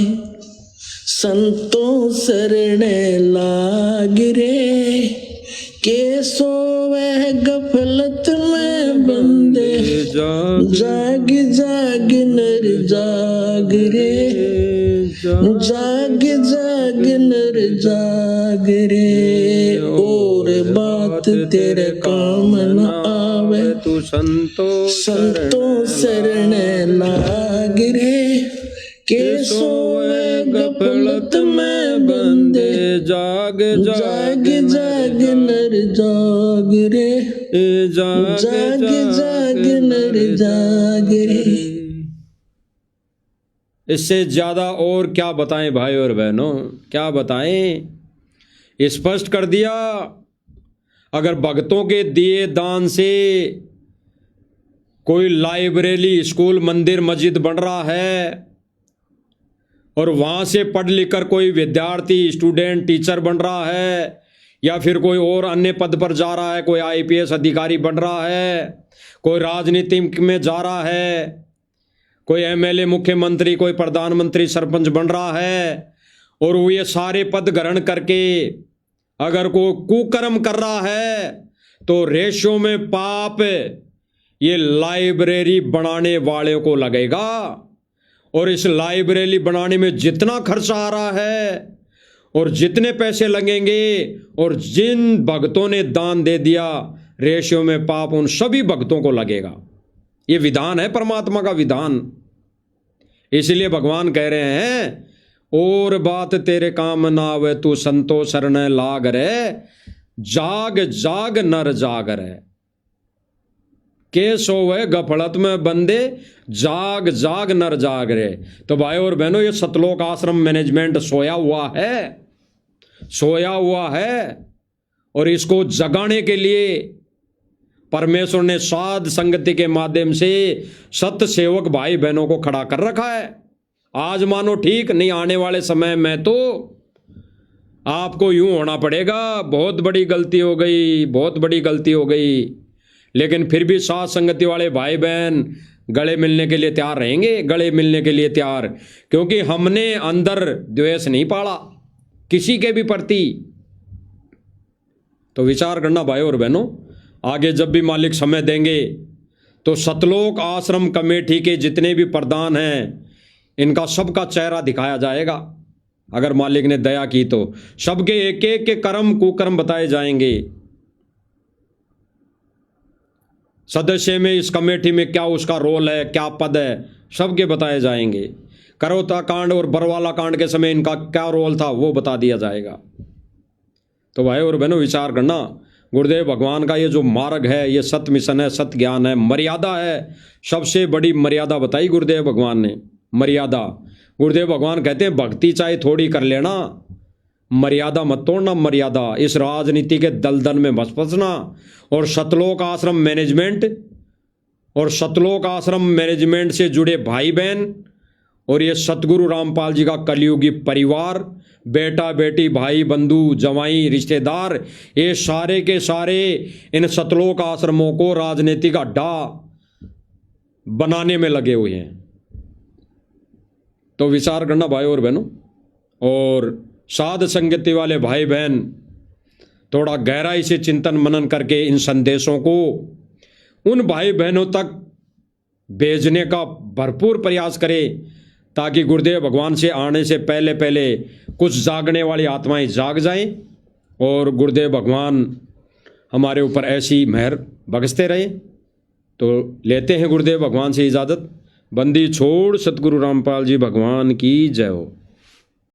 संतों शरण लाग रे, के सोवे गफलत में बंदे, जाग जाग नर जाग रे, जाग जाग नर जाग रे। और बात तेरे काम न आवे, तू संतों शरण लाग रे, के सोवे गफलत में बंदे, जाग जाग जाग नर जाग रे, जाग जाग नर जाग रे। इससे ज्यादा और क्या बताएं भाई और बहनों, क्या बताएं। स्पष्ट कर दिया। अगर भक्तों के दिए दान से कोई लाइब्रेरी, स्कूल, मंदिर, मस्जिद बन रहा है और वहां से पढ़ लिख कर कोई विद्यार्थी, स्टूडेंट, टीचर बन रहा है, या फिर कोई और अन्य पद पर जा रहा है, कोई IPS अधिकारी बन रहा है, कोई राजनीति में जा रहा है, कोई MLA, मुख्यमंत्री, कोई प्रधानमंत्री, सरपंच बन रहा है, और वो ये सारे पद ग्रहण करके अगर कोई कुकर्म कर रहा है तो रेशों में पाप ये लाइब्रेरी बनाने वाले को लगेगा। और इस लाइब्रेरी बनाने में जितना खर्चा आ रहा है और जितने पैसे लगेंगे और जिन भक्तों ने दान दे दिया, रेशियो में पाप उन सभी भक्तों को लगेगा। ये विधान है परमात्मा का विधान। इसलिए भगवान कह रहे हैं, और बात तेरे काम ना आवे, तू संतो शरण लाग रे, जाग जाग नर जाग रे, के सोवे गफलत में बंदे, जाग जाग नर जाग रे। तो भाई और बहनों, ये सतलोक आश्रम मैनेजमेंट सोया हुआ है, सोया हुआ है, और इसको जगाने के लिए परमेश्वर ने साध संगति के माध्यम से सत्य सेवक भाई बहनों को खड़ा कर रखा है। आज मानो ठीक नहीं, आने वाले समय में तो आपको यूं होना पड़ेगा, बहुत बड़ी गलती हो गई, बहुत बड़ी गलती हो गई। लेकिन फिर भी साध संगति वाले भाई बहन गले मिलने के लिए तैयार रहेंगे, गले मिलने के लिए तैयार, क्योंकि हमने अंदर द्वेष नहीं पाला किसी के भी प्रति। तो विचार करना भाई और बहनों, आगे जब भी मालिक समय देंगे तो सतलोक आश्रम कमेटी के जितने भी प्रधान हैं इनका सबका चेहरा दिखाया जाएगा। अगर मालिक ने दया की तो सबके एक एक के कर्म कुकर्म बताए जाएंगे। सदस्य में इस कमेटी में क्या उसका रोल है, क्या पद है, सबके बताए जाएंगे। करोता कांड और बरवाला कांड के समय इनका क्या रोल था वो बता दिया जाएगा। तो भाई और बहनों विचार करना, गुरुदेव भगवान का ये जो मार्ग है, ये सत्य मिशन है, सत्य ज्ञान है, मर्यादा है। सबसे बड़ी मर्यादा बताई गुरुदेव भगवान ने, मर्यादा। गुरुदेव भगवान कहते हैं भक्ति चाहे थोड़ी कर लेना, मर्यादा मत तोड़ना। मर्यादा इस राजनीति के दलदल में मत फंसना। और सतलोक आश्रम मैनेजमेंट और सतलोक आश्रम मैनेजमेंट से जुड़े भाई बहन और ये सतगुरु रामपाल जी का कलयुगी परिवार, बेटा बेटी भाई बंधु जवाई रिश्तेदार, ये सारे के सारे इन सतलोक आश्रमों को राजनीतिक अड्डा बनाने में लगे हुए हैं। तो विचार करना भाई और बहनों, और साध संगति वाले भाई बहन थोड़ा गहराई से चिंतन मनन करके इन संदेशों को उन भाई बहनों तक भेजने का भरपूर प्रयास करें, ताकि गुरुदेव भगवान से आने से पहले पहले कुछ जागने वाली आत्माएं जाग जाएं और गुरुदेव भगवान हमारे ऊपर ऐसी मेहर बरसते रहे। तो लेते हैं गुरुदेव भगवान से इजाज़त। बंदी छोड़ सतगुरु रामपाल जी भगवान की जय हो।